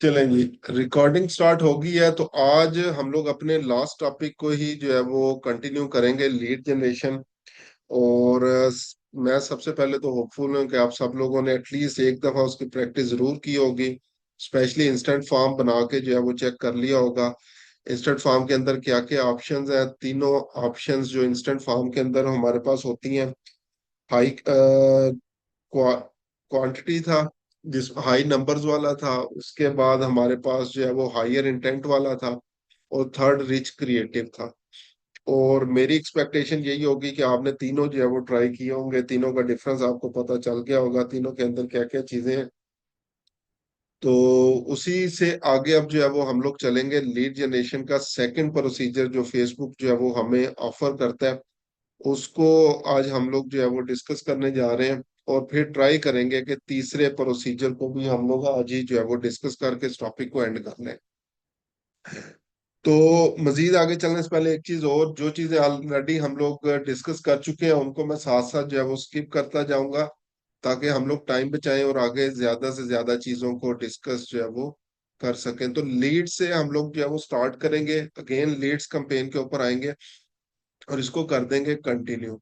चलें जी। Recording start हो गई है तो आज हम लोग अपने लास्ट टॉपिक को ही जो है वो कंटिन्यू करेंगे, लीड जनरेशन। और मैं सबसे पहले तो होपफुल हूँ कि आप सब लोगों ने एटलीस्ट एक दफा उसकी प्रैक्टिस जरूर की होगी। स्पेशली इंस्टेंट फॉर्म बना के जो है वो चेक कर लिया होगा। इंस्टेंट फॉर्म के अंदर क्या क्या ऑप्शंस हैं, तीनों ऑप्शंस जो इंस्टेंट फॉर्म के अंदर हमारे पास होती हैं। हाई क्वांटिटी था, जिस हाई नंबर्स वाला था। उसके बाद हमारे पास जो है वो हायर इंटेंट वाला था। और थर्ड रिच क्रिएटिव था। और मेरी एक्सपेक्टेशन यही होगी कि आपने तीनों जो है वो ट्राई किए होंगे, तीनों का डिफरेंस आपको पता चल गया होगा, तीनों के अंदर क्या क्या चीजें हैं। तो उसी से आगे अब जो है वो हम लोग चलेंगे। लीड जनरेशन का सेकंड प्रोसीजर जो फेसबुक जो है वो हमें ऑफर करता है, उसको आज हम लोग जो है वो डिस्कस करने जा रहे हैं। और फिर ट्राई करेंगे कि तीसरे प्रोसीजर को भी हम लोग आज ही जो है वो डिस्कस करके इस टॉपिक को एंड कर लें। तो मजीद आगे चलने से पहले एक चीज और, जो चीजें ऑलरेडी हम लोग डिस्कस कर चुके हैं उनको मैं साथ साथ जो है वो स्किप करता जाऊंगा, ताकि हम लोग टाइम बचाएं और आगे ज्यादा से ज्यादा चीजों को डिस्कस जो है वो कर सकें। तो लीड से हम लोग जो है वो स्टार्ट करेंगे, अगेन लीड्स कैंपेन के ऊपर आएंगे और इसको कर देंगे कंटिन्यू।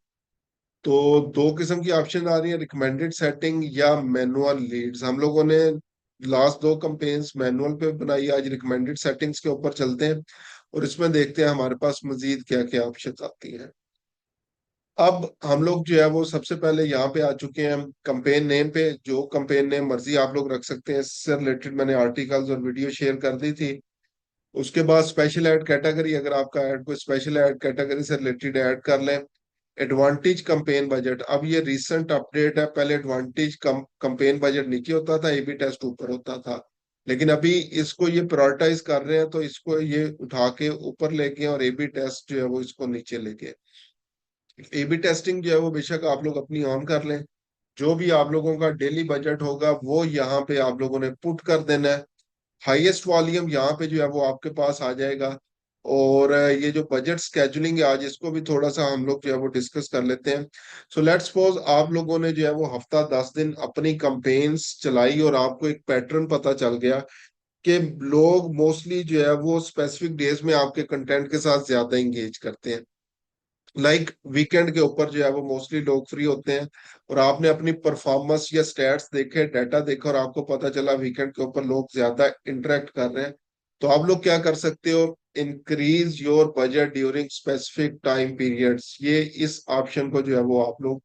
तो दो किस्म की ऑप्शन आ रही है, रिकमेंडेड सेटिंग या मैनुअल लीड्स। हम लोगों ने लास्ट दो कैंपेन्स मैनुअल पे बनाई, आज रिकमेंडेड सेटिंग्स के ऊपर चलते हैं और इसमें देखते हैं हमारे पास मजीद क्या क्या ऑप्शन आती हैं। अब हम लोग जो है वो सबसे पहले यहाँ पे आ चुके हैं कंपेन नेम पे। जो कंपेन नेम मर्जी आप लोग रख सकते हैं, इससे रिलेटेड मैंने आर्टिकल्स और वीडियो शेयर कर दी थी। उसके बाद स्पेशल ऐड कैटेगरी, अगर आपका ऐड कोई स्पेशल ऐड कैटेगरी से रिलेटेड ऐड कर लें। एडवांटेज कंपेन बजट, अब ये रिसेंट अपडेट है, पहले एडवांटेज कंपेन बजट नीचे होता था, एबी टेस्ट ऊपर होता था। लेकिन अभी इसको ये प्रायोरिटाइज कर रहे हैं, तो इसको ये उठा के ऊपर लेके और एबी टेस्ट जो है वो इसको नीचे लेके। एबी टेस्टिंग जो है वो बेशक आप लोग अपनी ऑन कर लें। जो भी आप लोगों का डेली बजट होगा वो यहाँ पे आप लोगों ने पुट कर देना है। हाईएस्ट वॉल्यूम यहाँ पे जो है वो आपके पास आ जाएगा। और ये जो बजट स्केजुलिंग है आज इसको भी थोड़ा सा हम लोग जो है वो डिस्कस कर लेते हैं। सो लेट्स सपोज आप लोगों ने जो है वो हफ्ता 10 दिन अपनी कंपेन्स चलाई और आपको एक पैटर्न पता चल गया कि लोग मोस्टली जो है वो स्पेसिफिक डेज में आपके कंटेंट के साथ ज्यादा इंगेज करते हैं। वीकेंड के ऊपर जो है वो मोस्टली लोग फ्री होते हैं। और आपने अपनी परफॉर्मेंस या स्टैट्स देखे, डाटा देखा और आपको पता चला वीकेंड के ऊपर लोग ज्यादा इंटरेक्ट कर रहे हैं। तो आप लोग क्या कर सकते हो, increase your budget during specific time periods, ये इस ऑप्शन को जो है वो आप लोग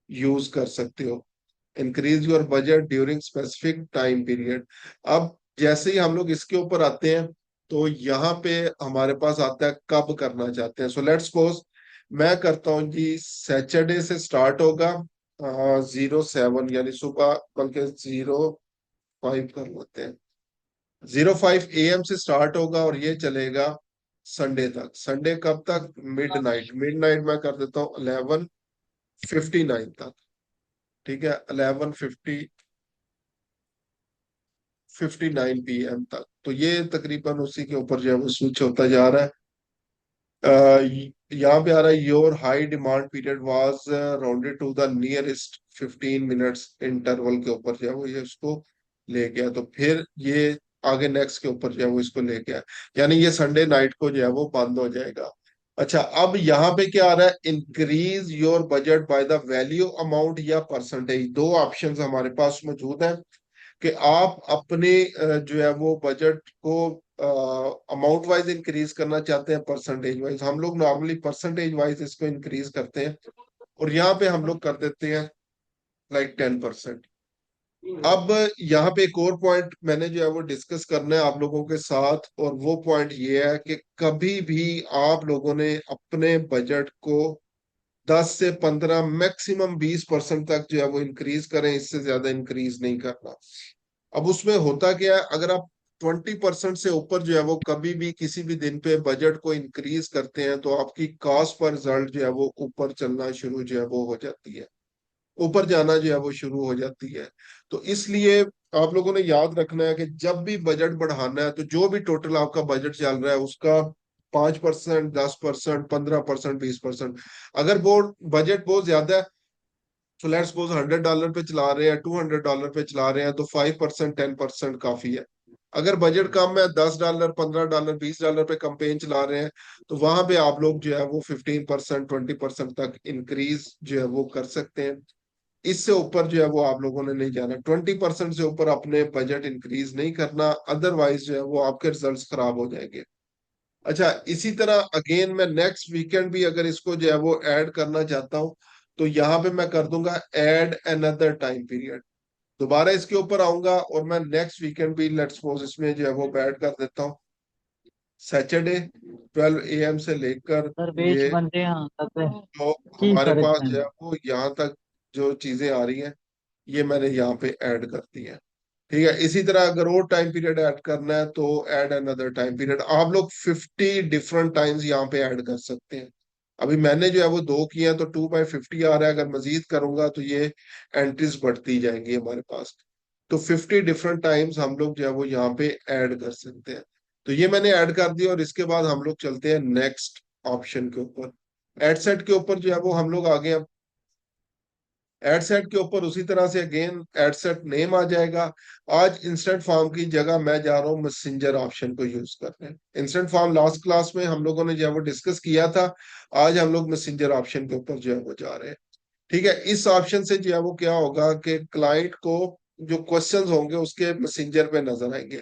यूज कर सकते हो। Increase your budget during specific time period. अब जैसे ही हम लोग इसके ऊपर आते हैं तो यहाँ पे हमारे पास आता है कब करना चाहते हैं। सो लेट्स सपोज मैं करता हूँ जी, सैटरडे से स्टार्ट होगा 07 यानी सुबह, बल्कि 05 कर लेते हैं। 05 AM से स्टार्ट होगा और ये चलेगा संडे तक। संडे कब तक? मिड नाइट मैं कर देता हूँ 11:59 तक। ठीक है, 11:59 PM तक। तो ये तकरीबन उसी के ऊपर जो है वो स्विच होता जा रहा है। यहाँ पे आ रहा है your high demand period was rounded to the nearest 15 minutes interval के ऊपर जो है वो ये उसको ले गया। तो फिर ये आगे नेक्स्ट के ऊपर जो है वो इसको ले गया, यानी ये संडे नाइट को जो है वो बंद हो जाएगा। अच्छा, अब यहाँ पे क्या आ रहा है, increase your budget by the value amount या परसेंटेज। दो ऑप्शंस हमारे पास मौजूद है कि आप अपने जो है वो बजट को अमाउंट वाइज इंक्रीज करना चाहते हैं, परसेंटेज वाइज। हम लोग नॉर्मली परसेंटेज वाइज इसको इंक्रीज करते हैं और यहाँ पे हम लोग कर देते हैं लाइक 10%। अब यहाँ पे एक और पॉइंट मैंने जो है वो डिस्कस करना है आप लोगों के साथ, और वो पॉइंट ये है कि कभी भी आप लोगों ने अपने बजट को 10 से 15, मैक्सिमम 20% तक जो है वो इंक्रीज करें, इससे ज्यादा इंक्रीज नहीं करना। अब उसमें होता क्या है, अगर आप 20% से ऊपर जो है वो कभी भी किसी भी दिन पे बजट को इंक्रीज करते हैं तो आपकी कॉस्ट पर रिजल्ट जो है वो ऊपर चलना शुरू जो है वो हो जाती है, ऊपर जाना जो है वो शुरू हो जाती है। तो इसलिए आप लोगों ने याद रखना है कि जब भी बजट बढ़ाना है तो जो भी टोटल आपका बजट चल रहा है उसका 5%, 10%, 15%, 20%। अगर वो बजट बहुत ज्यादा है, तो लेट्स सपोज $100 पे चला रहे हैं, $200 पे चला रहे हैं, तो 5%, 10% काफी है। अगर बजट कम है, $10, $15, $20 पे कंपेन चला रहे हैं, तो वहां पे आप लोग जो है वो 15%, 20% तक इंक्रीज जो है वो कर सकते हैं। इससे ऊपर जो है वो आप लोगों ने नहीं जाना, 20% से ऊपर अपने बजट इंक्रीज नहीं करना, अदरवाइज जो है वो आपके रिजल्ट्स खराब हो जाएंगे। अच्छा, इसी तरह अगेन मैं नेक्स्ट वीकेंड भी अगर इसको जो है वो ऐड करना चाहता हूँ, तो यहाँ पे मैं कर दूंगा ऐड अनदर टाइम पीरियड। दोबारा इसके ऊपर आऊंगा और मैं नेक्स्ट वीकेंड भी लेट्स सपोज इसमें जो है वो ऐड कर देता हूँ सैटरडे 12 AM से लेकर दरवेश ये बंदे हैं तब जो की हमारे करे पास जो है हैं। वो यहाँ तक जो चीजें आ रही हैं, ये मैंने यहाँ पे ऐड कर दी है। ठीक है, इसी तरह अगर और टाइम पीरियड ऐड करना है तो ऐड अनदर टाइम पीरियड, आप लोग 50 डिफरेंट टाइम्स यहाँ पे ऐड कर सकते हैं। अभी मैंने जो है वो दो किया तो 2/50 आ रहा है, अगर मजीद करूंगा तो ये एंट्रीज बढ़ती जाएंगी हमारे पास। तो 50 डिफरेंट टाइम्स हम लोग जो है वो यहाँ पे ऐड कर सकते हैं। तो ये मैंने ऐड कर दिया, और इसके बाद हम लोग चलते हैं नेक्स्ट ऑप्शन के ऊपर। एड सेट के ऊपर जो है वो हम लोग आगे, एड सेट के ऊपर उसी तरह से अगेन एड सेट नेम आ जाएगा। आज इंस्टेंट फॉर्म की जगह मैं जा रहा हूँ मैसेंजर ऑप्शन को यूज करने। इंस्टेंट फॉर्म लास्ट क्लास में हम लोगों ने जो है वो डिस्कस किया था, आज हम लोग मैसेंजर ऑप्शन के ऊपर जो है वो जा रहे हैं। ठीक है, इस ऑप्शन से जो है वो क्या होगा कि क्लाइंट को जो क्वेश्चंस होंगे उसके मैसेंजर पे नजर आएंगे।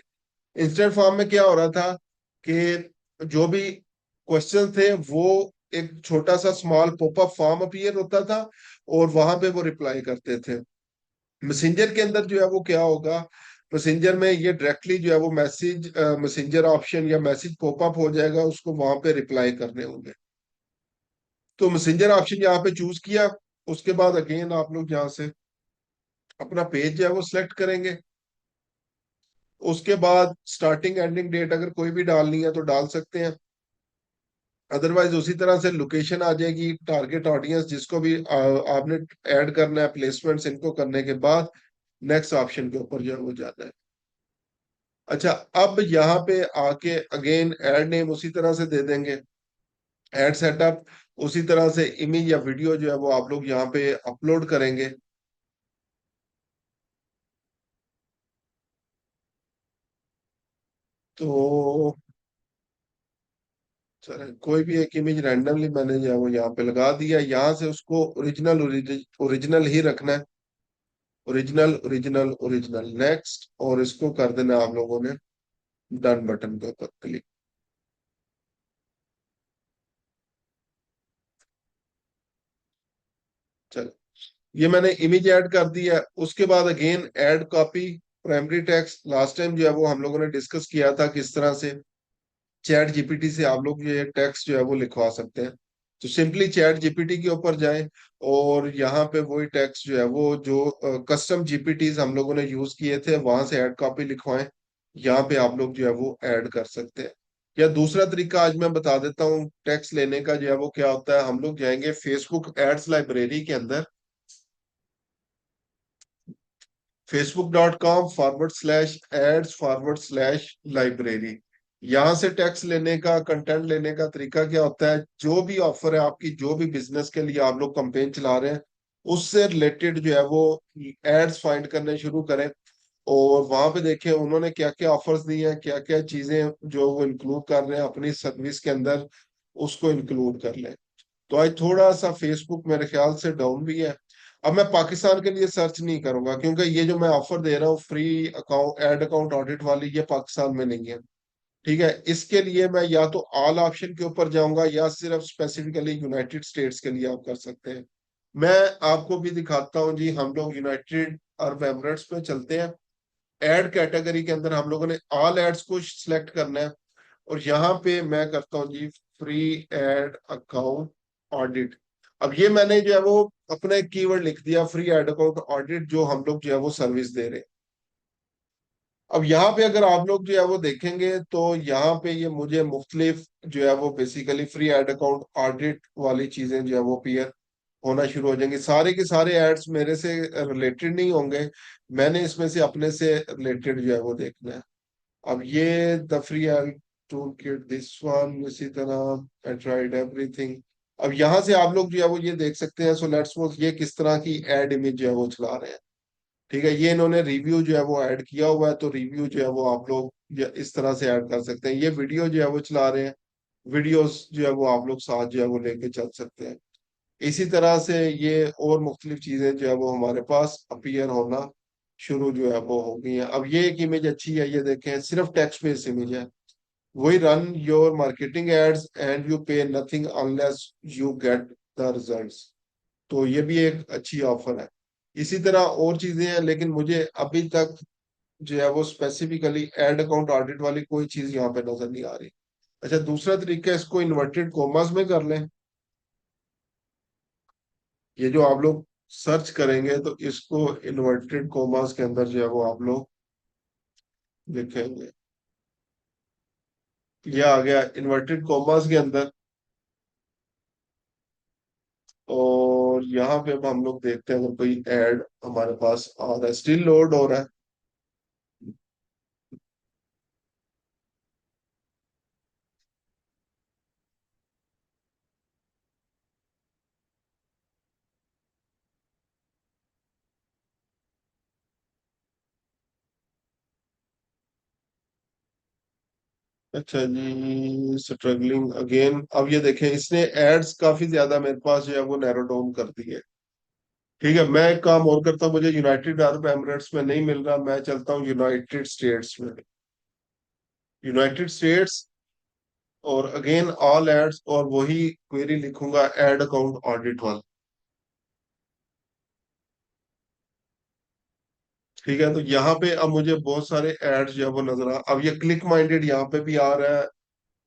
इंस्टेंट फॉर्म में क्या हो रहा था कि जो भी क्वेश्चन थे वो एक छोटा सा स्मॉल पॉपअप फॉर्म अपीयर होता था, और वहां पे वो रिप्लाई करते थे। मैसेंजर के अंदर जो है वो क्या होगा, मैसेंजर में ये डायरेक्टली जो है वो मैसेज, मैसेंजर ऑप्शन या मैसेज पॉपअप हो जाएगा, उसको वहां पे रिप्लाई करने होंगे। तो मैसेंजर ऑप्शन यहाँ पे चूज किया, उसके बाद अगेन आप लोग यहाँ से अपना पेज जो है वो सिलेक्ट करेंगे। उसके बाद स्टार्टिंग एंडिंग डेट अगर कोई भी डालनी है तो डाल सकते हैं, अदरवाइज उसी तरह से लोकेशन आ जाएगी, टारगेट ऑडियंस जिसको भी आपने ऐड करना है, प्लेसमेंट्स इनको करने के बाद नेक्स्ट ऑप्शन के ऊपर जो है वो जाना है। अच्छा, अब यहाँ पे आके अगेन ऐड नेम उसी तरह से दे देंगे, ऐड सेटअप उसी तरह से, इमेज या वीडियो जो है वो आप लोग यहाँ पे अपलोड करेंगे। तो चलो कोई भी एक इमेज रैंडमली मैंने जो है वो यहाँ पे लगा दिया, यहाँ से उसको ओरिजिनल ओरिजिनल ही रखना है, ओरिजिनल ओरिजिनल ओरिजिनल नेक्स्ट, और इसको कर देना आप लोगों ने डन बटन के ऊपर क्लिक। चलो, ये मैंने इमेज ऐड कर दी है। उसके बाद again add copy primary text, last time जो है वो हम लोगों ने डिस्कस किया था किस तरह से चैट जीपीटी से आप लोग ये टेक्स्ट जो है वो लिखवा सकते हैं। तो सिंपली चैट जीपीटी के ऊपर जाएं, और यहाँ पे वही टेक्स्ट जो है वो जो कस्टम जीपीटीज हम लोगों ने यूज किए थे वहां से ऐड कॉपी लिखवाएं। यहाँ पे आप लोग जो है वो ऐड कर सकते हैं। या दूसरा तरीका आज मैं बता देता हूँ टेक्स्ट लेने का, जो है वो क्या होता है, हम लोग जाएंगे फेसबुक एड्स लाइब्रेरी के अंदर, facebook.com/ads/library। यहां से टैक्स लेने का, कंटेंट लेने का तरीका क्या होता है, जो भी ऑफर है आपकी, जो भी बिजनेस के लिए आप लोग कंपेन चला रहे हैं, उससे रिलेटेड जो है वो एड्स फाइंड करने शुरू करें, और वहां पे देखें उन्होंने क्या क्या ऑफर्स दी हैं, क्या क्या चीजें जो वो इंक्लूड कर रहे हैं अपनी सर्विस के अंदर, उसको इंक्लूड कर लें। तो आज थोड़ा सा फेसबुक मेरे ख्याल से डाउन भी है। अब मैं पाकिस्तान के लिए सर्च नहीं करूंगा, क्योंकि ये जो मैं ऑफर दे रहा हूँ free account add account audit वाली, ये पाकिस्तान में नहीं है। ठीक है, इसके लिए मैं या तो ऑल ऑप्शन के ऊपर जाऊंगा, या सिर्फ स्पेसिफिकली यूनाइटेड स्टेट्स के लिए आप कर सकते हैं। मैं आपको भी दिखाता हूँ जी, हम लोग यूनाइटेड अरब एमिरेट्स पे चलते हैं। एड कैटेगरी के अंदर हम लोगों ने ऑल एड्स को सिलेक्ट करना है, और यहाँ पे मैं करता हूँ जी फ्री एड अकाउंट ऑडिट। अब ये मैंने जो है वो अपना एक कीवर्ड लिख दिया, फ्री एड अकाउंट ऑडिट, जो हम लोग जो है वो सर्विस दे रहे हैं। अब यहाँ पे अगर आप लोग जो है वो देखेंगे तो यहाँ पे ये मुझे मुख्तलिफ जो है वो basically free ad account audit वाली चीजें जो है वो अपीयर होना शुरू हो जाएंगी। सारे के सारे एड्स मेरे से रिलेटेड नहीं होंगे, मैंने इसमें से अपने से रिलेटेड जो है वो देखना है। अब ये the free add tool kit this one, इसी तरह आई ट्राइड एवरीथिंग। अब यहाँ से आप लोग जो है वो ये देख सकते हैं, सो लेट्स सपोज ये किस तरह की एड इमेज जो है वो चला रहे हैं। ठीक है, ये इन्होंने रिव्यू जो है वो ऐड किया हुआ है, तो रिव्यू जो है वो आप लोग या इस तरह से ऐड कर सकते हैं। ये वीडियो जो है वो चला रहे हैं, वीडियोस जो है वो आप लोग साथ जो है वो लेके चल सकते हैं। इसी तरह से ये और मुख्तलिफ चीजें जो है वो हमारे पास अपीयर होना शुरू जो है वो हो गई हैं। अब ये एक इमेज अच्छी है, ये देखें, सिर्फ टेक्स्ट बेस्ड इमेज है। We run your marketing ads and you pay nothing unless you get the results। तो ये भी एक अच्छी ऑफर है। इसी तरह और चीजें हैं, लेकिन मुझे अभी तक जो है वो स्पेसिफिकली एड अकाउंट ऑडिट वाली कोई चीज यहाँ पे नजर नहीं आ रही। अच्छा, दूसरा तरीका है, इसको इन्वर्टेड कॉमर्स में कर लें। ये जो आप लोग सर्च करेंगे तो इसको इन्वर्टेड कॉमर्स के अंदर जो है वो आप लोग लिखेंगे। ये आ गया इन्वर्टेड कॉमर्स के अंदर। और यहाँ पे अब हम लोग देखते हैं अगर कोई ऐड हमारे पास आ रहा है, स्टिल लोड हो रहा है। अच्छा जी, स्ट्रगलिंग अगेन। अब ये देखें, इसने एड्स काफी ज्यादा मेरे पास जो है वो नैरो डाउन कर दी है। ठीक है, मैं एक काम और करता हूँ, मुझे यूनाइटेड अरब एमिरेट्स में नहीं मिल रहा, मैं चलता हूँ यूनाइटेड स्टेट्स में। यूनाइटेड स्टेट्स, और अगेन ऑल एड्स, और वही क्वेरी लिखूंगा, एड अकाउंट ऑडिट वाला। ठीक है, तो यहाँ पे अब मुझे बहुत सारे एड्स जो है वो नजर आ, अब ये क्लिक माइंडेड यहाँ पे भी आ रहा है,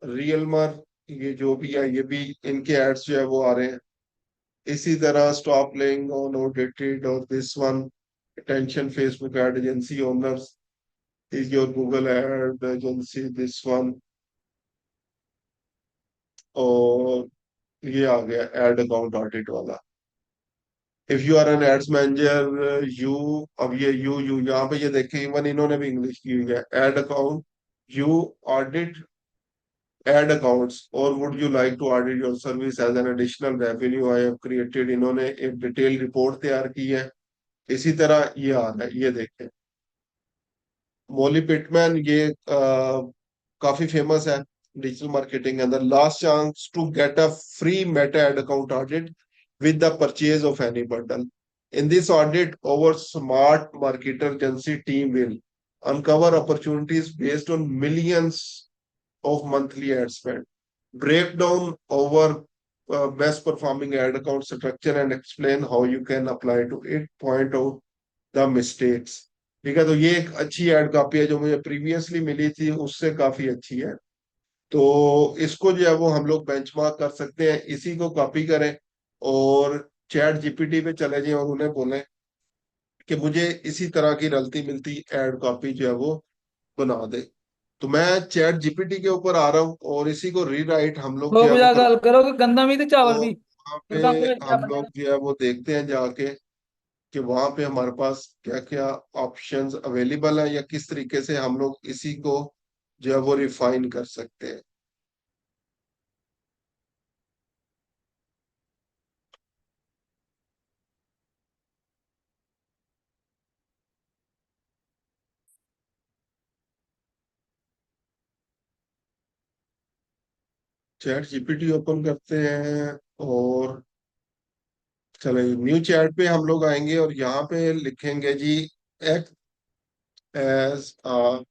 रियल मार, ये जो भी है ये भी, इनके एड्स जो है वो आ रहे हैं। इसी तरह स्टॉप प्लेइंग ऑन आउटडेटेड और this one, attention Facebook ad agency owners, is your Google ad agency this one. और ये आ गया एड अकाउंट ऑडिट वाला। If you are an ads manager you, अब ये यू यहाँ पे ये देखें, इवन इन्होंने भी इंग्लिश की हुई है, ad account you audit ad accounts, और would you like to audit your service as an additional revenue I have created, इन्होंने एक डिटेल रिपोर्ट तैयार की है। इसी तरह ये आ रहा है, ये देखें, मॉली पिटमैन, ये काफी फेमस है डिजिटल मार्केटिंग के अंदर। Last chance to get a free Meta ad account audit with the purchase of any bundle. In this audit, our smart marketer agency team will uncover opportunities based on millions of monthly ad spend, break down our best performing ad account structure and explain how you can apply to it, point out the mistakes। ठीक है, तो ये एक अच्छी add copy है जो मुझे previously मिली थी, उससे काफी अच्छी है। तो इसको जो है वो हम लोग बेंचमार्क कर सकते हैं, इसी को कॉपी करें और चैट जीपीटी पे चले जाएं और उन्हें बोलें कि मुझे इसी तरह की रलती मिलती एड कॉपी जो है वो बना दे। तो मैं चैट जीपीटी के ऊपर आ रहा हूँ और इसी को रीराइट हम लोग जो लोग है वो जाकर कर, हल करो कि गंदा भी थे चावल तो भी। वहाँ पे फिर काम क्या हम बनेगा। लोग जो है वो देखते हैं जाके कि वहां पे हमारे पास क्या क्या ऑप्शंस अवेलेबल है, या किस तरीके से हम लोग इसी को जो है वो रिफाइन कर सकते हैं। चैट जीपीटी ओपन करते हैं और चलो न्यू चैट पे हम लोग आएंगे और यहाँ पे लिखेंगे जी, act as a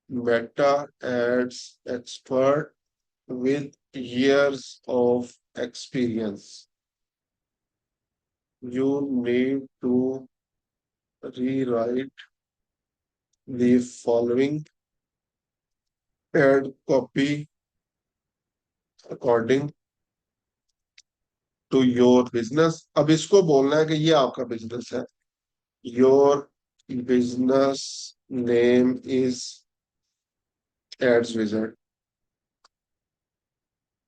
meta ads expert with years of experience, you need to rewrite the following ad copy according to your business। अब इसको बोलना है कि ये आपका बिजनेस है, your business name is ads wizard.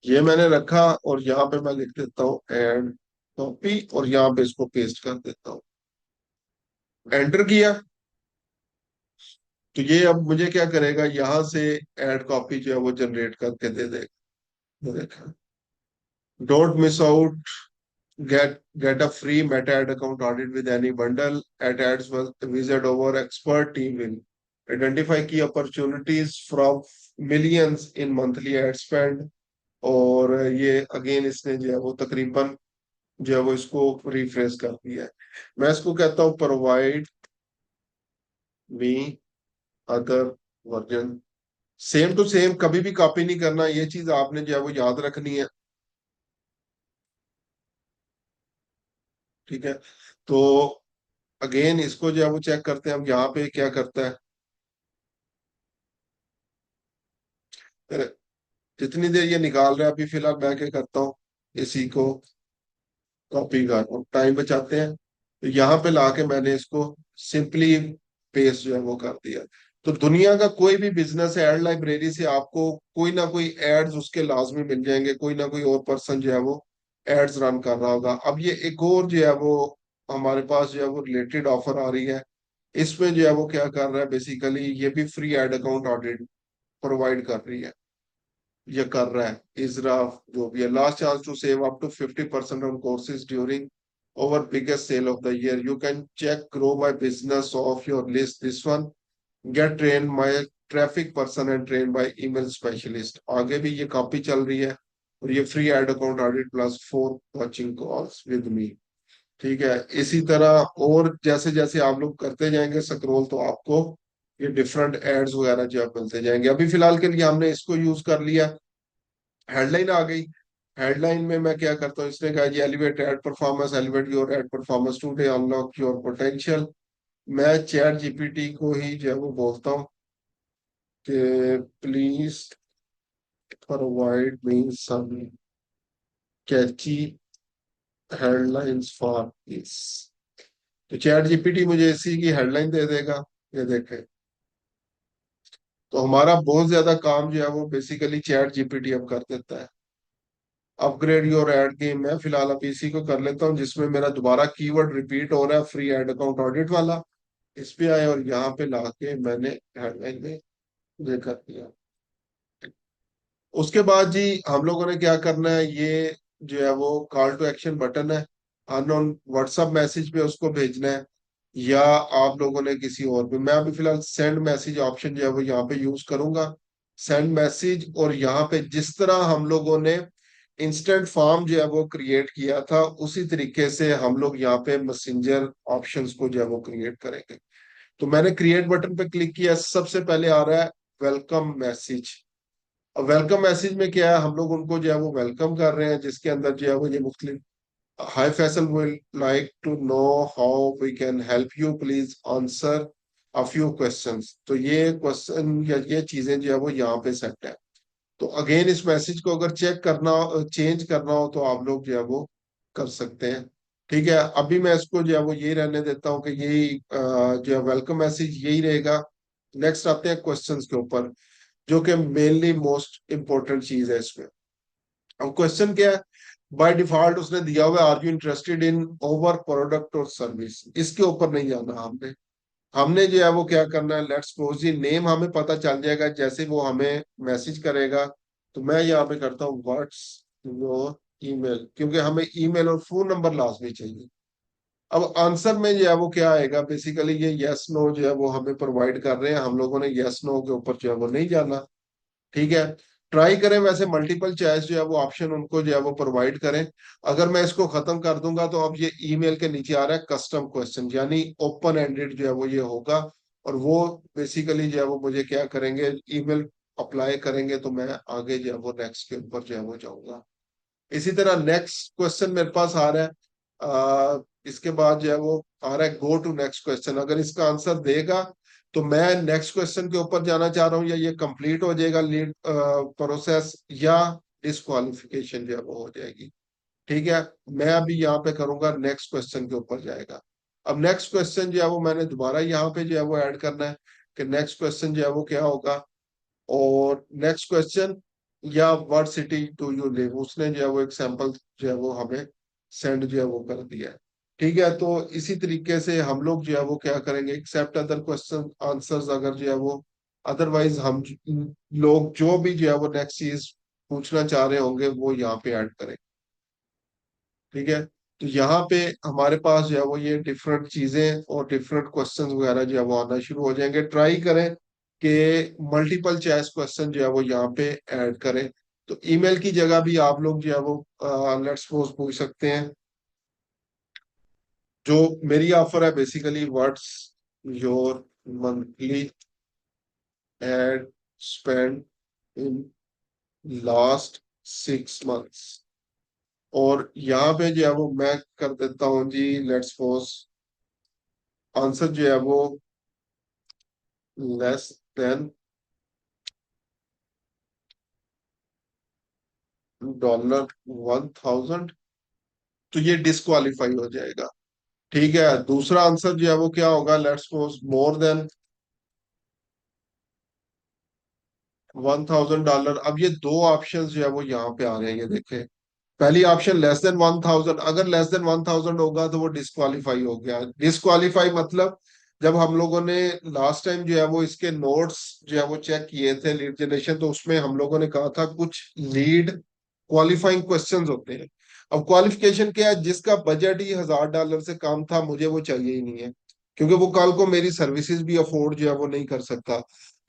ये मैंने रखा और यहाँ पे मैं लिख देता हूँ एड कॉपी, और यहाँ पे इसको पेस्ट कर देता हूँ, एंटर किया। तो ये अब मुझे क्या करेगा, यहाँ से एड कॉपी जो है वो जनरेट करके दे देगा। ये देखा, don't miss out, get a free Meta ad account audit with any bundle at ads visit over expert team will. Identify key opportunities from millions in monthly ad spend. और ये again इसने जो है वो तकरीबन जो है वो इसको रिफ्रेश कर दिया है। मैं इसको कहता हूँ provide me other version. Same to same कभी भी कॉपी नहीं करना, ये चीज आपने जो है वो याद रखनी है। ठीक है। तो अगेन इसको जो है वो चेक करते हैं, हम यहाँ पे क्या करता है, जितनी देर ये निकाल रहा है अभी फिलहाल मैं क्या करता हूँ, इसी को कॉपी कर रहा हूँ, टाइम बचाते हैं। तो यहाँ पे लाके मैंने इसको सिंपली पेस्ट जो है वो कर दिया। तो दुनिया का कोई भी बिजनेस है, एड लाइब्रेरी से आपको कोई ना कोई एड्स उसके लाजमी मिल जाएंगे, कोई ना कोई और पर्सन जो है वो एड्स रन कर रहा होगा। अब ये एक और जो है वो हमारे पास जो है वो रिलेटेड ऑफर आ रही है। इसमें जो है वो क्या कर रहा है, बेसिकली ये भी free ad account audit provide कर रही है, ये कर रहा है इजरा। जो भी है, last chance to save up to 50% on courses during over biggest sale of the year, you can check grow by business of your list, this one get train my traffic person and train by email specialist. आगे भी ये copy चल रही है। और ये free ad account audit plus 4 coaching calls with me. ठीक है। इसी तरह और जैसे जैसे आप लोग करते जाएंगे स्क्रॉल, तो आपको ये डिफरेंट एड्स वगैरह जो है मिलते जाएंगे। अभी फिलहाल के लिए हमने इसको यूज कर लिया। हेडलाइन आ गई। हेडलाइन में मैं क्या करता हूँ, इसने कहा जी elevate ad performance, elevate your ad performance today, unlock your potential. मैं चैट जीपीटी को ही जो है वो बोलता हूँ कि please provide me some catchy headlines for this. तो चैट जीपीटी मुझे इसी की हेडलाइन दे देगा। ये देखें, तो हमारा बहुत ज्यादा काम जो है वो बेसिकली चैट जीपीटी अब कर देता है। अपग्रेड योर एड गेम, मैं फिलहाल अभी इसी को कर लेता हूँ जिसमें मेरा दोबारा कीवर्ड रिपीट हो रहा है, फ्री एड अकाउंट ऑडिट वाला। इस पे आए और यहाँ पे लाके मैंने हेडलाइन में ये कर दिया। उसके बाद जी हम लोगों ने क्या करना है, ये जो है वो कॉल टू एक्शन बटन है, अननोन व्हाट्सएप मैसेज पे उसको भेजना है, या आप लोगों ने किसी और पे, मैं अभी फिलहाल सेंड मैसेज ऑप्शन जो है वो यहाँ पे यूज करूंगा। सेंड मैसेज, और यहाँ पे जिस तरह हम लोगों ने इंस्टेंट फॉर्म जो है वो क्रिएट किया था उसी तरीके से हम लोग यहाँ पे मैसेंजर ऑप्शंस को जो है वो क्रिएट करेंगे। तो मैंने क्रिएट बटन पे क्लिक किया, सबसे पहले आ रहा है वेलकम मैसेज। अब वेलकम मैसेज में क्या है, हम लोग उनको जो है वो वेलकम कर रहे हैं, जिसके अंदर जो है वो ये मुख्तलिफ, hi Faisal will like to know how we can help you, please answer a few questions. तो ये क्वेश्चन या ये चीजें जो है वो यहाँ पे सेट है। तो अगेन इस मैसेज को अगर चेक करना, चेंज करना हो तो आप लोग जो है वो कर सकते हैं। ठीक है। अभी मैं इसको जो है वो यही रहने देता हूँ कि यही जो है वेलकम मैसेज यही रहेगा। नेक्स्ट आते हैं क्वेश्चंस के ऊपर, जो कि मेनली मोस्ट इंपॉर्टेंट चीज है इसमें। अब क्वेश्चन क्या है, बाय डिफॉल्ट उसने दिया हुआ है are you interested in over product और सर्विस, इसके ऊपर नहीं जाना हमने। हमने जो है वो क्या करना है, लेट्स सपोज जी नेम हमें पता चल जाएगा जैसे वो हमें मैसेज करेगा। तो मैं यहाँ पे करता हूँ व्हाट्स योर ईमेल, क्योंकि हमें ईमेल और फोन नंबर लाजमी चाहिए। अब आंसर में जो है वो क्या आएगा, बेसिकली ये यस नो जो है वो हमें प्रोवाइड कर रहे हैं, हम लोगों ने यस नो के ऊपर जो है वो नहीं जाना। ठीक है। ट्राई करें वैसे मल्टीपल चॉइस जो है वो ऑप्शन उनको जो है वो प्रोवाइड करें। अगर मैं इसको खत्म कर दूंगा तो अब ये ईमेल के नीचे आ रहा है कस्टम क्वेश्चन, यानी ओपन एंडेड जो है वो ये होगा। और वो बेसिकली जो है वो मुझे क्या करेंगे, ईमेल अप्लाई करेंगे, तो मैं आगे जो है वो नेक्स्ट के ऊपर जो है वो जाऊंगा। इसी तरह नेक्स्ट क्वेश्चन मेरे पास आ रहा है, इसके बाद जो है वो आ रहा है गो टू नेक्स्ट क्वेश्चन। अगर इसका आंसर देगा तो मैं नेक्स्ट क्वेश्चन के ऊपर जाना चाह रहा हूँ, या ये कंप्लीट हो जाएगा लीड प्रोसेस, या डिस्क्वालिफिकेशन जो है वो हो जाएगी। ठीक है। मैं अभी यहाँ पे करूंगा नेक्स्ट क्वेश्चन के ऊपर जाएगा। अब नेक्स्ट क्वेश्चन जो है वो मैंने दोबारा यहाँ पे जो है वो ऐड करना है कि नेक्स्ट क्वेश्चन जो है वो क्या होगा। और नेक्स्ट क्वेश्चन, या what city do you live, उसने जो है वो एग्जांपल जो है वो हमें सेंड जो है वो कर दिया है। ठीक है। तो इसी तरीके से हम लोग जो है वो क्या करेंगे, एक्सेप्ट अदर क्वेश्चन आंसर्स, अगर जो है वो अदरवाइज हम लोग जो भी जो है वो नेक्स्ट चीज पूछना चाह रहे होंगे वो यहाँ पे ऐड करें। ठीक है। तो यहाँ पे हमारे पास जो है वो ये डिफरेंट चीजें और डिफरेंट क्वेश्चंस वगैरह जो है वो आना शुरू हो जाएंगे। ट्राई करें कि मल्टीपल चॉइस क्वेश्चन जो है वो यहाँ पे ऐड करें। तो ईमेल की जगह भी आप लोग जो है वो लेट्स सपोज पूछ सकते हैं, जो मेरी ऑफर है basically, what's your monthly ad spend in last 6 months. और यहाँ पे जो है वो मैं कर देता हूँ जी, लेट्स सपोज आंसर जो है वो लेस देन $1,000, तो ये डिस्क्वालीफाई हो जाएगा। ठीक है, दूसरा आंसर जो है वो क्या होगा, लेट्स सपोज मोर देन $1,000। अब ये दो ऑप्शंस जो है वो यहाँ पे आ रहे हैं, ये देखें। पहली ऑप्शन लेस देन 1,000, अगर लेस देन 1,000 होगा तो वो डिस्क्वालीफाई हो गया। डिस्क्वालीफाई मतलब जब हम लोगों ने लास्ट टाइम जो है वो इसके नोट्स जो है वो चेक किए थे लीड जनरेशन, तो उसमें हम लोगों ने कहा था कुछ लीड क्वालिफाइंग क्वेश्चंस होते हैं। अब क्वालिफिकेशन क्या है, जिसका बजट ही $1,000 से कम था, मुझे वो चाहिए ही नहीं है, क्योंकि वो कल को मेरी सर्विसेज भी अफोर्ड जो है वो नहीं कर सकता।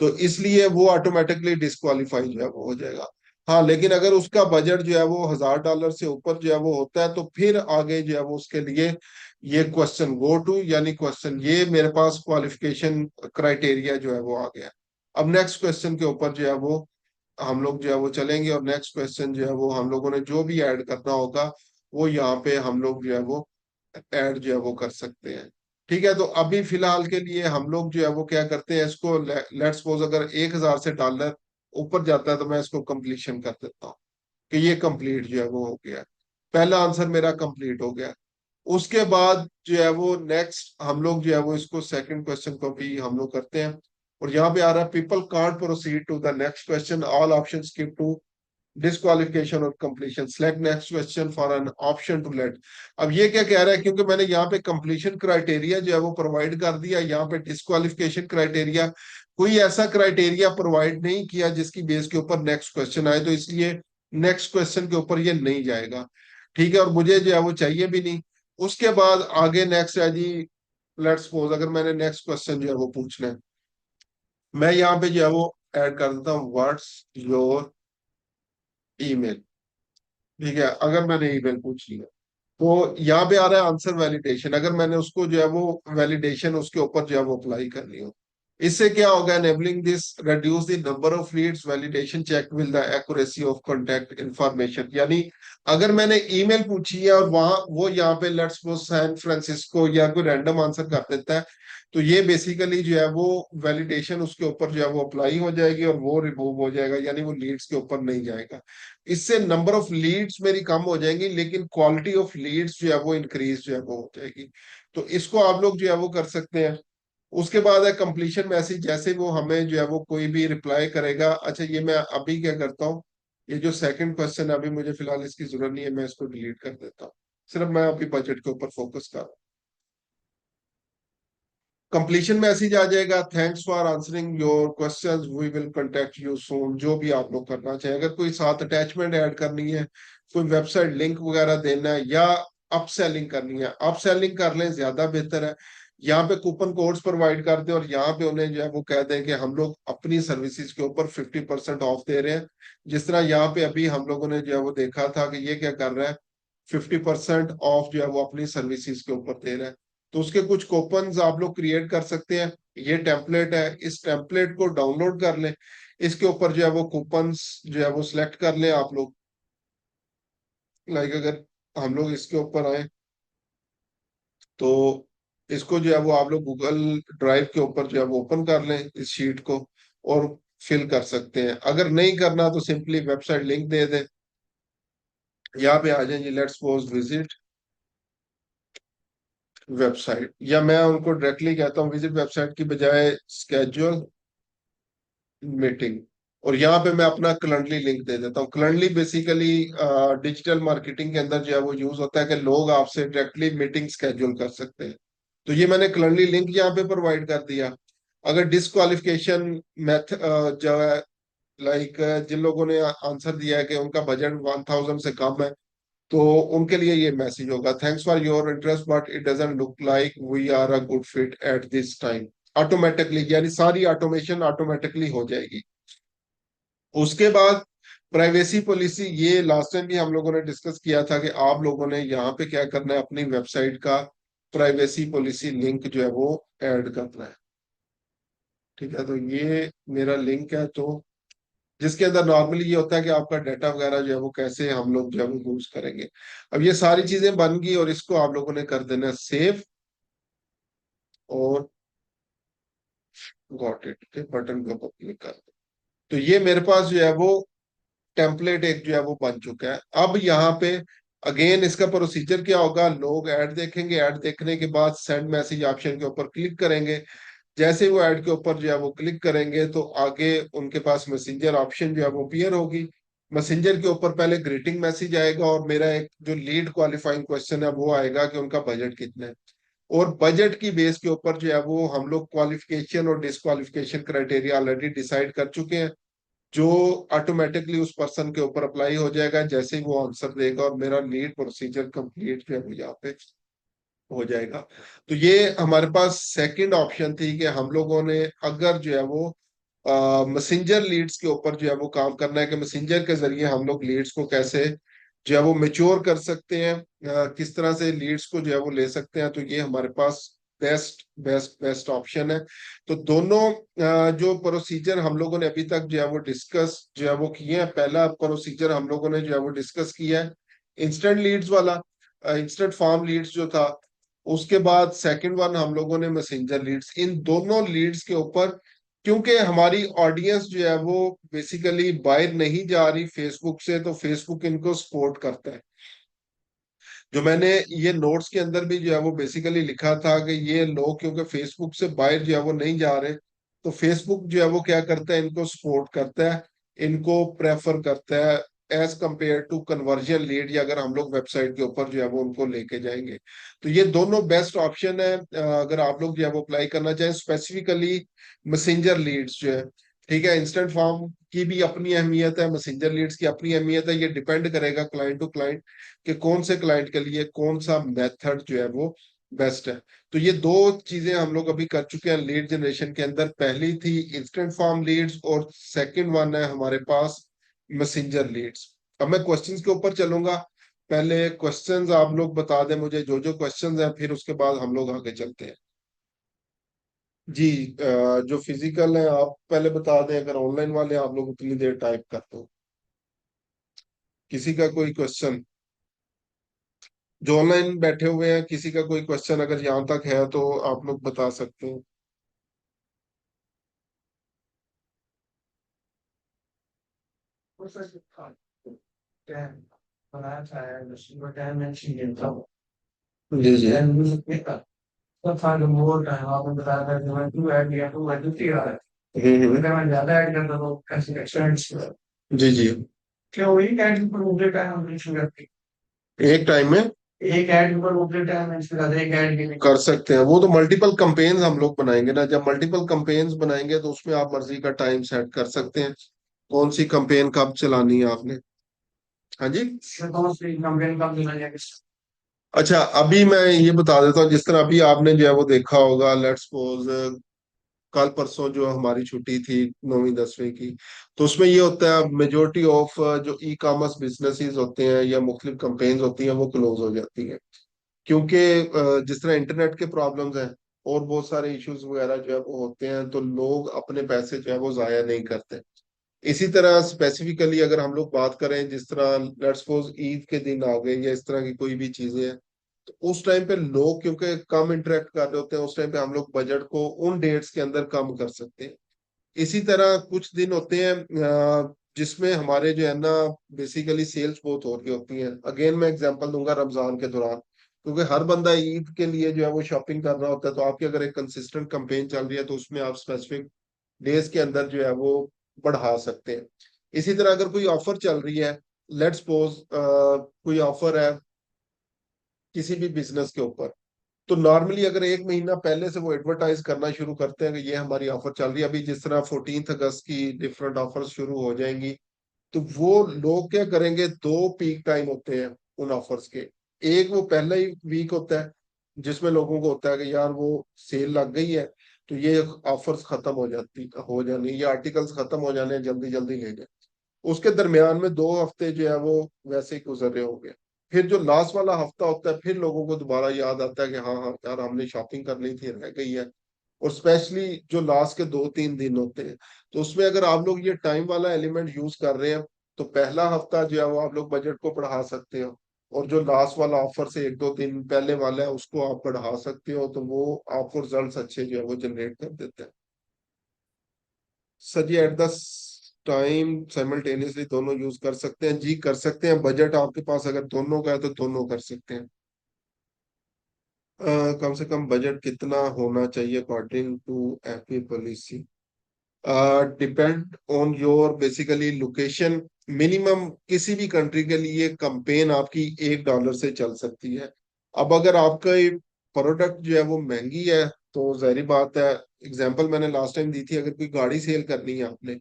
तो इसलिए वो ऑटोमेटिकली डिस्क्वालीफाई जो है वो हो जाएगा। हाँ, लेकिन अगर उसका बजट जो है वो $1,000 से ऊपर जो है वो होता है, तो फिर आगे जो है वो उसके लिए ये क्वेश्चन गो टू, यानी क्वेश्चन ये मेरे पास क्वालिफिकेशन क्राइटेरिया जो है वो आ गया। अब नेक्स्ट क्वेश्चन के ऊपर जो है वो हम लोग जो है वो चलेंगे, और नेक्स्ट क्वेश्चन जो है वो हम लोगों ने जो भी ऐड करना होगा वो यहाँ पे हम लोग जो है वो ऐड जो है वो कर सकते हैं। ठीक है, तो अभी फिलहाल के लिए हम लोग जो है वो क्या करते हैं, इसको लेट्स सपोज अगर $1,000 से ऊपर जाता है तो मैं इसको कंप्लीशन कर देता हूँ कि ये कंप्लीट जो है वो हो गया। पहला आंसर मेरा कंप्लीट हो गया। उसके बाद जो है वो नेक्स्ट हम लोग जो है वो इसको सेकंड क्वेश्चन को भी हम लोग करते हैं। और यहाँ पे आ रहा है people can't proceed to the next question, all option give to disqualification और completion, select next question for an option to let. अब ये क्या कह रहा है, क्योंकि मैंने यहाँ पे कंप्लीशन क्राइटेरिया जो है वो प्रोवाइड कर दिया, यहाँ पे डिस्क्वालिफिकेशन क्राइटेरिया कोई ऐसा क्राइटेरिया प्रोवाइड नहीं किया जिसकी बेस के ऊपर नेक्स्ट क्वेश्चन आए, तो इसलिए नेक्स्ट क्वेश्चन के ऊपर ये नहीं जाएगा। ठीक है, और मुझे जो है वो चाहिए भी नहीं। उसके बाद आगे नेक्स्ट है जी, लेट्स सपोज अगर मैंने नेक्स्ट क्वेश्चन जो है वो पूछना है, मैं यहाँ पे जो है वो ऐड कर देता हूँ व्हाट्स योर ईमेल। ठीक है, अगर मैंने ईमेल पूछ लिया तो यहाँ पे आ रहा है आंसर वैलिडेशन, अगर मैंने उसको जो है वो वैलिडेशन उसके ऊपर जो है वो अप्लाई करनी हो। इससे क्या होगा, enabling this reduce the number of leads, validation check with the accuracy of contact information. यानी अगर मैंने ईमेल पूछी है और वहां वो यहाँ पे लेट्स सपोज सैन फ्रांसिस्को या कोई रैंडम आंसर कर देता है, तो ये बेसिकली जो है वो वैलिडेशन उसके ऊपर जो है वो अप्लाई हो जाएगी और वो रिमूव हो जाएगा, यानी वो लीड्स के ऊपर नहीं जाएगा। इससे नंबर ऑफ लीड्स मेरी कम हो जाएंगी, लेकिन क्वालिटी ऑफ लीड्स जो है वो इंक्रीज जो है वो हो जाएगी। तो इसको आप लोग जो है वो कर सकते हैं। उसके बाद है कंप्लीशन मैसेज, जैसे वो हमें जो है वो कोई भी रिप्लाई करेगा। अच्छा, ये मैं अभी क्या करता हूँ, ये जो सेकंड क्वेश्चन है अभी मुझे फिलहाल इसकी जरूरत नहीं है, मैं इसको डिलीट कर देता हूँ। सिर्फ मैं अभी बजट के ऊपर फोकस कर रहा हूँ। कंप्लीशन मैसेज आ जाएगा, thanks for answering your questions, we will contact you soon. जो भी आप लोग करना चाहें, अगर कोई साथ अटैचमेंट ऐड करनी है, कोई वेबसाइट लिंक वगैरह देना है, या अपसेलिंग करनी है, अपसेलिंग कर लें ज्यादा बेहतर है। यहाँ पे कूपन कोड्स प्रोवाइड कर दें और यहाँ पे उन्हें जो है वो कह दें कि हम लोग अपनी सर्विसेज के ऊपर 50% ऑफ दे रहे हैं। जिस तरह यहाँ पे अभी हम लोगों ने जो है वो देखा था कि ये क्या कर रहा है, 50% ऑफ जो है वो अपनी सर्विसेज के ऊपर दे रहा है। तो उसके कुछ कूपन्स आप लोग क्रिएट कर सकते हैं। ये टेम्पलेट है, इस टेम्पलेट को डाउनलोड कर लें। इसके ऊपर जो है वो कूपन्स जो है वो सिलेक्ट कर लें आप लोग। लाइक अगर हम लोग इसके ऊपर आए तो इसको जो है वो आप लोग गूगल ड्राइव के ऊपर जो है वो ओपन कर लें इस शीट को, और फिल कर सकते हैं। अगर नहीं करना तो सिंपली वेबसाइट लिंक दे दें। यहाँ पे आ जाए जी, लेट्स सपोज विजिट वेबसाइट, या मैं उनको डायरेक्टली कहता हूँ विजिट वेबसाइट की बजाय स्केड्यूल मीटिंग। और यहाँ पे मैं अपना कलेंडली लिंक दे देता हूँ। कलेंडली बेसिकली डिजिटल मार्केटिंग के अंदर जो है वो यूज होता है कि लोग आपसे डायरेक्टली मीटिंग स्केड्यूल कर सकते हैं। तो ये मैंने कलेंडली लिंक यहाँ पे प्रोवाइड कर दिया। अगर डिस्क्वालिफिकेशन मेथड जो है, लाइक जिन लोगों ने आंसर दिया है कि उनका बजट 1,000 से कम है, तो उनके लिए ये मैसेज होगा, thanks for your interest but it doesn't look like we are a good fit at this time. Automatically, यानी सारी ऑटोमेशन ऑटोमेटिकली हो जाएगी। उसके बाद प्राइवेसी पॉलिसी, ये लास्ट टाइम भी हम लोगों ने डिस्कस किया था कि आप लोगों ने यहाँ पे क्या करना है, अपनी वेबसाइट का प्राइवेसी पॉलिसी लिंक जो है वो ऐड करना है। ठीक है, तो ये मेरा लिंक है, तो जिसके अंदर नॉर्मली ये होता है कि आपका डाटा वगैरह जो है वो कैसे हम लोग जो है वो यूज करेंगे। अब ये सारी चीजें बन गई और इसको आप लोगों ने कर देना सेव, और गॉट इट के बटन के ऊपर क्लिक कर दो। तो ये मेरे पास जो है वो टेम्पलेट एक जो है वो बन चुका है। अब यहाँ पे अगेन इसका प्रोसीजर क्या होगा, लोग ऐड देखेंगे, ऐड देखने के बाद सेंड मैसेज ऑप्शन के ऊपर क्लिक करेंगे। जैसे ही वो ऐड के ऊपर जो है वो क्लिक करेंगे तो आगे उनके पास मैसेंजर ऑप्शन जो है वो अपीयर होगी। मैसेंजर के ऊपर पहले ग्रीटिंग मैसेज आएगा और मेरा एक जो लीड क्वालिफाइंग क्वेश्चन है वो आएगा कि उनका बजट कितना है। और बजट की बेस के ऊपर जो है वो हम लोग क्वालिफिकेशन और डिस्क्वालिफिकेशन क्राइटेरिया ऑलरेडी डिसाइड कर चुके हैं, जो ऑटोमेटिकली उस पर्सन के ऊपर अप्लाई हो जाएगा जैसे ही वो आंसर देगा, और मेरा लीड प्रोसीजर कंप्लीट जो है वो यहाँ पे हो जाएगा। तो ये हमारे पास सेकंड ऑप्शन थी कि हम लोगों ने अगर जो है वो मैसेंजर लीड्स के ऊपर जो है वो काम करना है, कि मैसेंजर के जरिए हम लोग लीड्स को कैसे जो है वो मेच्योर कर सकते हैं, किस तरह से लीड्स को जो है वो ले सकते हैं। तो ये हमारे पास बेस्ट बेस्ट बेस्ट ऑप्शन है। तो दोनों जो प्रोसीजर हम लोगों ने अभी तक जो है वो डिस्कस जो है वो किए हैं, पहला प्रोसीजर हम लोगों ने जो है वो डिस्कस किया है इंस्टेंट लीड्स वाला, इंस्टेंट फार्म लीड्स जो था। उसके बाद सेकंड वन हम लोगों ने मैसेंजर लीड्स, इन दोनों लीड्स के ऊपर, क्योंकि हमारी ऑडियंस जो है वो बेसिकली बाहर नहीं जा रही फेसबुक से, तो फेसबुक इनको सपोर्ट करता है। जो मैंने ये नोट्स के अंदर भी जो है वो बेसिकली लिखा था कि ये लोग क्योंकि फेसबुक से बाहर जो है वो नहीं जा रहे, तो फेसबुक जो है वो क्या करता है, इनको सपोर्ट करता है, इनको प्रेफर करता है as compare to conversion lead, या अगर हम लोग वेबसाइट के ऊपर जो है वो उनको लेके जाएंगे। तो ये दोनों बेस्ट ऑप्शन है अगर आप लोग जो है वो अप्लाई करना चाहें, स्पेसिफिकली मैसेंजर लीड्स जो है। ठीक है, इंस्टेंट फॉर्म की भी अपनी अहमियत है, मैसेंजर लीड्स की अपनी अहमियत है, ये डिपेंड करेगा क्लाइंट टू क्लाइंट कि कौन से क्लाइंट के लिए कौन सा मेथड जो है वो बेस्ट है। तो ये दो चीजें हम लोग अभी कर चुके हैं लीड जनरेशन के अंदर, पहली थी इंस्टेंट फॉर्म लीड्स और सेकंड वन है हमारे पास मैसेंजर लीड्स। अब मैं क्वेश्चंस के ऊपर चलूंगा, पहले क्वेश्चंस आप लोग बता दें मुझे जो जो क्वेश्चंस हैं, फिर उसके बाद हम लोग आगे चलते हैं। जी, जो फिजिकल है आप पहले बता दें, अगर ऑनलाइन वाले आप लोग उतनी देर टाइप कर दो। किसी का कोई क्वेश्चन, जो ऑनलाइन बैठे हुए हैं, किसी का कोई क्वेश्चन अगर यहाँ तक है तो आप लोग बता सकते हैं। जी जी। ज्यादा ऐड करता तो जी जी। क्या वही ऐड पर मुझे टाइम एक टाइम में एक ऐड पर मुझे टाइम एक ऐड कर सकते हैं, वो तो मल्टीपल कंपेन्स हम लोग बनाएंगे ना, जब मल्टीपल कंपेन्स बनाएंगे तो उसमें आप मर्जी का टाइम सेट कर सकते हैं, कौन सी कंपेन कब चलानी है आपने। हाँ जी। कौन सी कंपेन कब चलानी है। अच्छा, अभी मैं ये बता देता हूँ, जिस तरह अभी आपने जो है वो देखा होगा, लेट्स सपोज कल परसों जो हमारी छुट्टी थी 9वीं 10वीं की, तो उसमें ये होता है मेजोरिटी ऑफ जो ई कॉमर्स बिजनेसेस होते हैं या मुख्तलिफ कंपेन्स होती हैं वो क्लोज हो जाती हैं, क्योंकि जिस तरह इंटरनेट के प्रॉब्लम्स हैं और बहुत सारे इश्यूज वगैरह जो है वो होते हैं, तो लोग अपने पैसे जो है वो जाया नहीं करते। इसी तरह स्पेसिफिकली अगर हम लोग बात करें, जिस तरह लेट्स सपोज ईद के दिन आ गए या इस तरह की कोई भी चीजें हैं, तो उस टाइम पे लोग क्योंकि कम इंटरेक्ट कर रहे होते हैं, उस टाइम पे हम लोग बजट को उन डेट्स के अंदर कम कर सकते हैं। इसी तरह कुछ दिन होते हैं जिसमें हमारे जो है ना बेसिकली सेल्स बहुत हो रही होती हैं। अगेन मैं एग्जांपल दूंगा रमजान के दौरान, क्योंकि हर बंदा ईद के लिए जो है वो शॉपिंग कर रहा होता है, तो आपकी अगर एक कंसिस्टेंट कंपेन चल रही है तो उसमें आप स्पेसिफिक डेज के अंदर जो है वो बढ़ा सकते हैं। इसी तरह अगर कोई ऑफर चल रही है, लेट्स सपोज कोई ऑफर है किसी भी बिजनेस के ऊपर, तो नॉर्मली अगर एक महीना पहले से वो एडवर्टाइज करना शुरू करते हैं कि ये हमारी ऑफर चल रही है, अभी जिस तरह 14 अगस्त की डिफरेंट ऑफर्स शुरू हो जाएंगी, तो वो लोग क्या करेंगे, दो पीक टाइम होते हैं, उन ऑफर्स के। एक वो पहला ही वीक होता है जिसमें लोगों को होता है कि यार वो सेल लग गई है, तो ये ऑफर्स खत्म हो जानी, ये आर्टिकल्स खत्म हो जाने हैं, जल्दी जल्दी ले जाए। उसके दरमियान में 2 हफ्ते जो है वो वैसे ही गुजर रहे होंगे। फिर जो लास्ट वाला हफ्ता होता है, फिर लोगों को दोबारा याद आता है कि हाँ हाँ यार हमने शॉपिंग करनी थी, रह गई है। और स्पेशली जो लास्ट के 2-3 दिन होते हैं, तो उसमें अगर आप लोग ये टाइम वाला एलिमेंट यूज कर रहे हैं, तो पहला हफ्ता जो है वो आप लोग बजट को बढ़ा सकते हो, और जो लास्ट वाला ऑफर से 1-2 दिन पहले वाला है उसको आप बढ़ा सकते हो, तो वो आपको रिजल्ट अच्छे जो है वो जनरेट कर देते हैं। Sir ji at the time simultaneously दोनों यूज कर सकते हैं जी, कर सकते हैं। बजट आपके पास अगर दोनों का है तो दोनों कर सकते हैं। कम से कम बजट कितना होना चाहिए according to FP policy? Depend on your basically location. Minimum किसी भी कंट्री के लिए कंपेन आपकी $1 से चल सकती है। अब अगर आपका प्रोडक्ट जो है वो महंगी है, तो जाहिर बात है, एग्जांपल मैंने लास्ट टाइम दी थी, अगर कोई गाड़ी सेल करनी है आपने,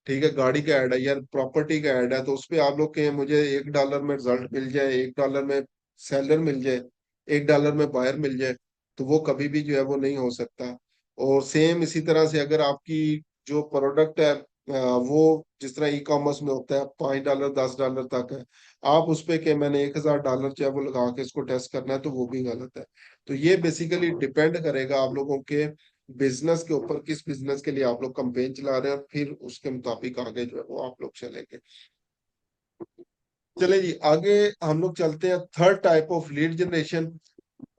ठीक है, गाड़ी का ऐड है या प्रॉपर्टी का ऐड है, तो उस पे आप लोग कहें मुझे $1 में रिजल्ट मिल जाए, $1 में सेलर मिल जाए, $1 में बायर मिल जाए, तो वो कभी भी जो है वो नहीं हो सकता। और सेम इसी तरह से अगर आपकी जो प्रोडक्ट है वो जिस तरह ई कॉमर्स में होता है, $5 $10 तक है, आप उस पे के मैंने $1000 जो है वो लगा के इसको टेस्ट करना है, तो वो भी गलत है। तो ये बेसिकली डिपेंड करेगा आप लोगों के बिजनेस के ऊपर, किस बिजनेस के लिए आप लोग कंपेन चला रहे हैं, और फिर उसके मुताबिक आगे जो है वो आप लोग चलेंगे। चले जी आगे, हम लोग चलते हैं third type of lead generation.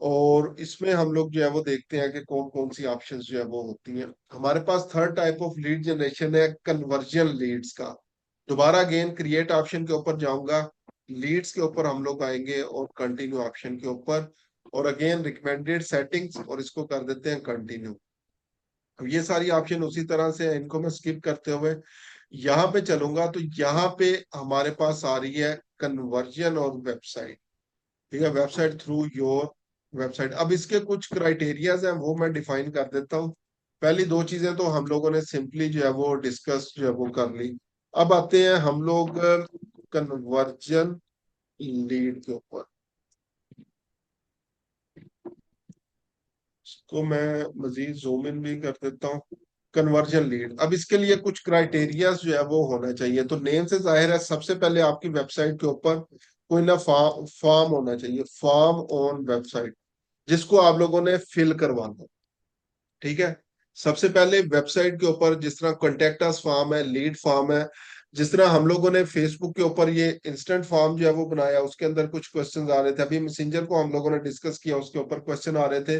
और इसमें हम लोग जो है वो देखते हैं कि कौन कौन सी ऑप्शंस जो है वो होती हैं। हमारे पास third type of lead generation है कन्वर्जन लीड्स का। दोबारा अगेन क्रिएट ऑप्शन के ऊपर जाऊंगा, लीड्स के ऊपर हम लोग आएंगे और कंटिन्यू ऑप्शन के ऊपर, और अगेन रिकमेंडेड सेटिंग्स, और इसको कर देते हैं कंटिन्यू। अब ये सारी ऑप्शन उसी तरह से है, इनको मैं स्किप करते हुए यहाँ पे चलूंगा, तो यहाँ पे हमारे पास आ रही है कन्वर्जन और वेबसाइट। ठीक है, वेबसाइट थ्रू योर वेबसाइट। अब इसके कुछ क्राइटेरियाज हैं, वो मैं डिफाइन कर देता हूँ। पहली 2 चीजें तो हम लोगों ने सिंपली जो है वो डिस्कस जो है वो कर ली। अब आते हैं हम लोग कन्वर्जन लीड के ऊपर। इसको मैं मजीद जूम इन भी कर देता हूँ। कन्वर्जन लीड, अब इसके लिए कुछ क्राइटेरिया जो है वो होना चाहिए। तो नेम से जाहिर है, सबसे पहले आपकी वेबसाइट के ऊपर कोई ना फॉर्म होना चाहिए, फॉर्म ऑन वेबसाइट, जिसको आप लोगों ने फिल करवाना। ठीक है, सबसे पहले वेबसाइट के ऊपर जिस तरह कॉन्टेक्ट अस फॉर्म है, लीड फॉर्म है, जिस तरह हम लोगों ने फेसबुक के ऊपर ये इंस्टेंट फॉर्म जो है वो बनाया, उसके अंदर कुछ क्वेश्चंस आ रहे थे, अभी मैसेंजर को हम लोगों ने डिस्कस किया, उसके ऊपर क्वेश्चन आ रहे थे।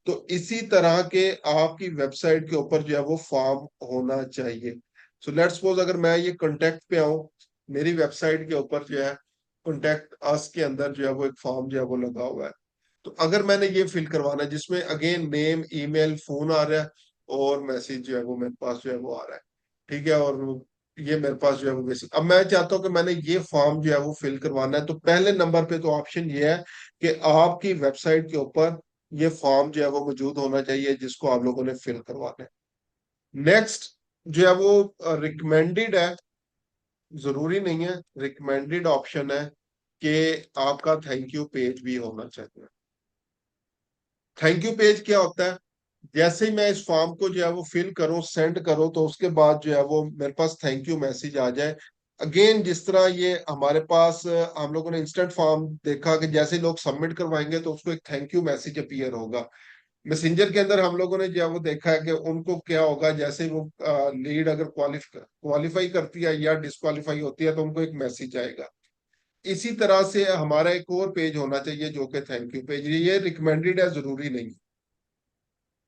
तो इसी तरह के आपकी वेबसाइट के ऊपर जो है वो फॉर्म होना चाहिए। सो लेट्स सपोज अगर मैं ये कॉन्टेक्ट पे आऊं, मेरी वेबसाइट के ऊपर जो है कॉन्टेक्ट अस के अंदर जो है वो एक फॉर्म जो है वो लगा हुआ है। तो अगर मैंने ये फिल करवाना है जिसमें अगेन नेम, ईमेल, फोन आ रहा है, और मैसेज जो है वो मेरे पास जो है वो आ रहा है, ठीक है, और ये मेरे पास जो है वो मैसेज, अब मैं चाहता हूँ कि मैंने ये फॉर्म जो है वो फिल करवाना है, तो पहले नंबर पे तो ऑप्शन ये है कि आपकी वेबसाइट के ऊपर ये फॉर्म जो है वो मौजूद होना चाहिए, जिसको आप लोगों ने फिल करवाना है। नेक्स्ट जो है वो रिकमेंडेड है, जरूरी नहीं है, रिकमेंडेड ऑप्शन है कि आपका थैंक यू पेज भी होना चाहिए। थैंक यू पेज क्या होता है? जैसे ही मैं इस फॉर्म को जो है वो फिल करूं, सेंड करूं, तो उसके बाद जो है वो मेरे पास थैंक यू मैसेज आ जाए। अगेन जिस तरह ये हमारे पास हम लोगों ने इंस्टेंट फॉर्म देखा कि जैसे ही लोग सबमिट करवाएंगे तो उसको एक थैंक यू मैसेज अपीयर होगा। मैसेंजर के अंदर हम लोगों ने जो है वो देखा है कि उनको क्या होगा, जैसे ही वो लीड अगर क्वालिफाई करती है या डिस्क्वालीफाई होती है, तो उनको एक मैसेज आएगा। इसी तरह से हमारा एक और पेज होना चाहिए जो कि थैंक यू पेज, ये रिकमेंडेड है, जरूरी नहीं।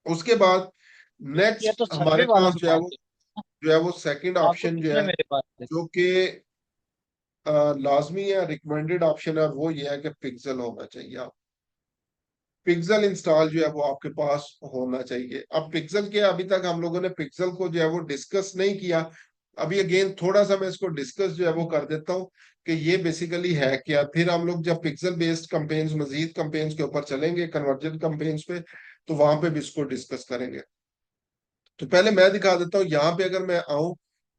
उसके बाद ये नेक्स्ट तो सर्वे हमारे वालों पास की बात है। जो है वो सेकंड आपको ऑप्शन जो कितने है, मेरे पास है? जो कि लाजमी है, रिकमेंडेड ऑप्शन है, वो ये है कि पिक्सल होना चाहिए। आप पिक्सल इंस्टॉल जो है वो आपके पास होना चाहिए। अब पिक्सल के अभी तक हम लोगों ने पिक्सल को जो है वो डिस्कस नहीं किया। अभी अगेन थोड़ा सा मैं इसको डिस्कस जो है वो कर देता हूँ कि ये बेसिकली है क्या, फिर हम लोग जब पिक्सल बेस्ड कंपेन्स, मजीद कंपेन्स के ऊपर चलेंगे, कन्वर्जन कंपेन्स पे, तो वहां पे भी इसको डिस्कस करेंगे। तो पहले मैं दिखा देता हूँ, यहाँ पे अगर मैं आऊं,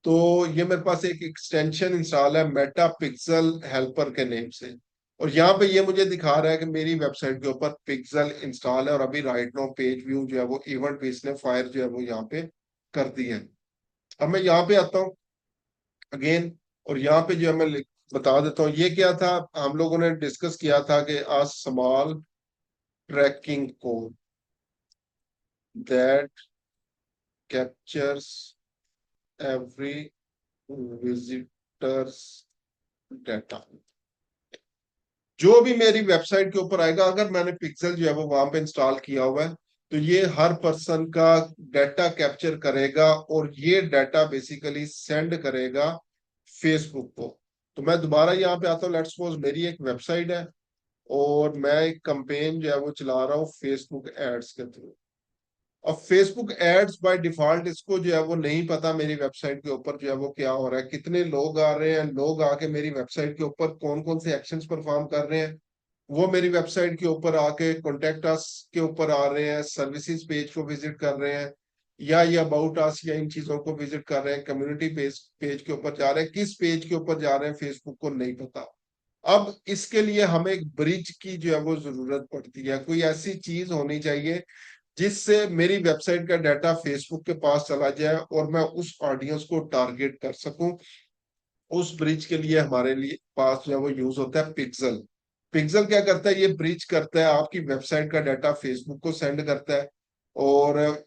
तो ये मेरे पास एक एक्सटेंशन इंस्टॉल है मेटा पिक्सल हेल्पर के नेम से। और यहाँ पे ये मुझे दिखा रहा है कि मेरी वेबसाइट के ऊपर पिक्सल इंस्टॉल है, और अभी राइट नाउ पेज व्यू जो है वो इवेंट बेस ने फायर जो है वो यहाँ पे कर दी है। अब मैं यहाँ पे आता हूँ अगेन, और यहाँ पे जो है मैं बता देता हूँ ये क्या था। हम लोगों ने डिस्कस किया था कि a small tracking code that captures every visitor's data। जो भी मेरी वेबसाइट के ऊपर आएगा, अगर मैंने पिक्सल जो है वो वहां पे इंस्टॉल किया हुआ है, तो ये हर पर्सन का डाटा कैप्चर करेगा, और ये डाटा बेसिकली सेंड करेगा फेसबुक को। तो मैं दोबारा यहाँ पे आता हूँ, लेट्स सपोज मेरी एक वेबसाइट है, और मैं एक कंपेन जो है वो चला रहा हूँ फेसबुक एड्स के थ्रू। अब फेसबुक एड्स बाय डिफॉल्ट इसको जो है वो नहीं पता मेरी वेबसाइट के ऊपर जो है वो क्या हो रहा है, कितने लोग आ रहे हैं, लोग आके मेरी वेबसाइट के ऊपर कौन कौन से एक्शंस परफॉर्म कर रहे हैं, वो मेरी वेबसाइट के ऊपर आके कॉन्टेक्ट अस के ऊपर आ रहे हैं, सर्विसेज पेज को विजिट कर रहे हैं, या ये अबाउट अस या इन चीजों को विजिट कर रहे हैं, कम्युनिटी पेज पेज के ऊपर जा रहे हैं, किस पेज के ऊपर जा रहे हैं फेसबुक को नहीं पता। अब इसके लिए हमें एक ब्रिज की जो है वो जरूरत पड़ती है, कोई ऐसी चीज होनी चाहिए जिससे मेरी वेबसाइट का डाटा फेसबुक के पास चला जाए और मैं उस ऑडियंस को टारगेट कर सकूं। उस ब्रिज के लिए हमारे लिए पास जो है वो यूज होता है पिक्सल। पिक्सल क्या करता है, ये ब्रिज करता है, आपकी वेबसाइट का डाटा फेसबुक को सेंड करता है, और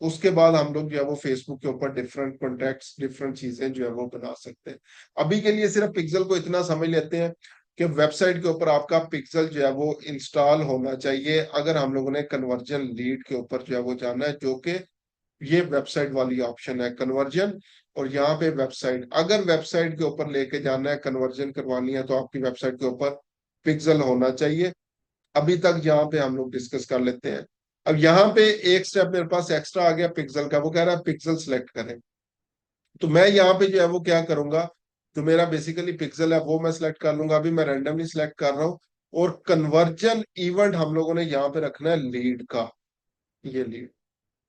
उसके बाद हम लोग जो है वो फेसबुक के ऊपर डिफरेंट कॉन्टेक्ट्स, डिफरेंट चीजें जो है वो बना सकते हैं। अभी के लिए सिर्फ पिक्सल को इतना समझ लेते हैं कि वेबसाइट के ऊपर आपका पिक्सल जो है वो इंस्टॉल होना चाहिए, अगर हम लोगों ने कन्वर्जन लीड के ऊपर जो है वो जाना है, जो कि ये वेबसाइट वाली ऑप्शन है कन्वर्जन। और यहाँ पे वेबसाइट, अगर वेबसाइट के ऊपर लेके जाना है, कन्वर्जन करवानी है, तो आपकी वेबसाइट के ऊपर पिक्सल होना चाहिए। अभी तक यहाँ पे हम लोग डिस्कस कर लेते हैं। अब यहाँ पे एक स्टेप मेरे पास एक्स्ट्रा आ गया पिक्सल का, वो कह रहा है पिक्सल सिलेक्ट करें। तो मैं यहाँ पे जो है वो क्या करूंगा, जो मेरा बेसिकली पिक्सल है वो मैं सिलेक्ट कर लूंगा, अभी मैं रैंडमली सिलेक्ट कर रहा हूँ। और कन्वर्जन इवेंट हम लोगों ने यहाँ पे रखना है लीड का, ये लीड।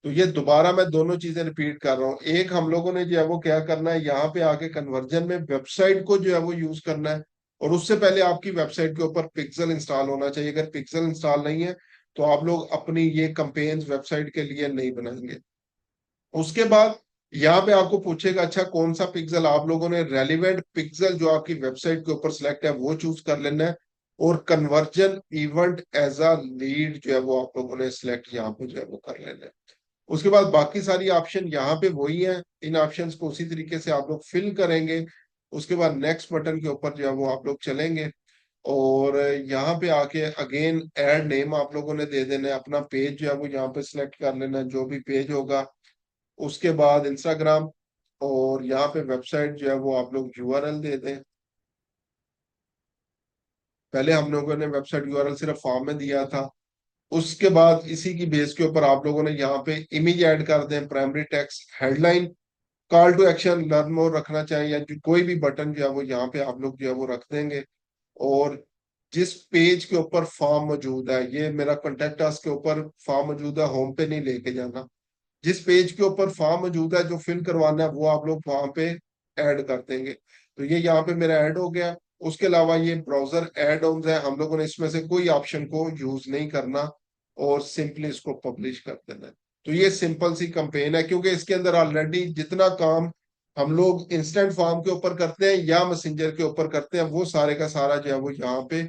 तो ये दोबारा मैं दोनों चीजें रिपीट कर रहा हूँ। एक, हम लोगों ने जो है वो क्या करना है, यहाँ पे आके कन्वर्जन में वेबसाइट को जो है वो यूज करना है, और उससे पहले आपकी वेबसाइट के ऊपर पिक्सल इंस्टॉल होना चाहिए। अगर पिक्सल इंस्टॉल नहीं है तो आप लोग अपनी ये कंपेन्स वेबसाइट के लिए नहीं बनाएंगे। उसके बाद यहाँ पे आपको पूछेगा अच्छा कौन सा पिक्सल, आप लोगों ने रेलिवेंट पिक्सल जो आपकी वेबसाइट के ऊपर सिलेक्ट है वो चूज कर लेना है, और conversion event as a lead जो है वो आप लोगों ने सिलेक्ट यहाँ पे जो है वो कर लेना है। उसके बाद बाकी सारी ऑप्शन यहाँ पे वही है, इन ऑप्शंस को उसी तरीके से आप लोग फिल करेंगे। उसके बाद नेक्स्ट बटन के ऊपर जो है वो आप लोग चलेंगे, और यहाँ पे आके अगेन ऐड नेम आप लोगों ने दे देना है, अपना पेज जो है वो यहाँ पे सिलेक्ट कर लेना है, जो भी पेज होगा। उसके बाद इंस्टाग्राम, और यहाँ पे वेबसाइट जो है वो आप लोग यूआरएल दे दें। पहले हम लोगों ने वेबसाइट यूआरएल सिर्फ फॉर्म में दिया था। उसके बाद इसी की बेस के ऊपर आप लोगों ने यहाँ पे इमेज ऐड कर दें, primary text, headline, call to action, learn more रखना चाहिए, या जो कोई भी बटन जो है वो यहाँ पे आप लोग जो है वो रख देंगे। और जिस पेज के ऊपर फॉर्म मौजूद है, ये मेरा कॉन्टेक्ट अस के ऊपर फॉर्म मौजूद है, होम पे नहीं लेके जाना। जिस पेज के ऊपर फॉर्म मौजूद है, जो फिल करवाना है, वो आप लोग वहां पे ऐड कर देंगे। तो ये यहाँ पे मेरा ऐड हो गया। उसके अलावा ये ब्राउजर एड ऑन है, हम लोगों ने इसमें से कोई ऑप्शन को यूज नहीं करना, और सिंपली इसको पब्लिश कर देना है। तो ये सिंपल सी कंपेन है, क्योंकि इसके अंदर ऑलरेडी जितना काम हम लोग इंस्टेंट फॉर्म के ऊपर करते हैं या मैसेंजर के ऊपर करते हैं, वो सारे का सारा जो है वो यहाँ पे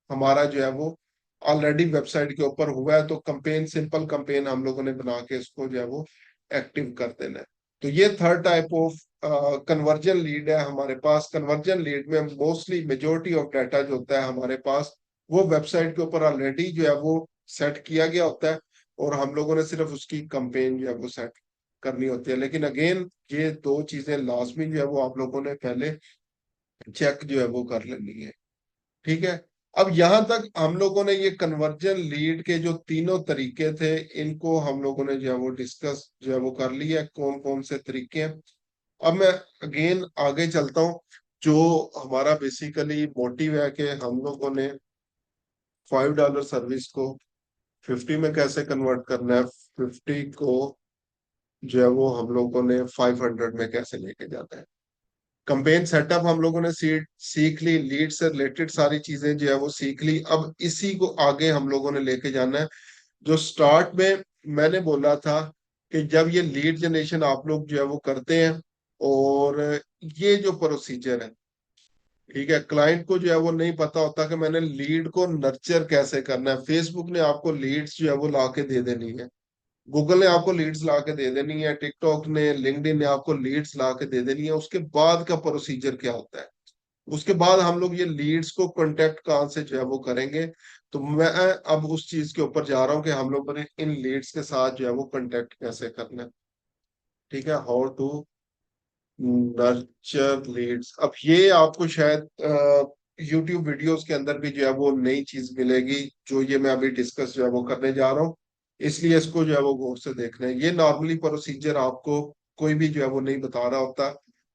हमारा जो है वो ऑलरेडी वेबसाइट के ऊपर हुआ है। तो कंपेन, सिंपल कंपेन हम लोगों ने बना के इसको जो है वो एक्टिव कर देना है। तो ये third type of conversion lead है हमारे पास। कन्वर्जन लीड में मोस्टली मेजोरिटी ऑफ डाटा जो होता है हमारे पास, वो वेबसाइट के ऊपर ऑलरेडी जो है वो सेट किया गया होता है, और हम लोगों ने सिर्फ उसकी कंपेन जो है वो सेट करनी होती है। लेकिन अगेन ये दो चीजें लाजमी जो है वो आप लोगों ने पहले चेक जो है वो कर लेनी है। ठीक है। अब यहां तक हम लोगों ने ये कन्वर्जन लीड के जो तीनों तरीके थे, इनको हम लोगों ने जो है वो डिस्कस जो है वो कर लिया, कौन कौन से तरीके हैं। अब मैं अगेन आगे चलता हूँ। जो हमारा बेसिकली मोटिव है कि हम लोगों ने $5 सर्विस को 50 में कैसे कन्वर्ट करना है, 50 को जो है वो हम लोगों ने 500 में कैसे लेके जाना है। कंपेन सेटअप हम लोगों ने सीख ली, लीड से रिलेटेड सारी चीजें जो है वो सीख ली। अब इसी को आगे हम लोगों ने लेके जाना है। जो स्टार्ट में मैंने बोला था कि जब ये लीड जनरेशन आप लोग जो है वो करते हैं, और ये जो प्रोसीजर है, ठीक है, क्लाइंट को जो है वो नहीं पता होता कि मैंने लीड को नर्चर कैसे करना है। फेसबुक ने आपको लीड्स जो है वो ला के दे देनी है, गूगल ने आपको लीड्स ला के दे देनी है, टिकटॉक ने, लिंक्डइन ने आपको लीड्स ला के दे देनी है। उसके बाद का प्रोसीजर क्या होता है, उसके बाद हम लोग ये लीड्स को कांटेक्ट कहाँ से जो है वो करेंगे। तो मैं अब उस चीज के ऊपर जा रहा हूँ कि हम लोग ने इन लीड्स के साथ जो है वो कांटेक्ट कैसे करना है। ठीक है, हाउ टू नर्चर लीड्स। अब ये आपको शायद यूट्यूब वीडियोस के अंदर भी जो है वो नई चीज मिलेगी, जो ये मैं अभी डिस्कस जो है वो करने जा रहा हूँ। इसलिए इसको जो है वो गौर से देखना है। ये नॉर्मली प्रोसीजर आपको कोई भी जो है वो नहीं बता रहा होता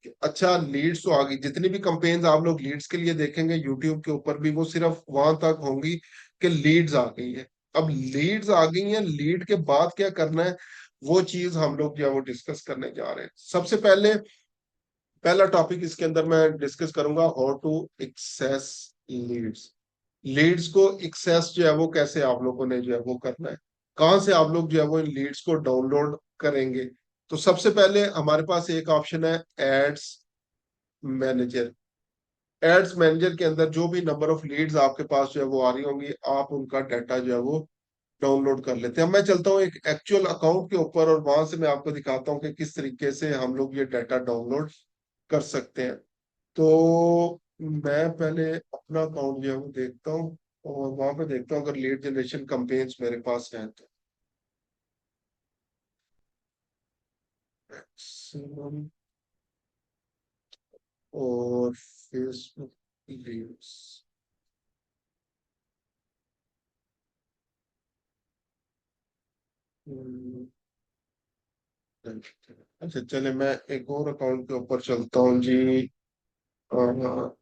कि अच्छा लीड्स तो आ गई। जितनी भी कंपेन्स आप लोग लीड्स के लिए देखेंगे यूट्यूब के ऊपर भी, वो सिर्फ वहां तक होंगी कि लीड्स आ गई है। अब लीड्स आ गई हैं, लीड के बाद क्या करना है, वो चीज हम लोग जो है वो डिस्कस करने जा रहे हैं। सबसे पहले पहला टॉपिक इसके अंदर मैं डिस्कस करूंगा, how to access leads. Leads को एक्सेस जो है वो कैसे आप लोगों ने जो है वो करना है, कहाँ से आप लोग जो है वो इन लीड्स को डाउनलोड करेंगे। तो सबसे पहले हमारे पास एक ऑप्शन है एड्स मैनेजर। एड्स मैनेजर के अंदर जो भी नंबर ऑफ लीड्स आपके पास जो है वो आ रही होंगी, आप उनका डाटा जो है वो डाउनलोड कर लेते हैं। अब मैं चलता हूँ एक एक्चुअल अकाउंट के ऊपर, और वहां से मैं आपको दिखाता हूँ कि किस तरीके से हम लोग ये डाटा डाउनलोड कर सकते हैं। तो मैं पहले अपना अकाउंट जो है वो देखता हूँ, और वहां पे देखता हूँ अगर लीड जनरेशन कंपेन्स मेरे पास हैं तो। मैक्सिमम और फेसबुक लीड्स। अच्छा चले, मैं एक और अकाउंट के ऊपर चलता हूँ जी। अ,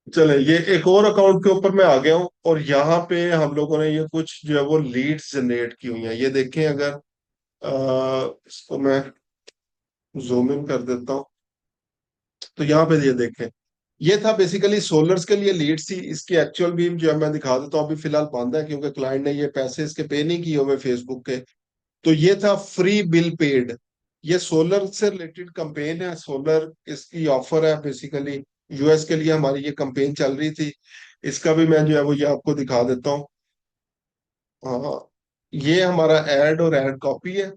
चले, ये एक और अकाउंट के ऊपर मैं आ गया हूँ, और यहाँ पे हम लोगों ने ये कुछ जो है वो लीड्स जनरेट की हुई हैं। ये देखें, अगर इसको मैं जूम इन कर देता हूँ, तो यहाँ पे ये देखें, ये था बेसिकली सोलर्स के लिए लीड्स थी। इसकी एक्चुअल भी जो है मैं दिखा देता हूँ, अभी फिलहाल बंद है क्योंकि क्लाइंट ने ये पैसे इसके पे नहीं किए हुए फेसबुक के। तो ये था फ्री बिल पेड। ये सोलर से रिलेटेड कंपेन है, सोलर इसकी ऑफर है बेसिकली। यूएस के लिए हमारी ये कंपेन चल रही थी। इसका भी मैं जो है वो ये आपको दिखा देता हूँ। हाँ, ये हमारा एड और एड कॉपी है।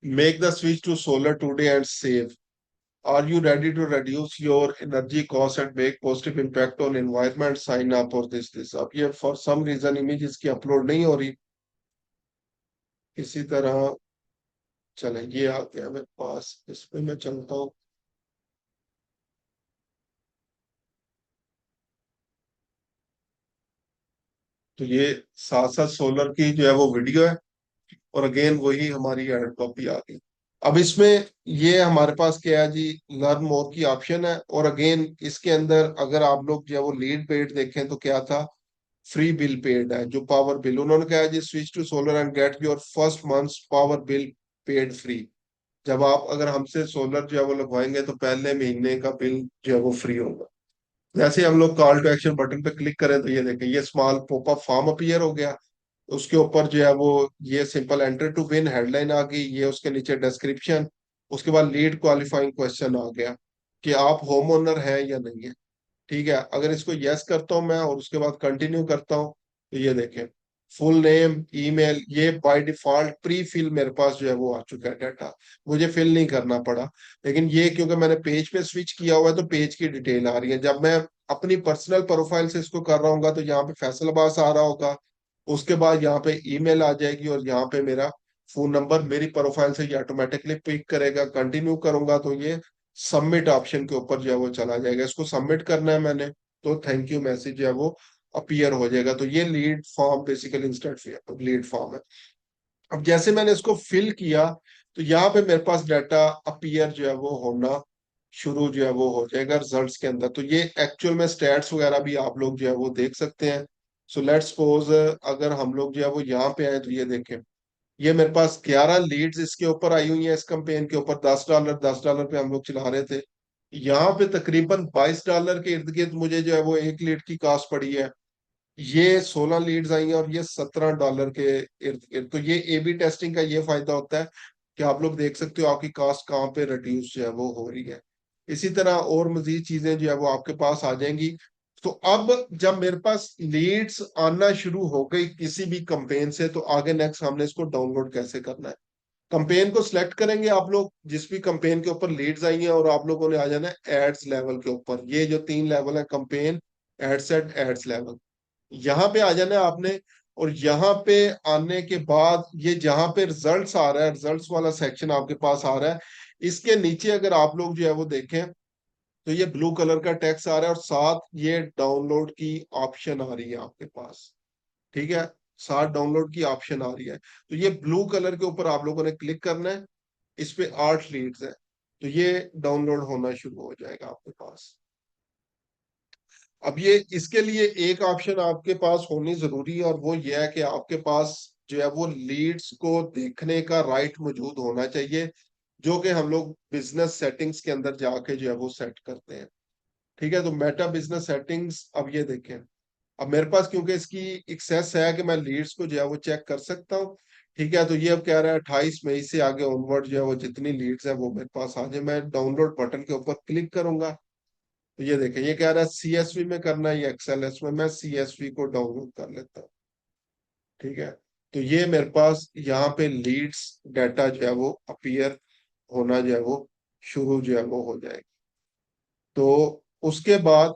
Make the switch to solar today and save. Are you ready to reduce your energy cost and make positive impact on environment? Sign up for this. अब ये for some reason इमेज इसकी upload नहीं हो रही किसी तरह। चले, ये आ गया मेरे पास, इस पे मैं चलता हूँ। तो ये साथ साथ सोलर की जो है वो वीडियो है, और अगेन वही हमारी एड कॉपी आ गई। अब इसमें ये हमारे पास क्या है जी, लर्न मोर की ऑप्शन है, और अगेन इसके अंदर अगर आप लोग जो है वो लीड पेड देखें तो क्या था, फ्री बिल पेड है। जो पावर बिल उन्होंने कहा है जी, switch to solar and get your first month's power bill paid free. जब आप अगर हमसे सोलर जो है वो लगवाएंगे तो पहले महीने का बिल जो है वो फ्री होगा। जैसे ही हम लोग कॉल टू एक्शन बटन पे क्लिक करें तो ये देखें, ये स्मॉल पॉपअप फॉर्म अपीयर हो गया। उसके ऊपर जो है वो ये simple enter to win headline आ गई, ये उसके नीचे डिस्क्रिप्शन। उसके बाद लीड क्वालिफाइंग क्वेश्चन आ गया कि आप होम ओनर है या नहीं है। ठीक है, अगर इसको यस करता हूं मैं और उसके बाद कंटिन्यू करता हूं, तो ये देखें, फुल नेम, ईमेल, ये बाय डिफॉल्ट प्री फिल मेरे पास जो है वो आ चुका है डाटा। मुझे फिल नहीं करना पड़ा। लेकिन ये क्योंकि मैंने पेज पे स्विच किया हुआ है तो पेज की डिटेल आ रही है। जब मैं अपनी पर्सनल प्रोफाइल से इसको कर रहा हूँ तो यहाँ पे फैसलाबाद आ रहा होगा, उसके बाद यहाँ पे ईमेल आ जाएगी, और यहाँ पे मेरा फोन नंबर मेरी प्रोफाइल से ये ऑटोमेटिकली पिक करेगा। कंटिन्यू करूंगा तो ये सबमिट ऑप्शन के ऊपर जो है वो चला जाएगा। इसको सबमिट करना है मैंने, तो थैंक यू मैसेज जो है वो अपीयर हो जाएगा। तो ये lead form basically instant lead form है। अब जैसे मैंने इसको फिल किया तो यहाँ पे मेरे पास डाटा अपीयर जो है वो होना शुरू जो है वो हो जाएगा रिजल्ट्स के अंदर। तो ये एक्चुअल में स्टैट्स वगैरह भी आप लोग जो है वो देख सकते हैं। सो लेट्स सपोज अगर हम लोग जो है वो यहाँ पे आए तो ये देखें, ये मेरे पास 11 लीड्स इसके ऊपर आई हुई है, इस कैंपेन के ऊपर $10 पे हम लोग चला रहे थे। यहाँ पे तकरीबन $22 के इर्द गिर्द मुझे जो है वो एक लीड की कॉस्ट पड़ी है। ये 16 लीड्स आई हैं और ये $17 के इर्द गिर्द। तो ये ए बी टेस्टिंग का ये फायदा होता है कि आप लोग देख सकते हो आपकी कॉस्ट कहाँ पे रिड्यूस जो है वो हो रही है। इसी तरह और मजीद चीजें जो है वो आपके पास आ जाएंगी। तो अब जब मेरे पास लीड्स आना शुरू हो गई किसी भी कंपेन से, तो आगे नेक्स्ट हमने इसको डाउनलोड कैसे करना है। कंपेन को सिलेक्ट करेंगे आप लोग, जिस भी कंपेन के ऊपर लीड्स आई हैं, और आप लोगों ने आ जाना है एड्स लेवल के ऊपर। ये जो 3 लेवल है, campaign, ad set, ads level, यहाँ पे आ जाना है आपने। और यहाँ पे आने के बाद ये जहाँ पे रिजल्ट्स आ रहा है, रिजल्ट्स वाला सेक्शन आपके पास आ रहा है, इसके नीचे अगर आप लोग जो है वो देखें तो ये ब्लू कलर का टेक्स्ट आ रहा है और साथ ये डाउनलोड की ऑप्शन आ रही है आपके पास। ठीक है, साथ डाउनलोड की ऑप्शन आ रही है। तो ये ब्लू कलर के ऊपर आप लोगों ने क्लिक करना है। इस पे 8 लीड्स है, तो ये डाउनलोड होना शुरू हो जाएगा आपके पास। अब ये इसके लिए एक ऑप्शन आपके पास होनी जरूरी है, और वो ये है कि आपके पास जो है वो लीड्स को देखने का राइट मौजूद होना चाहिए, जो कि हम लोग बिजनेस सेटिंग्स के अंदर जाके जो है वो सेट करते हैं। ठीक है, तो मेटा बिजनेस सेटिंग्स, अब ये देखें। अब मेरे पास क्योंकि इसकी एक्सेस है कि मैं लीड्स को जो है वो चेक कर सकता हूँ। ठीक है, तो ये अब कह रहा है 28 मई से आगे ऑनवर्ड जो है वो जितनी लीड्स है वो मेरे पास आ जाए। मैं डाउनलोड बटन के ऊपर क्लिक करूंगा तो ये देखें, ये कह रहा है सीएसवी में करना है या एक्सएलएस में। मैं सीएसवी को डाउनलोड कर लेता हूँ। ठीक है, तो ये मेरे पास यहाँ पे लीड्स डाटा जो है वो अपीयर होना जो है वो शुरू जो है वो हो जाएगा। तो उसके बाद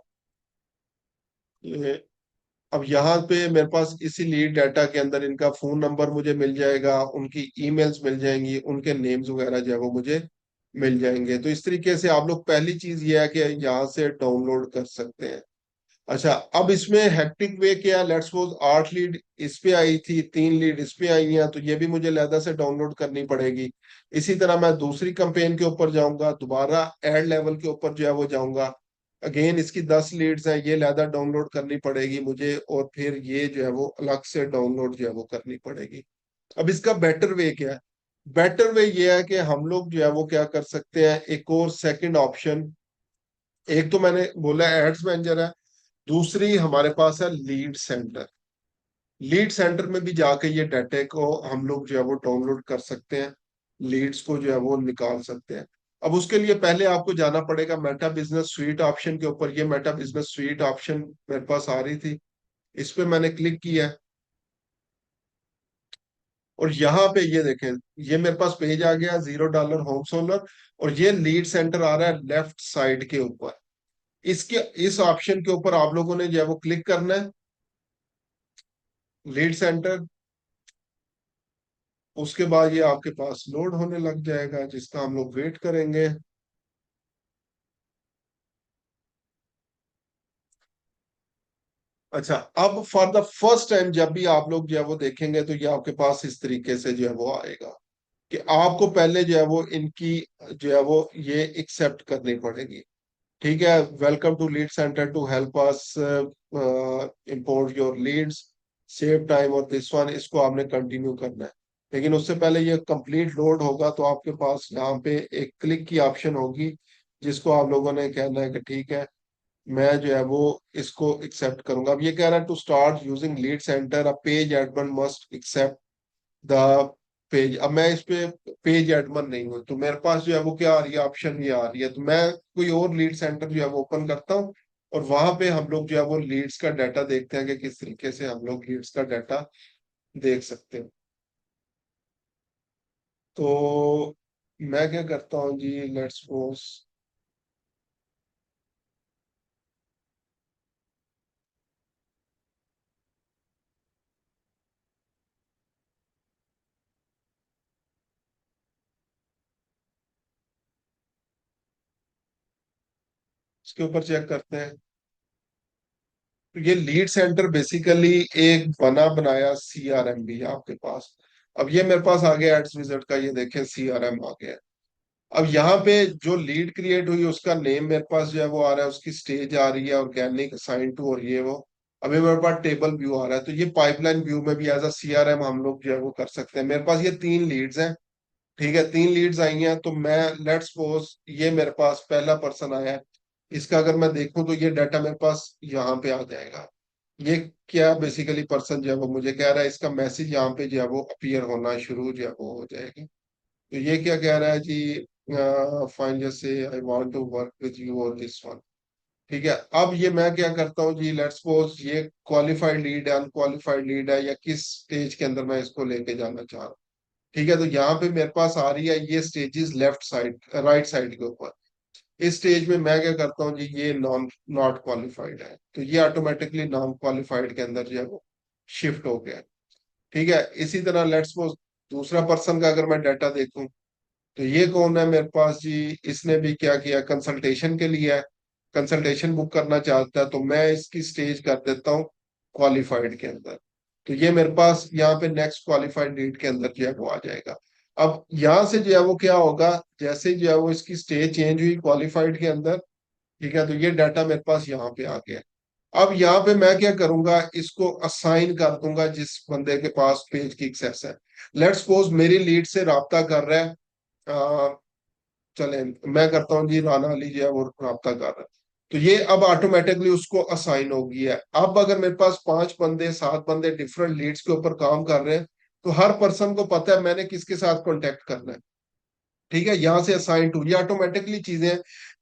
ये, अब यहाँ पे मेरे पास इसी लीड डाटा के अंदर इनका फोन नंबर मुझे मिल जाएगा, उनकी ईमेल्स मिल जाएंगी, उनके नेम्स वगैरह जो है वो मुझे मिल जाएंगे। तो इस तरीके से आप लोग, पहली चीज ये है कि यहाँ से डाउनलोड कर सकते हैं। अच्छा, अब इसमें हेक्टिक वे क्या है, लेट्स सपोज 8 लीड इस पे आई थी, 3 लीड इस पे आई हैं, तो ये भी मुझे लहदा से डाउनलोड करनी पड़ेगी। इसी तरह मैं दूसरी कंपेन के ऊपर जाऊंगा, दोबारा एड लेवल के ऊपर जो है वो जाऊंगा, अगेन इसकी 10 लीड्स हैं, ये लहदा डाउनलोड करनी पड़ेगी मुझे, और फिर ये जो है वो अलग से डाउनलोड जो है वो करनी पड़ेगी। अब इसका बेटर वे क्या है? बेटर वे ये है कि हम लोग जो है वो क्या कर सकते हैं, एक और सेकंड ऑप्शन, एक तो मैंने बोला एड्स मैनेजर है, दूसरी हमारे पास है लीड सेंटर। लीड सेंटर में भी जाके ये डाटा को हम लोग जो है वो डाउनलोड कर सकते हैं, लीड्स को जो है वो निकाल सकते हैं। अब उसके लिए पहले आपको जाना पड़ेगा मेटा बिजनेस स्वीट ऑप्शन के ऊपर। ये मेटा बिजनेस स्वीट ऑप्शन मेरे पास आ रही थी, इस पे मैंने क्लिक किया है। और यहाँ पे ये देखें, ये मेरे पास पेज आ गया, $0 होम सोलर, और ये लीड सेंटर आ रहा है लेफ्ट साइड के ऊपर। इसके इस ऑप्शन के ऊपर आप लोगों ने जो है वो क्लिक करना है, लीड सेंटर। उसके बाद ये आपके पास लोड होने लग जाएगा, जिसका हम लोग वेट करेंगे। अच्छा, अब फॉर द फर्स्ट टाइम जब भी आप लोग जो है वो देखेंगे तो ये आपके पास इस तरीके से जो है वो आएगा कि आपको पहले जो है वो इनकी जो है वो ये एक्सेप्ट करनी पड़ेगी। ठीक है, welcome to lead centre, to help us import your leads, save time, और दिस वन, इसको आपने कंटिन्यू करना है। लेकिन उससे पहले ये कंप्लीट लोड होगा तो आपके पास यहाँ पे एक क्लिक की ऑप्शन होगी, जिसको आप लोगों ने कहना है कि ठीक है, मैं जो है वो इसको एक्सेप्ट करूंगा। अब ये कह रहा है to start using lead centre, a page admin must accept the page. अब मैं इस पे पेज एडमिन नहीं हूँ, तो मेरे पास जो है वो क्या आ रही है, ऑप्शन ये आ रही है। तो मैं कोई और लीड सेंटर जो है वो ओपन करता हूँ, और वहां पे हम लोग जो है वो लीड्स का डाटा देखते हैं कि किस तरीके से हम लोग लीड्स का डाटा देख सकते हैं। तो मैं क्या करता हूँ जी, लेट्स सपोज इसके ऊपर चेक करते हैं, तो ये लीड सेंटर बेसिकली एक बना बनाया सीआरएम भी है आपके पास। अब ये मेरे पास आ गया एड्स विजिट का, ये देखें सीआरएम आ गया। अब यहाँ पे जो लीड क्रिएट हुई उसका नेम मेरे पास जो है वो आ रहा है, उसकी स्टेज आ रही है, ऑर्गेनिक, असाइन टू, और ये वो। अभी मेरे पास टेबल व्यू आ रहा है, तो ये पाइपलाइन व्यू में भी एज अ सीआरएम हम लोग जो है वो कर सकते हैं। मेरे पास ये 3 लीड्स हैं, ठीक है, 3 लीड्स आई हैं, तो मैं लेट्स सपोज ये मेरे पास पहला पर्सन आया है, इसका अगर मैं देखूं तो ये डाटा मेरे पास यहाँ पे आ जाएगा। ये क्या बेसिकली पर्सन जो है वो मुझे कह रहा है, इसका मैसेज यहाँ पे जो है वो अपीयर होना शुरू जो है वो हो जाएगा। तो ये क्या कह रहा है जी, फाइन जैसे I want to work with you और दिस वन। ठीक है, अब ये मैं क्या करता हूँ जी, लेट्स सपोज ये क्वालिफाइड लीड है, अनक्वालिफाइड लीड है, या किस स्टेज के अंदर मैं इसको लेके जाना चाह रहा हूँ। ठीक है, तो यहाँ पे मेरे पास आ रही है ये stages left side, right side के ऊपर। इस स्टेज में मैं क्या करता हूँ जी, ये नॉट क्वालिफाइड है, तो ये ऑटोमेटिकली नॉन क्वालिफाइड के अंदर जो है वो शिफ्ट हो गया। ठीक है, इसी तरह लेट्स सपोज दूसरा पर्सन का अगर मैं डाटा देखूं, तो ये कौन है मेरे पास जी, इसने भी क्या किया, कंसल्टेशन के लिए है, कंसल्टेशन बुक करना चाहता है, तो मैं इसकी स्टेज कर देता हूँ क्वालिफाइड के अंदर। तो ये मेरे पास यहाँ पे नेक्स्ट क्वालिफाइड लीड के अंदर जो है वो आ जाएगा। अब यहाँ से जो है वो क्या होगा, जैसे जो है वो इसकी स्टेज चेंज हुई क्वालिफाइड के अंदर, ठीक है, तो ये डाटा मेरे पास यहाँ पे आ गया। अब यहाँ पे मैं क्या करूंगा, इसको असाइन कर दूंगा जिस बंदे के पास पेज की एक्सेस है। लेट्स सपोज मेरी लीड से राब्ता कर रहा है, चले मैं करता हूँ जी, राना अली जो है वो राब्ता कर रहा है, तो ये अब ऑटोमेटिकली उसको असाइन हो गई है। अब अगर मेरे पास 5 बंदे 7 बंदे डिफरेंट लीड्स के ऊपर काम कर रहे हैं, तो हर पर्सन को पता है मैंने किसके साथ कॉन्टेक्ट करना है। ठीक है, यहाँ से असाइन टू, ये ऑटोमेटिकली चीजें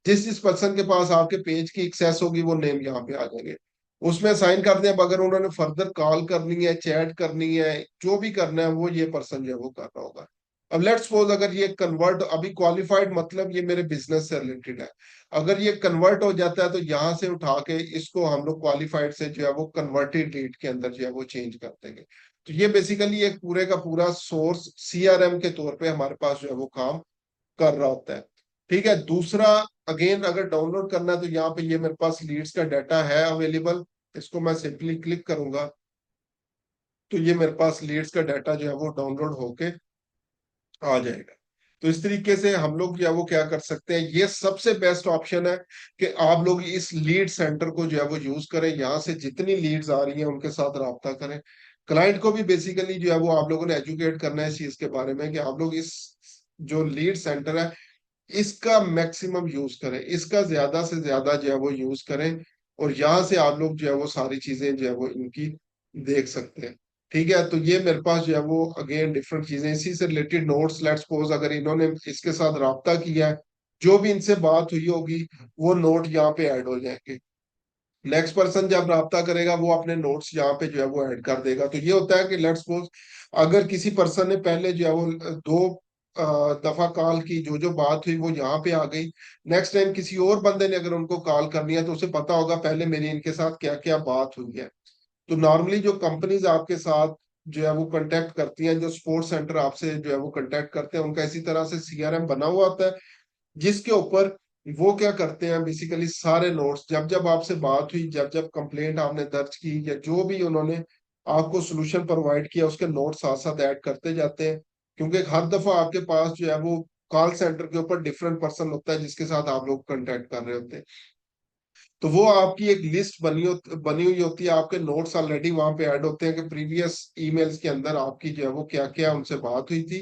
जिस जिस पर्सन के पास आपके पेज की एक्सेस होगी वो नेम यहाँ पे आ जाएंगे, उसमें साइन कर दें। अब अगर उन्होंने फर्दर कॉल करनी है, चैट करनी है, जो भी करना है, वो ये पर्सन जो है वो कर रहा होगा। अब लेट्स सपोज अगर ये कन्वर्ट, अभी क्वालिफाइड मतलब ये मेरे बिजनेस से रिलेटेड है, अगर ये कन्वर्ट हो जाता है तो यहाँ से उठा के इसको हम लोग क्वालिफाइड से जो है वो कन्वर्टेड लीड के अंदर जो है वो चेंज कर देंगे। तो ये बेसिकली एक पूरे का पूरा सोर्स सीआरएम के तौर पे हमारे पास जो है वो काम कर रहा होता है। ठीक है, दूसरा, अगेन अगर डाउनलोड करना है तो यहाँ पे ये मेरे पास लीड्स का डाटा है अवेलेबल, इसको मैं सिंपली क्लिक करूंगा, तो ये मेरे पास लीड्स का डाटा जो है वो डाउनलोड होके आ जाएगा। तो इस तरीके से हम लोग जो है वो क्या कर सकते हैं, ये सबसे बेस्ट ऑप्शन है कि आप लोग इस लीड सेंटर को जो है वो यूज करें, यहाँ से जितनी लीड्स आ रही हैं उनके साथ राब्ता करें। क्लाइंट को भी बेसिकली जो है वो आप लोगों ने एजुकेट करना है इस चीज के बारे में कि आप लोग इस जो लीड सेंटर है इसका मैक्सिमम यूज करें, इसका ज्यादा से ज्यादा जो है वो यूज करें, और यहाँ से आप लोग जो है वो सारी चीजें जो है वो इनकी देख सकते हैं। ठीक है, तो ये मेरे पास जो है वो अगेन डिफरेंट चीजें, इसी से रिलेटेड नोट्स, लेट्स सपोज अगर इन्होंने इसके साथ राब्ता किया है, जो भी इनसे बात हुई होगी वो नोट यहाँ पे ऐड हो जाएंगे। नेक्स्ट पर्सन जब राब्ता करेगा वो अपने नोट्स यहाँ पे जो है वो ऐड कर देगा। तो ये होता है कि लेट्स सपोज अगर किसी पर्सन ने पहले जो है वो 2 दफा कॉल की, जो जो बात हुई वो यहाँ पे आ गई, नेक्स्ट टाइम किसी और बंदे ने अगर उनको कॉल करनी है तो उसे पता होगा पहले मेरी इनके साथ क्या क्या बात हुई है। तो नॉर्मली जो कंपनीज आपके साथ जो है वो कांटेक्ट करती हैं, जो स्पोर्ट्स सेंटर आपसे जो है वो कांटेक्ट करते हैं, उनका इसी तरह से सीआरएम बना हुआ होता है, जिसके ऊपर वो क्या करते हैं बेसिकली सारे नोट्स, जब जब आपसे बात हुई, जब जब कंप्लेंट आपने दर्ज की, या जो भी उन्होंने आपको सोल्यूशन प्रोवाइड किया, उसके नोट्स साथ साथ ऐड करते जाते हैं। क्योंकि हर दफा आपके पास जो है वो कॉल सेंटर के ऊपर डिफरेंट पर्सन होता है जिसके साथ आप लोग कांटेक्ट कर रहे होते हैं। तो वो आपकी एक लिस्ट बनी हुई होती है, आपके नोट्स ऑलरेडी वहां पे ऐड होते हैं कि प्रीवियस ईमेल्स के अंदर आपकी जो है वो क्या क्या उनसे बात हुई थी,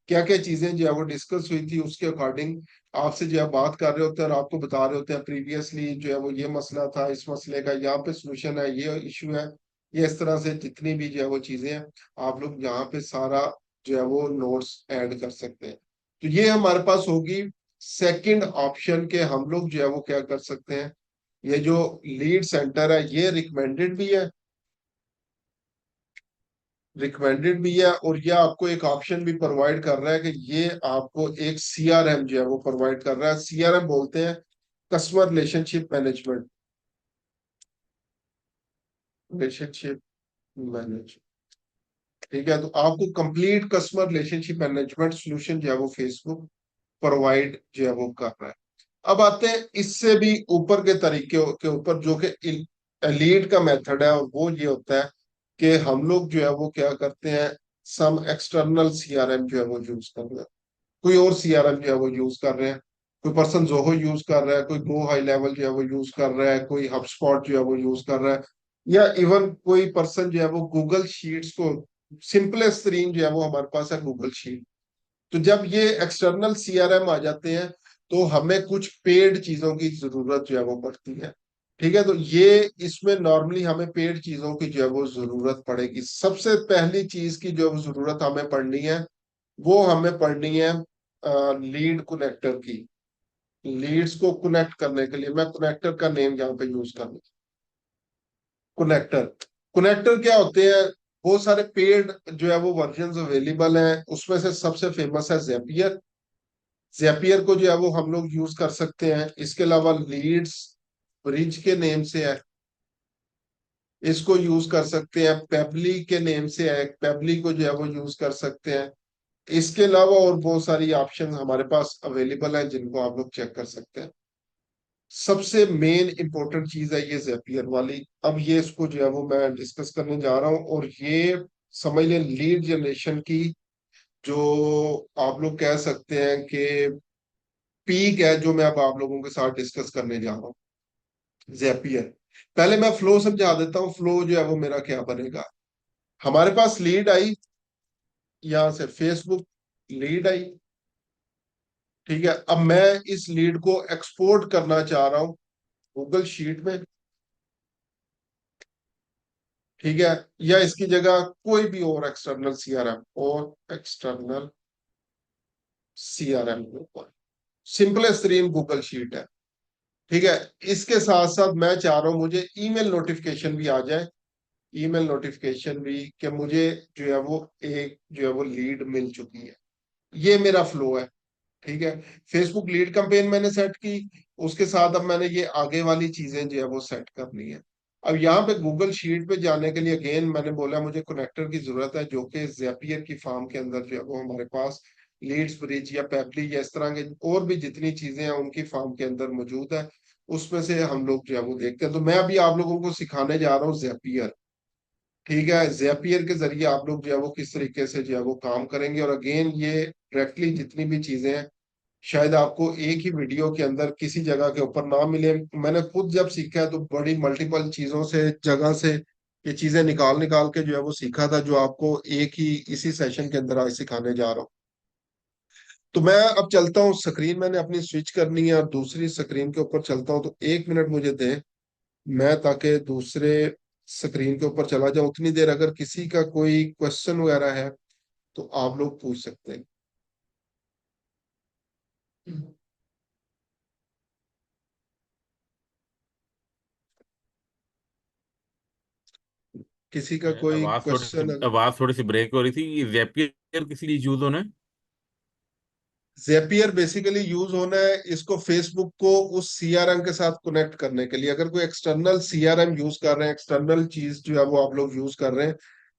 क्या क्या चीजें जो है वो डिस्कस हुई थी, उसके अकॉर्डिंग आपसे जो है बात कर रहे होते हैं और आपको बता रहे होते हैं प्रीवियसली जो है वो ये मसला था, इस मसले का यहाँ पे सोल्यूशन है, ये इशू है। ये इस तरह से जितनी भी जो है वो चीजें हैं, आप लोग यहाँ पे सारा जो है वो नोट्स ऐड कर सकते हैं। तो ये हमारे पास होगी सेकंड ऑप्शन के, हम लोग जो है वो क्या कर सकते हैं, ये जो लीड सेंटर है ये रिकमेंडेड भी है, और ये आपको एक ऑप्शन भी प्रोवाइड कर रहा है कि ये आपको एक सीआरएम जो है वो प्रोवाइड कर रहा है। सीआरएम बोलते हैं कस्टमर रिलेशनशिप रिलेशनशिप मैनेज। ठीक है, तो आपको complete customer relationship management solution जो है वो फेसबुक प्रोवाइड जो है वो कर रहा है। अब आते हैं इससे भी ऊपर के तरीके के ऊपर, जो कि लीड का मेथड है, और वो ये होता है कि हम लोग जो है वो क्या करते हैं, सम एक्सटर्नल सीआरएम जो है वो यूज कर रहे हैं, कोई और सीआरएम जो है वो यूज कर रहे हैं, कोई पर्सन जोहो यूज कर रहा है, कोई गो हाई लेवल जो है वो यूज कर रहा है, कोई हबस्पॉट जो है वो यूज कर रहा है, या इवन कोई पर्सन जो है वो गूगल शीट्स को, सिंपलेस्ट तरीन जो है वो हमारे पास है गूगल शीट। तो जब ये एक्सटर्नल सीआरएम आ जाते हैं तो हमें कुछ पेड चीजों की जरूरत जो है वो पड़ती है। ठीक है, तो ये इसमें नॉर्मली हमें पेड चीजों की जो है वो जरूरत पड़ेगी। सबसे पहली चीज की जो जरूरत हमें पड़नी है, वो हमें पड़नी है लीड कनेक्टर की। लीड्स को कनेक्ट करने के लिए मैं कनेक्टर का नेम यहाँ पे यूज कर, कनेक्टर। कनेक्टर क्या होते हैं, बहुत सारे पेड जो है वो वर्जन अवेलेबल हैं, उसमें से सबसे फेमस है जेपियर। जेपियर को जो है वो हम लोग यूज कर सकते हैं। इसके अलावा लीड्स ब्रिज के नेम से है, इसको यूज कर सकते हैं। पेबली के नेम से है, पेबली को जो है वो यूज कर सकते हैं। इसके अलावा और बहुत सारी ऑप्शन हमारे पास अवेलेबल है जिनको आप लोग चेक कर सकते हैं। सबसे मेन इंपॉर्टेंट चीज है ये जेपियर वाली। अब ये इसको जो है वो मैं डिस्कस करने जा रहा हूँ, और ये समझ लें लीड जनरेशन की जो आप लोग कह सकते हैं कि पीक है, जो मैं अब आप लोगों के साथ डिस्कस करने जा रहा हूँ, जेपियर। पहले मैं फ्लो समझा देता हूँ। फ्लो जो है वो मेरा क्या बनेगा, हमारे पास लीड आई, यहां से फेसबुक लीड आई। ठीक है, अब मैं इस लीड को एक्सपोर्ट करना चाह रहा हूँ गूगल शीट में। ठीक है, या इसकी जगह कोई भी और एक्सटर्नल सीआरएम, और एक्सटर्नल सीआरएम के ऊपर सिंपलेस्ट तरीन गूगल शीट है। ठीक है, इसके साथ साथ मैं चाह रहा हूं मुझे ईमेल नोटिफिकेशन भी आ जाए, ईमेल नोटिफिकेशन भी कि मुझे जो है वो एक जो है वो लीड मिल चुकी है। ये मेरा फ्लो है। ठीक है, फेसबुक लीड कैंपेन मैंने सेट की, उसके साथ अब मैंने ये आगे वाली चीजें जो है वो सेट करनी है। अब यहाँ पे गूगल शीट पे जाने के लिए अगेन मैंने बोला मुझे कनेक्टर की जरूरत है, जो कि जेपियर की फार्म के अंदर जो है वो हमारे पास लीड्स ब्रिज या पेपली या इस तरह के और भी जितनी चीजें हैं उनकी फार्म के अंदर मौजूद है। उसमें से हम लोग जो है वो देखते हैं। तो मैं अभी आप लोगों को सिखाने जा रहा हूँ जेपियर। ठीक है, जेपियर के जरिए आप लोग जो है वो किस तरीके से जो है वो काम करेंगे। और अगेन ये डायरेक्टली जितनी भी चीजें हैं शायद आपको एक ही वीडियो के अंदर किसी जगह के ऊपर ना मिले। मैंने खुद जब सीखा है तो बड़ी मल्टीपल चीजों से, जगह से ये चीजें निकाल निकाल के जो है वो सीखा था, जो आपको एक ही इसी सेशन के अंदर आज सिखाने जा रहा हूँ। तो मैं अब चलता हूँ, स्क्रीन मैंने अपनी स्विच करनी है और दूसरी स्क्रीन के ऊपर चलता हूँ। तो 1 मिनट मुझे दें मैं, ताकि दूसरे स्क्रीन के ऊपर चला जाऊं। उतनी देर अगर किसी का कोई क्वेश्चन वगैरह है तो आप लोग पूछ सकते हैं। किसी का कोई क्वेश्चन? आवाज थोड़ी सी ब्रेक हो रही थी। ये Zapier किसी लिए यूज होना है? जेपियर बेसिकली यूज होना है इसको फेसबुक को उस सीआरएम के साथ कनेक्ट करने के लिए। अगर कोई एक्सटर्नल सीआरएम यूज कर रहे हैं, एक्सटर्नल चीज जो है वो आप लोग यूज कर रहे हैं,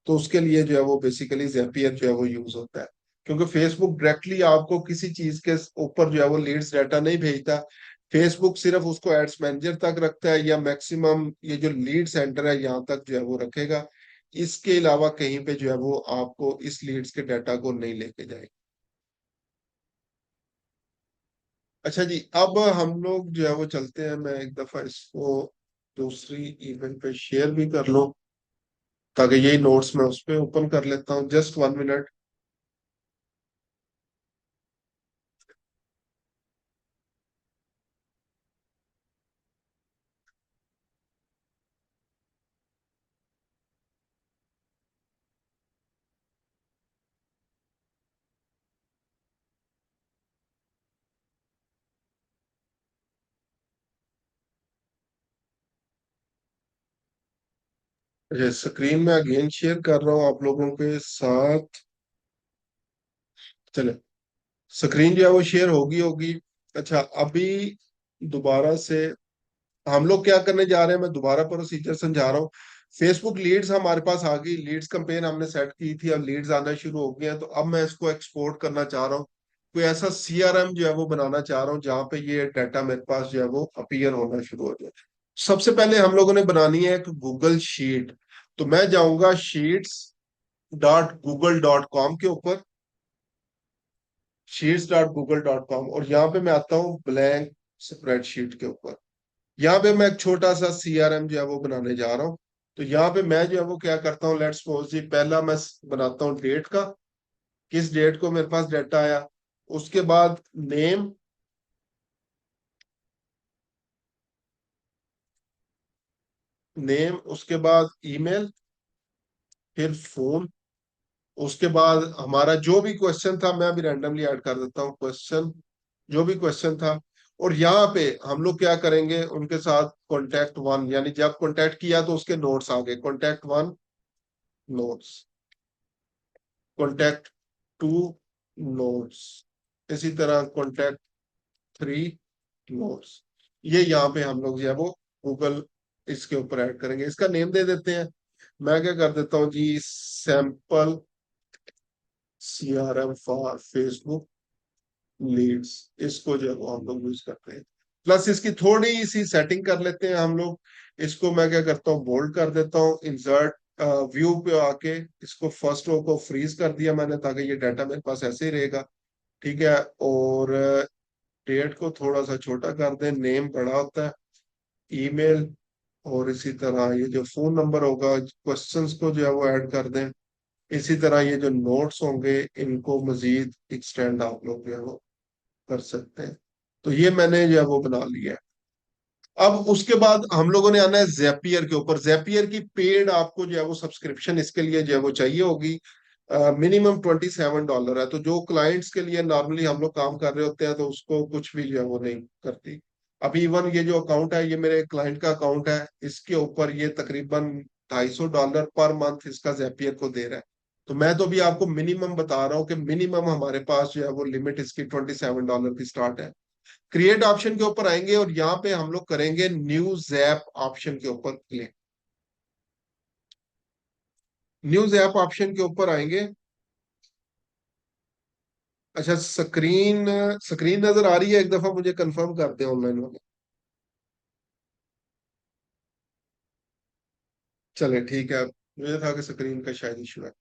तो उसके लिए जो है वो बेसिकली जेपियर जो है वो यूज होता है। क्योंकि फेसबुक डायरेक्टली आपको किसी चीज के ऊपर जो है वो लीड्स डाटा नहीं भेजता। फेसबुक सिर्फ उसको एड्स मैनेजर तक रखता है, या मैक्सिमम ये जो लीड सेंटर है यहाँ तक जो है वो रखेगा। इसके अलावा कहीं पे जो है वो आपको इस लीड्स के डाटा को नहीं लेके जाएगा। अच्छा जी, अब हम लोग जो है वो चलते हैं। मैं एक दफा इसको दूसरी ईमेल पे शेयर भी कर लूं, ताकि यही नोट्स मैं उस पे ओपन कर लेता हूँ। Just 1 minute. अच्छा, स्क्रीन में अगेन शेयर कर रहा हूँ आप लोगों के साथ। चले, स्क्रीन जो है वो शेयर होगी होगी। अच्छा, अभी दोबारा से हम लोग क्या करने जा रहे हैं, मैं दोबारा प्रोसीजर समझा रहा हूँ। फेसबुक लीड्स हमारे पास आ गई, लीड्स कैंपेन हमने सेट की थी, अब लीड्स आना शुरू हो गए हैं। तो अब मैं इसको एक्सपोर्ट करना चाह रहा हूँ, कोई ऐसा सीआरएम जो है वो बनाना चाह रहा हूँ जहां पे ये डाटा मेरे पास जो है वो अपीयर होना शुरू हो जाए। सबसे पहले हम लोगों ने बनानी है एक गूगल शीट। तो मैं जाऊंगा शीट्स.google.com के ऊपर, शीट्स.google.com, और यहाँ पे मैं आता हूँ ब्लैंक स्प्रेडशीट के ऊपर। यहाँ पे मैं एक छोटा सा सीआरएम जो है वो बनाने जा रहा हूँ। तो यहाँ पे मैं जो है वो क्या करता हूँ, लेट्स सपोज जी, पहला मैं बनाता हूँ डेट का, किस डेट को मेरे पास डाटा आया। उसके बाद नेम, उसके बाद ईमेल, फिर फोन, उसके बाद हमारा जो भी क्वेश्चन था, मैं अभी रैंडमली ऐड कर देता हूँ क्वेश्चन, जो भी क्वेश्चन था। और यहाँ पे हम लोग क्या करेंगे, उनके साथ कॉन्टेक्ट वन, यानी जब कॉन्टेक्ट किया तो उसके नोट्स आ गए, contact one notes, contact two notes, इसी तरह कॉन्टेक्ट थ्री नोट्स। ये यहाँ पे हम लोग जो है वो गूगल इसके ऊपर ऐड करेंगे। इसका नेम दे देते हैं, मैं क्या कर देता हूँ जी, sample CRM for Facebook leads, इसको जो है वो हम लोग यूज करते हैं। प्लस इसकी थोड़ी सी सेटिंग कर लेते हैं हम लोग। इसको मैं क्या करता हूँ, बोल्ड कर देता हूँ, इंसर्ट व्यू पे आके इसको फर्स्ट रो को फ्रीज कर दिया मैंने, ताकि ये डाटा मेरे पास ऐसे ही रहेगा। ठीक है। और डेट को थोड़ा सा छोटा कर दें, नेम बड़ा होता है, ईमेल, और इसी तरह ये जो फोन नंबर होगा, क्वेश्चंस को जो है वो ऐड कर दें। इसी तरह ये जो नोट्स होंगे, इनको मजीद एक्सटेंड आप लोग जो है वो कर सकते हैं। तो ये मैंने जो है वो बना लिया है। अब उसके बाद हम लोगों ने आना है जेपियर के ऊपर। जेपियर की पेड आपको जो है वो सब्सक्रिप्शन इसके लिए जो है वो चाहिए होगी। मिनिमम $27 है। तो जो क्लाइंट्स के लिए नॉर्मली हम लोग काम कर रहे होते हैं, तो उसको कुछ भी जो है वो नहीं करती। अभी इवन ये जो अकाउंट है, ये मेरे क्लाइंट का अकाउंट है, इसके ऊपर ये तकरीबन $250 पर मंथ इसका जेपियर को दे रहा है। तो मैं तो अभी आपको मिनिमम बता रहा हूँ कि मिनिमम हमारे पास जो है वो लिमिट इसकी $27 की स्टार्ट है। क्रिएट ऑप्शन के ऊपर आएंगे और यहाँ पे हम लोग करेंगे न्यू जैप ऑप्शन के ऊपर क्लिक। न्यू जैप ऑप्शन के ऊपर आएंगे। अच्छा, स्क्रीन स्क्रीन नजर आ रही है? एक दफा मुझे कंफर्म कर दे ऑनलाइन वाले। चले ठीक है, मुझे था कि स्क्रीन का शायद इशू है।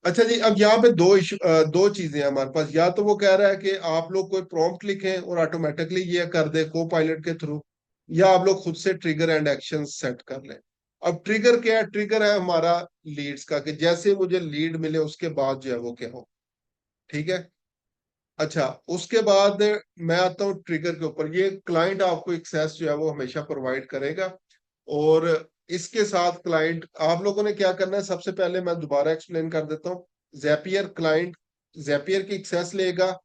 अच्छा जी, अब यहाँ पे दो इशू, दो चीजें हैं हमारे पास। या तो वो कह रहा है कि आप लोग कोई प्रॉम्प्ट लिखें और ऑटोमेटिकली ये कर दे को पायलट के थ्रू, या आप लोग खुद से ट्रिगर एंड एक्शन सेट कर लें। अब ट्रिगर क्या है? ट्रिगर है हमारा लीड्स का, कि जैसे मुझे लीड मिले उसके बाद जो है वो क्या हो। ठीक है। अच्छा, उसके बाद मैं आता हूँ ट्रिगर के ऊपर। ये क्लाइंट आपको एक्सेस जो है वो हमेशा प्रोवाइड करेगा। और इसके साथ क्लाइंट, आप लोगों ने क्या करना है, सबसे पहले मैं दोबारा एक्सप्लेन कर देता हूँ। जैपियर क्लाइंट जैपियर की एक्सेस लेगा।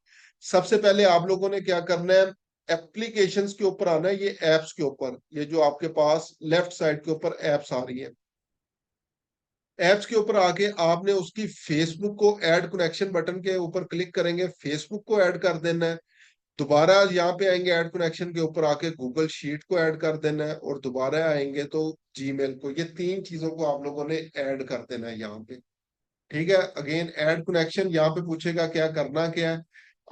सबसे पहले आप लोगों ने क्या करना है, एप्लीकेशंस के ऊपर आना है, ये एप्स के ऊपर, ये जो आपके पास लेफ्ट साइड के ऊपर एप्स आ रही है, एप्स के ऊपर आके आपने उसकी फेसबुक को ऐड कनेक्शन बटन के ऊपर क्लिक करेंगे, फेसबुक को ऐड कर देना है। दोबारा यहाँ पे आएंगे ऐड कनेक्शन के ऊपर आके गूगल शीट को ऐड कर देना है, और दोबारा आएंगे तो जीमेल को। ये तीन चीजों को आप लोगों ने ऐड कर देना है यहाँ पे। ठीक है। अगेन ऐड कनेक्शन, यहाँ पे पूछेगा क्या करना क्या है।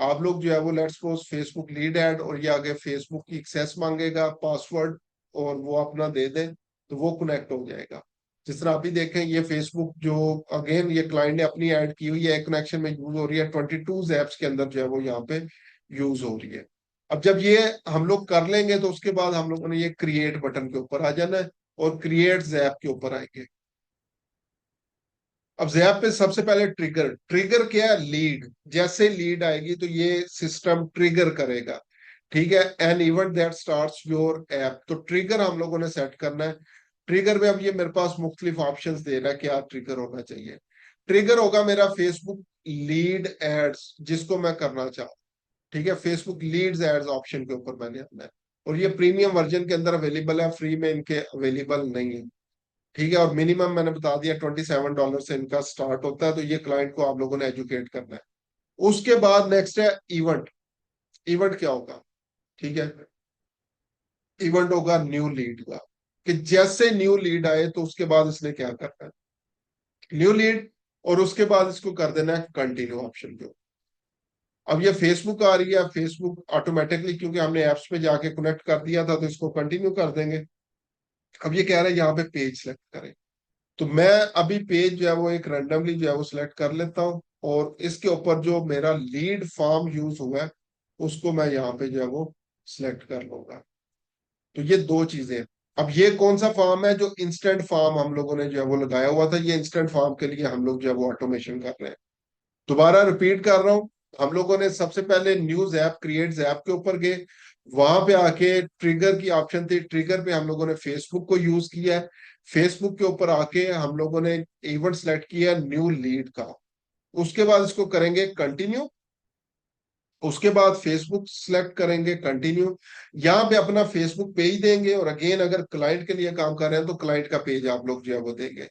आप लोग जो है वो let's suppose Facebook lead add, और ये आगे फेसबुक की एक्सेस मांगेगा, पासवर्ड, और वो अपना दे दें तो वो कनेक्ट हो जाएगा। जिस तरह अभी देखें, ये फेसबुक जो अगेन ये क्लाइंट ने अपनी ऐड की हुई है, कनेक्शन में यूज हो रही है, 22 एप्स के अंदर जो है वो यहाँ पे यूज हो रही है। अब जब ये हम लोग कर लेंगे, तो उसके बाद हम लोगों ने ये क्रिएट बटन के ऊपर आ जाना है, और क्रिएट जैप के ऊपर आएंगे। अब जैप पे सबसे पहले ट्रिगर, ट्रिगर क्या है, लीड। जैसे लीड आएगी तो ये सिस्टम ट्रिगर करेगा। ठीक है। An event that starts your app, तो ट्रिगर हम लोगों ने सेट करना है। ट्रिगर में अब ये मेरे पास मुख्तलिफ ऑप्शंस दे रहा है क्या ट्रिगर होना चाहिए। ट्रिगर होगा मेरा फेसबुक लीड एड्स, जिसको मैं करना चाहूँ। ठीक है, फेसबुक लीड्स एड्स ऑप्शन के ऊपर मैंने अपना है। और ये प्रीमियम वर्जन के अंदर अवेलेबल है, फ्री में इनके अवेलेबल नहीं है। ठीक है। और मिनिमम मैंने बता दिया $27 से इनका स्टार्ट होता है। तो ये क्लाइंट को आप लोगों ने एजुकेट करना है। उसके बाद नेक्स्ट है इवेंट। इवेंट क्या होगा? ठीक है, इवेंट होगा न्यू लीड का, कि जैसे न्यू लीड आए तो उसके बाद इसने क्या करना है, न्यू लीड, और उसके बाद इसको कर देना है कंटिन्यू ऑप्शन पे। अब ये फेसबुक आ रही है, फेसबुक ऑटोमेटिकली क्योंकि हमने एप्स पे जाके कनेक्ट कर दिया था तो इसको कंटिन्यू कर देंगे। अब ये कह रहा है यहाँ पे पेज सेलेक्ट करें, तो मैं अभी पेज जो है वो एक रैंडमली जो है वो सिलेक्ट कर लेता हूँ, और इसके ऊपर जो मेरा लीड फॉर्म यूज हुआ है उसको मैं यहाँ पे जो है वो सिलेक्ट कर लूंगा। तो ये दो चीजें। अब ये कौन सा फॉर्म है? जो इंस्टेंट फॉर्म हम लोगों ने जो है वो लगाया हुआ था, ये इंस्टेंट फॉर्म के लिए हम लोग जो है वो ऑटोमेशन कर रहे हैं। दोबारा रिपीट कर रहा हूँ, हम लोगों ने सबसे पहले न्यूज ऐप क्रिएट्स ऐप के ऊपर गए, वहां पे आके ट्रिगर की ऑप्शन थी, ट्रिगर पे हम लोगों ने फेसबुक को यूज किया है। फेसबुक के ऊपर आके हम लोगों ने इवेंट सेलेक्ट किया न्यू लीड का। उसके बाद इसको करेंगे कंटिन्यू। उसके बाद फेसबुक सिलेक्ट करेंगे कंटिन्यू। यहाँ पे अपना फेसबुक पेज देंगे, और अगेन अगर क्लाइंट के लिए काम कर रहे हैं तो क्लाइंट का पेज आप लोग जो है वो देंगे।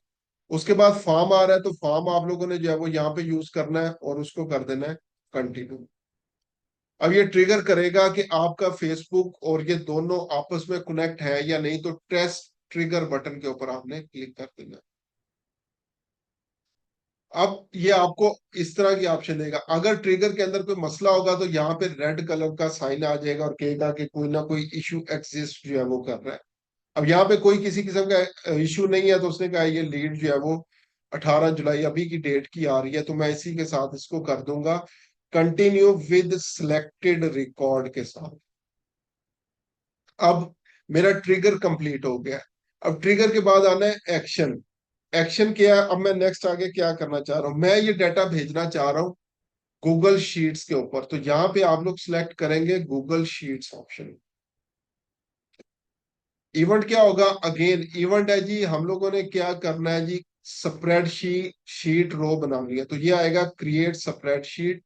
उसके बाद फॉर्म आ रहा है तो फॉर्म आप लोगों ने जो है वो यहाँ पे यूज करना है और उसको कर देना है कंटिन्यू। अब ये ट्रिगर करेगा कि आपका फेसबुक और ये दोनों आपस में कनेक्ट है या नहीं, तो टेस्ट ट्रिगर बटन के ऊपर आपने क्लिक कर देना है। अब ये आपको इस तरह की ऑप्शन देगा। अगर ट्रिगर के अंदर कोई मसला होगा तो यहाँ पे रेड कलर का साइन आ जाएगा और कहेगा कि कोई ना कोई इशू एग्जिस्ट जो है वो कर रहा है। अब यहाँ पे कोई किसी किस्म का इशू नहीं है, तो उसने कहा ये लीड जो है वो 18 जुलाई अभी की डेट की आ रही है, तो मैं इसी के साथ इसको कर दूंगा कंटिन्यू विद सिलेक्टेड रिकॉर्ड के साथ। अब मेरा ट्रिगर कंप्लीट हो गया। अब ट्रिगर के बाद आना है एक्शन। एक्शन क्या है? अब मैं नेक्स्ट आगे क्या करना चाह रहा हूं, मैं ये डाटा भेजना चाह रहा हूं गूगल शीट्स के ऊपर, तो यहाँ पे आप लोग सिलेक्ट करेंगे गूगल शीट्स ऑप्शन। इवेंट क्या होगा? अगेन इवेंट है जी, हम लोगों ने क्या करना है जी, स्प्रेडशीट शीट रो बनानी है, तो ये आएगा क्रिएट स्प्रेडशीट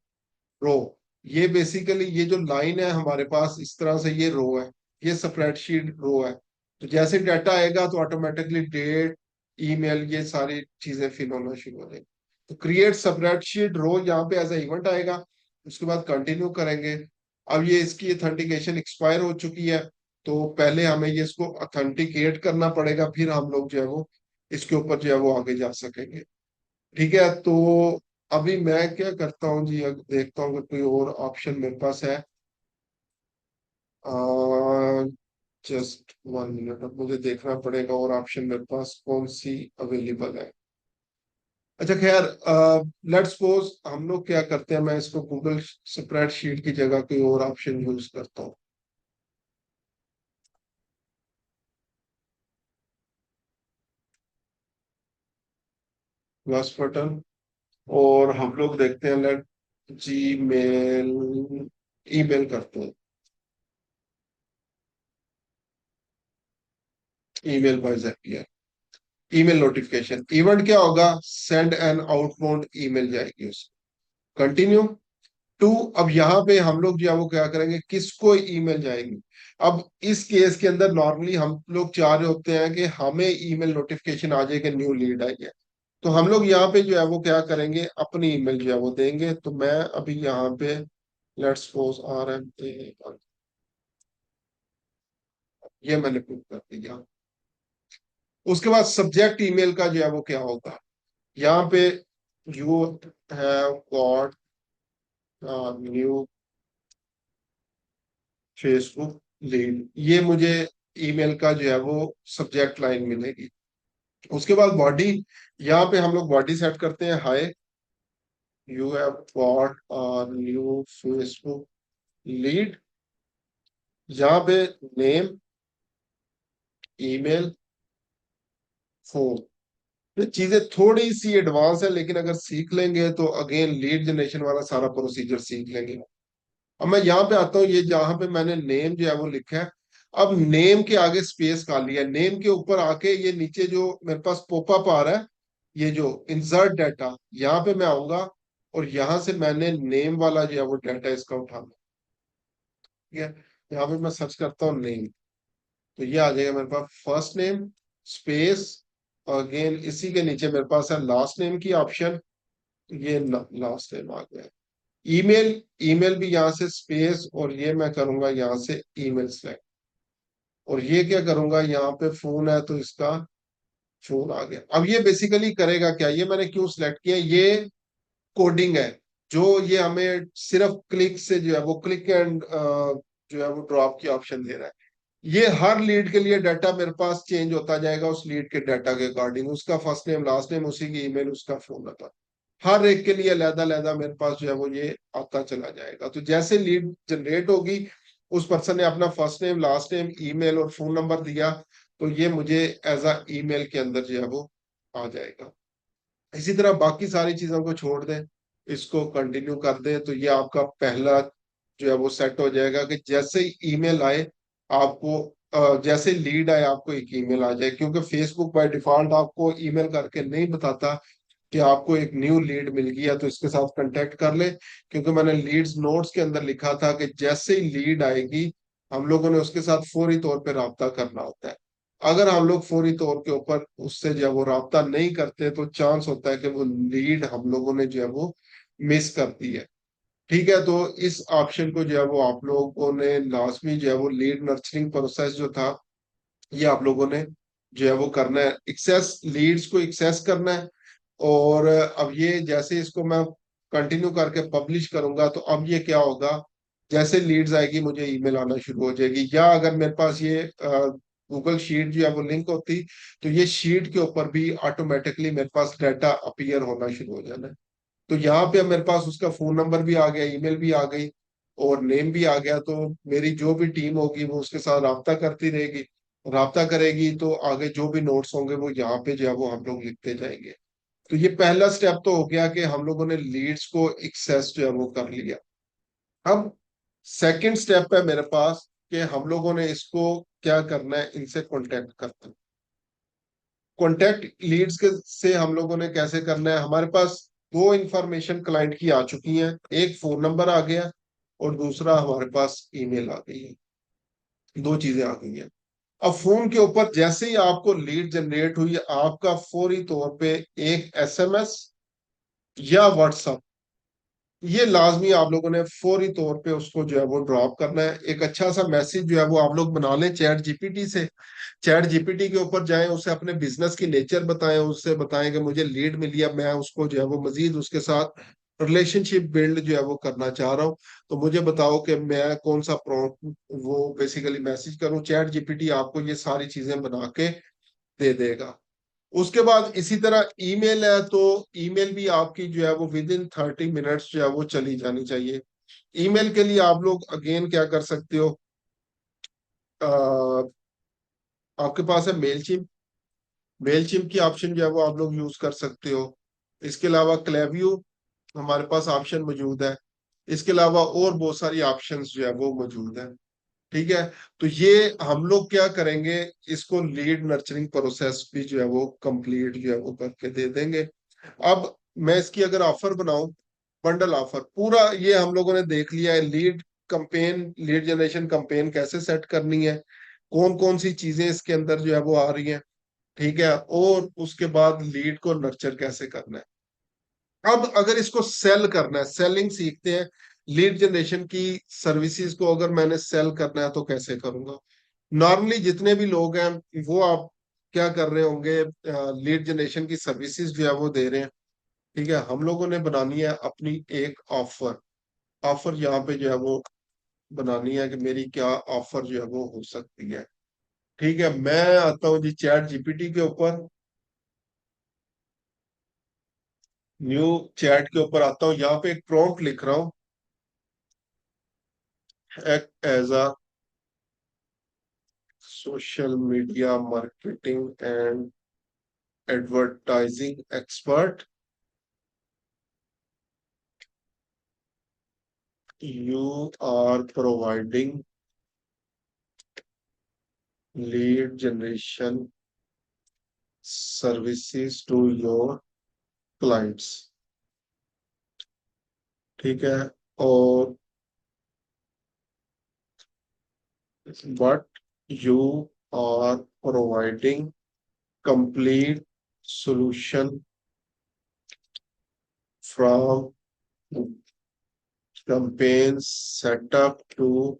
रो। ये बेसिकली ये जो लाइन है हमारे पास इस तरह से ये रो है, ये स्प्रेडशीट रो है। तो जैसे डाटा आएगा तो ऑटोमेटिकली डेट, ईमेल, ये सारी चीजें फिल होना शुरू हो जाएगी। तो क्रिएट स्प्रेडशीट रो यहाँ पे एज ए इवेंट आएगा। उसके बाद कंटिन्यू करेंगे। अब ये इसकी ऑथेंटिकेशन एक्सपायर हो चुकी है, तो पहले हमें ये इसको ऑथेंटिकेट करना पड़ेगा, फिर हम लोग जो है वो इसके ऊपर जो है वो आगे जा सकेंगे। ठीक है, तो अभी मैं क्या करता हूँ जी, देखता हूँ कि कोई और ऑप्शन मेरे पास है। जस्ट 1 मिनट, अब मुझे देखना पड़ेगा और ऑप्शन मेरे पास कौन सी अवेलेबल है। अच्छा खैर, लेट्स सपोज हम लोग क्या करते हैं, मैं इसको गूगल स्प्रेडशीट की जगह कोई और ऑप्शन यूज करता हूँ। प्लस बटन, और हम लोग देखते हैं, लेट जीमेल, ईमेल करते हैं, email by Zapier. Email notification event क्या होगा? सेंड एन आउटबाउंड ईमेल जाएगी उसको। Continue to. अब यहाँ पे हम लोग जो है वो क्या करेंगे, किसको ईमेल जाएगी? अब इस केस के अंदर नॉर्मली हम लोग चाह रहे होते हैं कि हमें ईमेल नोटिफिकेशन आ जाए कि न्यू लीड आई है। तो हम लोग यहाँ पे जो है वो क्या करेंगे, अपनी ईमेल जो है वो देंगे। तो मैं अभी यहाँ पे लेट्स सपोज RM, ये मैंने पुट कर दिया। उसके बाद सब्जेक्ट ईमेल का जो है वो क्या होगा, यहाँ पे you have got new Facebook lead, ये मुझे ईमेल का जो है वो सब्जेक्ट लाइन मिलेगी। उसके बाद बॉडी, यहाँ पे हम लोग बॉडी सेट करते हैं hi you have got new Facebook lead. यहाँ पे नेम, ईमेल, फोन। ये चीजें थोड़ी सी एडवांस है, लेकिन अगर सीख लेंगे तो अगेन लीड जनरेशन वाला सारा प्रोसीजर सीख लेंगे। अब मैं यहाँ पे आता हूँ, ये जहां पे मैंने नेम जो है वो लिखा है, अब नेम के आगे स्पेस खाली है, नेम के ऊपर आके ये नीचे जो मेरे पास पॉपअप आ रहा है, ये जो इंसर्ट डाटा, यहाँ पे मैं आऊंगा और यहाँ से मैंने नेम वाला जो है वो डाटा इसका उठाना। ठीक है, यहाँ पे मैं सर्च करता हूँ नेम, तो ये आ जाएगा मेरे पास फर्स्ट नेम स्पेस, अगेन इसी के नीचे मेरे पास है लास्ट नेम की ऑप्शन, ये लास्ट नेम आ गया। ईमेल, ईमेल भी यहाँ से स्पेस, और ये मैं करूंगा यहाँ से ईमेल सेलेक्ट, और ये क्या करूंगा, यहाँ पे फोन है तो इसका फोन आ गया। अब ये बेसिकली करेगा क्या, ये मैंने क्यों सिलेक्ट किया, ये कोडिंग है। जो ये हमें सिर्फ क्लिक से जो है वो क्लिक एंड जो है वो ड्रॉप की ऑप्शन दे रहा है। ये हर लीड के लिए डाटा मेरे पास चेंज होता जाएगा उस लीड के डाटा के अकॉर्डिंग, उसका फर्स्ट नेम लास्ट नेम उसी की ईमेल उसका फोन नंबर, हर एक के लिए अलग अलग मेरे पास जो है वो ये आता चला जाएगा। तो जैसे लीड जनरेट होगी, उस पर्सन ने अपना first name last name email और फोन नंबर दिया, तो ये मुझे एज अ ईमेल के अंदर जो है वो आ जाएगा। इसी तरह बाकी सारी चीजों को छोड़ दें, इसको कंटिन्यू कर दें, तो ये आपका पहला जो है वो सेट हो जाएगा कि जैसे ही ईमेल आए आपको, जैसे लीड आए आपको एक ईमेल आ जाए, क्योंकि फेसबुक बाय डिफॉल्ट आपको ईमेल करके नहीं बताता कि आपको एक न्यू लीड मिल गया तो इसके साथ कांटेक्ट कर ले। क्योंकि मैंने लीड्स नोट्स के अंदर लिखा था कि जैसे ही लीड आएगी हम लोगों ने उसके साथ फौरी तौर पे राब्ता करना होता है। अगर हम लोग फौरी तौर के ऊपर उससे जो है वो राब्ता नहीं करते तो चांस होता है कि वो लीड हम लोगों ने जो है वो मिस कर दी है। ठीक है, तो इस ऑप्शन को जो है वो आप लोगों ने लाजमी जो है वो लीड नर्चरिंग प्रोसेस जो था ये आप लोगों ने जो है वो करना है, एक्सेस लीड्स को एक्सेस करना है। और अब ये जैसे इसको मैं कंटिन्यू करके पब्लिश करूंगा तो अब ये क्या होगा, जैसे लीड्स आएगी मुझे ईमेल आना शुरू हो जाएगी, या अगर मेरे पास ये गूगल शीट जो है वो लिंक होती तो ये शीट के ऊपर भी ऑटोमेटिकली मेरे पास डाटा अपीयर होना शुरू हो जाना है। तो यहाँ पे अब मेरे पास उसका फोन नंबर भी आ गया, ईमेल भी आ गई और नेम भी आ गया, तो मेरी जो भी टीम होगी वो उसके साथ राब्ता करती रहेगी, राब्ता करेगी तो आगे जो भी नोट्स होंगे वो यहाँ पे जो है वो हम लोग लिखते जाएंगे। तो ये पहला स्टेप तो हो गया कि हम लोगों ने लीड्स को एक्सेस जो है वो कर लिया। अब सेकंड स्टेप है मेरे पास कि हम लोगों ने इसको क्या करना है, इनसे कांटेक्ट करना। कॉन्टेक्ट लीड्स के से हम लोगों ने कैसे करना है, हमारे पास दो इंफॉर्मेशन क्लाइंट की आ चुकी हैं, एक फोन नंबर आ गया और दूसरा हमारे पास ईमेल आ गई है, दो चीजें आ गई हैं। अब फोन के ऊपर जैसे ही आपको लीड जनरेट हुई आपका फौरी तौर पे एक एसएमएस या व्हाट्सएप, ये लाजमी आप लोगों ने फौरी तौर पे उसको जो है वो ड्रॉप करना है। एक अच्छा सा मैसेज जो है वो आप लोग बना लें चैट जीपीटी से, चैट जीपीटी के ऊपर जाएं, उसे अपने बिजनेस की नेचर बताएं, उससे बताएं कि मुझे लीड मिली है, मैं उसको जो है वो मजीद उसके साथ रिलेशनशिप बिल्ड जो है वो करना चाह रहा हूँ, तो मुझे बताओ कि मैं कौन सा प्रॉम्प्ट वो बेसिकली मैसेज करूँ। चैट जीपीटी आपको ये सारी चीजें बना के दे देगा। उसके बाद इसी तरह ईमेल है, तो ईमेल भी आपकी जो है वो विद इन 30 मिनट्स जो है वो चली जानी चाहिए। ईमेल के लिए आप लोग अगेन क्या कर सकते हो, अ, आपके पास है मेल, मेल चिम की ऑप्शन जो है वो आप लोग यूज कर सकते हो। इसके अलावा क्लेवियो हमारे पास ऑप्शन मौजूद है। इसके अलावा और बहुत सारी ऑप्शंस जो है वो मौजूद है। ठीक है, तो ये हम लोग क्या करेंगे, इसको लीड नर्चरिंग प्रोसेस भी जो है वो कंप्लीट जो है वो करके दे देंगे। अब मैं इसकी अगर ऑफर बनाऊं, बंडल ऑफर पूरा ये हम लोगों ने देख लिया है, lead campaign lead generation campaign कैसे सेट करनी है, कौन कौन सी चीजें इसके अंदर जो है वो आ रही हैं। ठीक है, और उसके बाद लीड को नर्चर कैसे करना है। अब अगर इसको सेल करना है, सेलिंग सीखते हैं, लीड जनरेशन की सर्विसेज को अगर मैंने सेल करना है तो कैसे करूंगा। नॉर्मली जितने भी लोग हैं वो आप क्या कर रहे होंगे, लीड जनरेशन की सर्विसेज जो है वो दे रहे हैं। ठीक है, हम लोगों ने बनानी है अपनी एक ऑफर, ऑफर यहाँ पे जो है वो बनानी है कि मेरी क्या ऑफर जो है वो हो सकती है। ठीक है, मैं आता हूँ जी चैट जीपीटी के ऊपर, न्यू चैट के ऊपर आता हूँ, यहाँ पे एक प्रॉम्प्ट लिख रहा हूँ, act as a social media marketing and advertising expert, you are providing lead generation services to your clients. ठीक है, और but you are providing complete solution from campaign setup to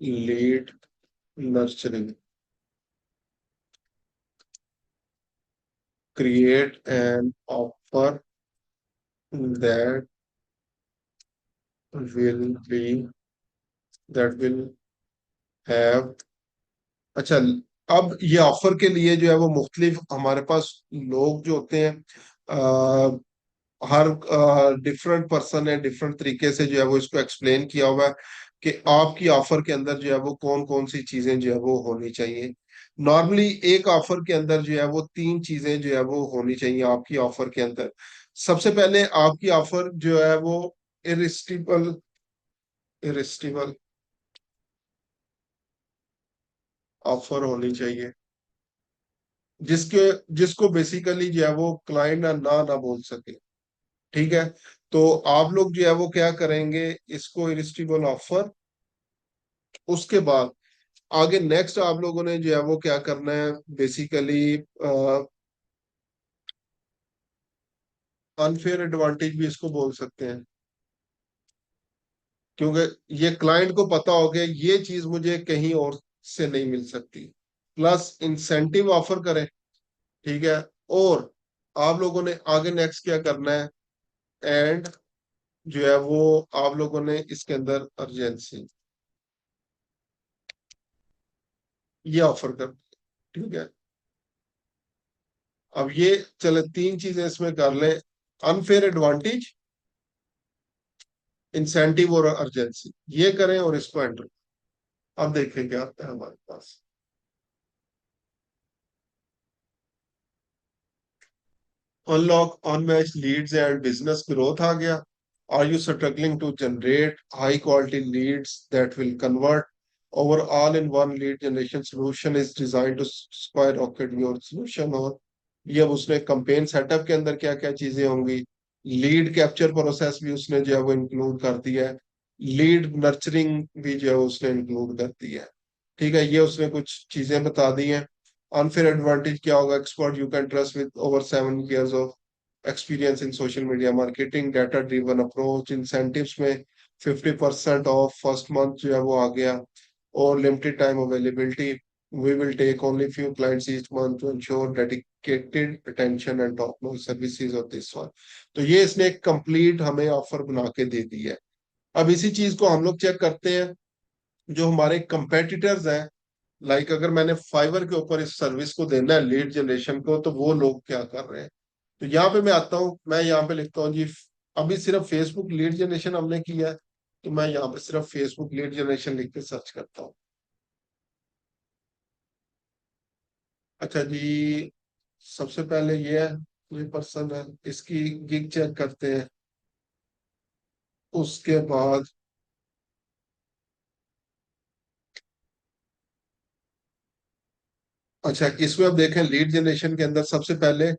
lead nurturing, create an offer that will be that will have, अच्छा, अब ये offer के लिए जो है वो मुख्तलिफ हमारे पास लोग जो होते हैं, हर डिफरेंट पर्सन है, डिफरेंट तरीके से जो है वो इसको एक्सप्लेन किया हुआ है कि आपकी ऑफर के अंदर जो है वो कौन कौन सी चीजें जो है वो होनी चाहिए। नॉर्मली एक ऑफर के अंदर जो है वो तीन चीजें जो है वो होनी चाहिए आपकी ऑफर के अंदर। सबसे पहले आपकी ऑफर जो है वो इरिस्टिबल इरिस्टिबल ऑफर होनी चाहिए, जिसके जिसको बेसिकली जो है वो क्लाइंट ना ना ना बोल सके। ठीक है, तो आप लोग जो है वो क्या करेंगे, इसको इरिस्टिबल ऑफर, उसके बाद आगे नेक्स्ट आप लोगों ने जो है वो क्या करना है, बेसिकली अनफेयर एडवांटेज भी इसको बोल सकते हैं, क्योंकि ये क्लाइंट को पता हो गया ये चीज मुझे कहीं और से नहीं मिल सकती। प्लस इंसेंटिव ऑफर करें। ठीक है, और आप लोगों ने आगे नेक्स्ट क्या करना है, एंड जो है वो आप लोगों ने इसके अंदर अर्जेंसी ये ऑफर कर। ठीक है, अब ये चले तीन चीजें इसमें कर लें, अनफेयर एडवांटेज, इंसेंटिव और अर्जेंसी, ये करें और इसको एंटर। अब देखें क्या आता है हमारे पास। Unlock unmatched leads and business growth आ गया। Are you struggling to generate high quality leads that will convert over all in one lead generation solution is design to square rocket your solution. और ये अब उसने campaign setup के अंदर क्या क्या चीजें होंगी, लीड कैप्चर प्रोसेस भी उसने जो है वो इंक्लूड कर दिया है, लीड नर्चरिंग भी जो है उसने इंक्लूड कर दिया है। ठीक है, ये उसने कुछ चीजें बता दी हैं। अनफेयर एडवांटेज क्या होगा, expert you can trust with over 7 years of experience in social media marketing, data driven approach, incentives में 50% ऑफ फर्स्ट मंथ जो है वो आ गया, और limited time availability, we will take only few clients each month to ensure dedicated attention and top notch services of this one। तो ये इसने एक कंप्लीट हमें ऑफर बना के दे दी है। अब इसी चीज को हम लोग चेक करते हैं, जो हमारे कंपेटिटर्स हैं, लाइक अगर मैंने फाइवर के ऊपर इस सर्विस को देना है लीड जनरेशन को, तो वो लोग क्या कर रहे हैं। तो यहाँ पे मैं आता हूँ, मैं यहाँ पे लिखता हूँ जी, अभी सिर्फ फेसबुक लीड जनरेशन हमने किया है, तो मैं यहाँ पे सिर्फ फेसबुक लीड जनरेशन लिख के सर्च करता हूँ। अच्छा जी, सबसे पहले ये है, ये पर्सन है, इसकी गिग चेक करते हैं। उसके बाद अच्छा, इसमें अब देखें लीड जनरेशन के अंदर सबसे पहले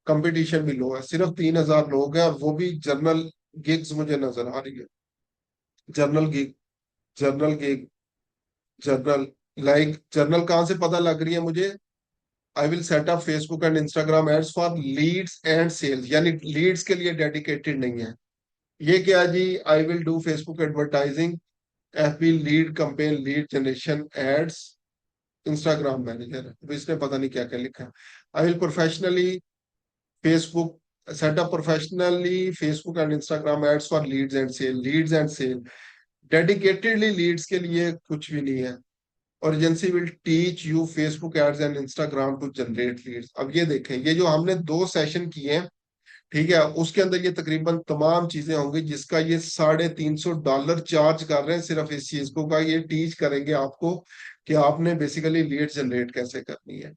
कंपटीशन भी लो है, सिर्फ 3,000 लोग हैं, और वो भी जर्नल गिग्स मुझे नजर आ रही है। Journal gig, journal gig, journal, like journal कहाँ से पता लग रही है मुझे, I will set up Facebook and Instagram ads for leads and sales, यानी लीड्स के लिए डेडिकेटेड नहीं है। ये क्या जी, I will do Facebook advertising, FB lead campaign lead generation ads, Instagram manager, अब इसने पता नहीं क्या क्या लिखा है। I will professionally Facebook setup professionally Facebook and Instagram ads for leads and sale, dedicatedly leads के लिए कुछ भी नहीं है। और agency will teach you Facebook ads and Instagram to generate leads. अब ये देखें, ये जो हमने 2 सेशन किए हैं, ठीक है, उसके अंदर ये तकरीबन तमाम चीजें होंगी, जिसका ये $350 चार्ज कर रहे हैं सिर्फ इस चीज को का, ये टीच करेंगे आपको कि आपने बेसिकली लीड जनरेट कैसे करनी है।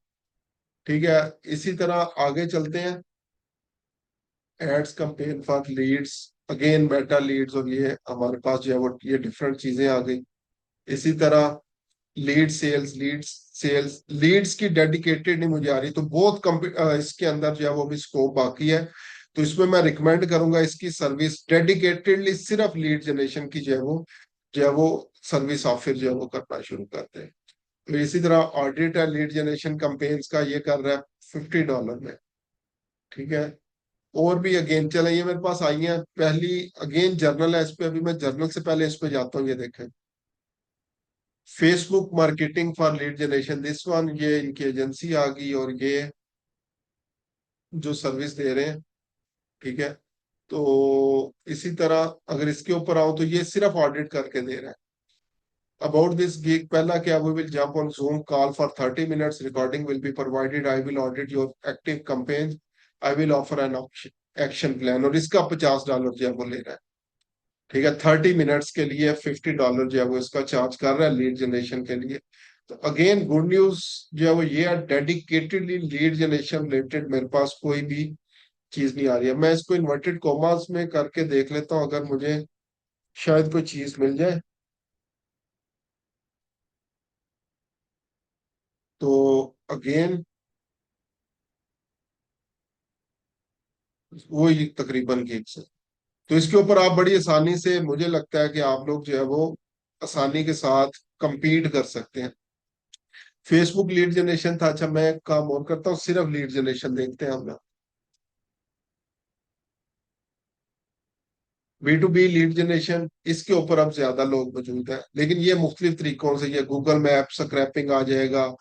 ठीक है, इसी तरह आगे चलते हैं। Ads campaign for leads, again Meta leads, और ये हमारे पास जो है वो ये डिफरेंट चीजें आ गई। इसी तरह लीड्स लीड्स की डेडिकेटेड नहीं मुझे आ रही, तो बहुत इसके अंदर जो है वो भी स्कोप बाकी है। तो इसमें मैं रिकमेंड करूंगा इसकी सर्विस डेडिकेटेडली सिर्फ लीड जनरेशन की जो है वो सर्विस ऑफर जो है वो करना शुरू करते हैं। तो इसी तरह ऑडिट है लीड जनरेशन कंपेन्स का, ये कर रहा है $50 में। ठीक है, और भी अगेन चले, ये मेरे पास आई है पहली, अगेन जर्नल है, इस पे अभी मैं जर्नल से पहले इस पे जाता हूँ। ये देखें, Facebook marketing for lead generation, this one, ये इनकी एजेंसी आ गई, और ये जो सर्विस दे रहे हैं। ठीक है, तो इसी तरह अगर इसके ऊपर आओ तो ये सिर्फ ऑडिट करके दे रहा है। अबाउट दिस गिग, पहला क्या, we will jump on Zoom call for 30 minutes, recording will be provided, I will audit your active campaign, I will offer an action plan, और इसका $50 जो है वो ले रहा है। ठीक है, 30 मिनट्स के लिए $50 जो है वो इसका चार्ज कर रहा है लीड जनरेशन के लिए। तो अगेन गुड न्यूज जो है वो ये है, डेडिकेटेडली लीड जनरेशन रिलेटेड मेरे पास कोई भी चीज नहीं आ रही है। मैं इसको इन्वर्टेड कॉमास में करके देख लेता हूँ, अगर मुझे शायद कोई चीज मिल जाए। तो अगेन वो ही तकरीबन गिग्स है। तो इसके ऊपर आप बड़ी आसानी से, मुझे लगता है कि आप लोग जो है वो आसानी के साथ compete कर सकते हैं। फेसबुक लीड जनरेशन था। अच्छा, मैं एक काम और करता हूँ, सिर्फ लीड जनरेशन देखते हैं हम। B2B लीड जनरेशन, इसके ऊपर अब ज्यादा लोग मौजूद हैं, लेकिन ये मुख्तलिफ तरीकों से, ये गूगल मैप स्क्रैपिंग आ जाएगा,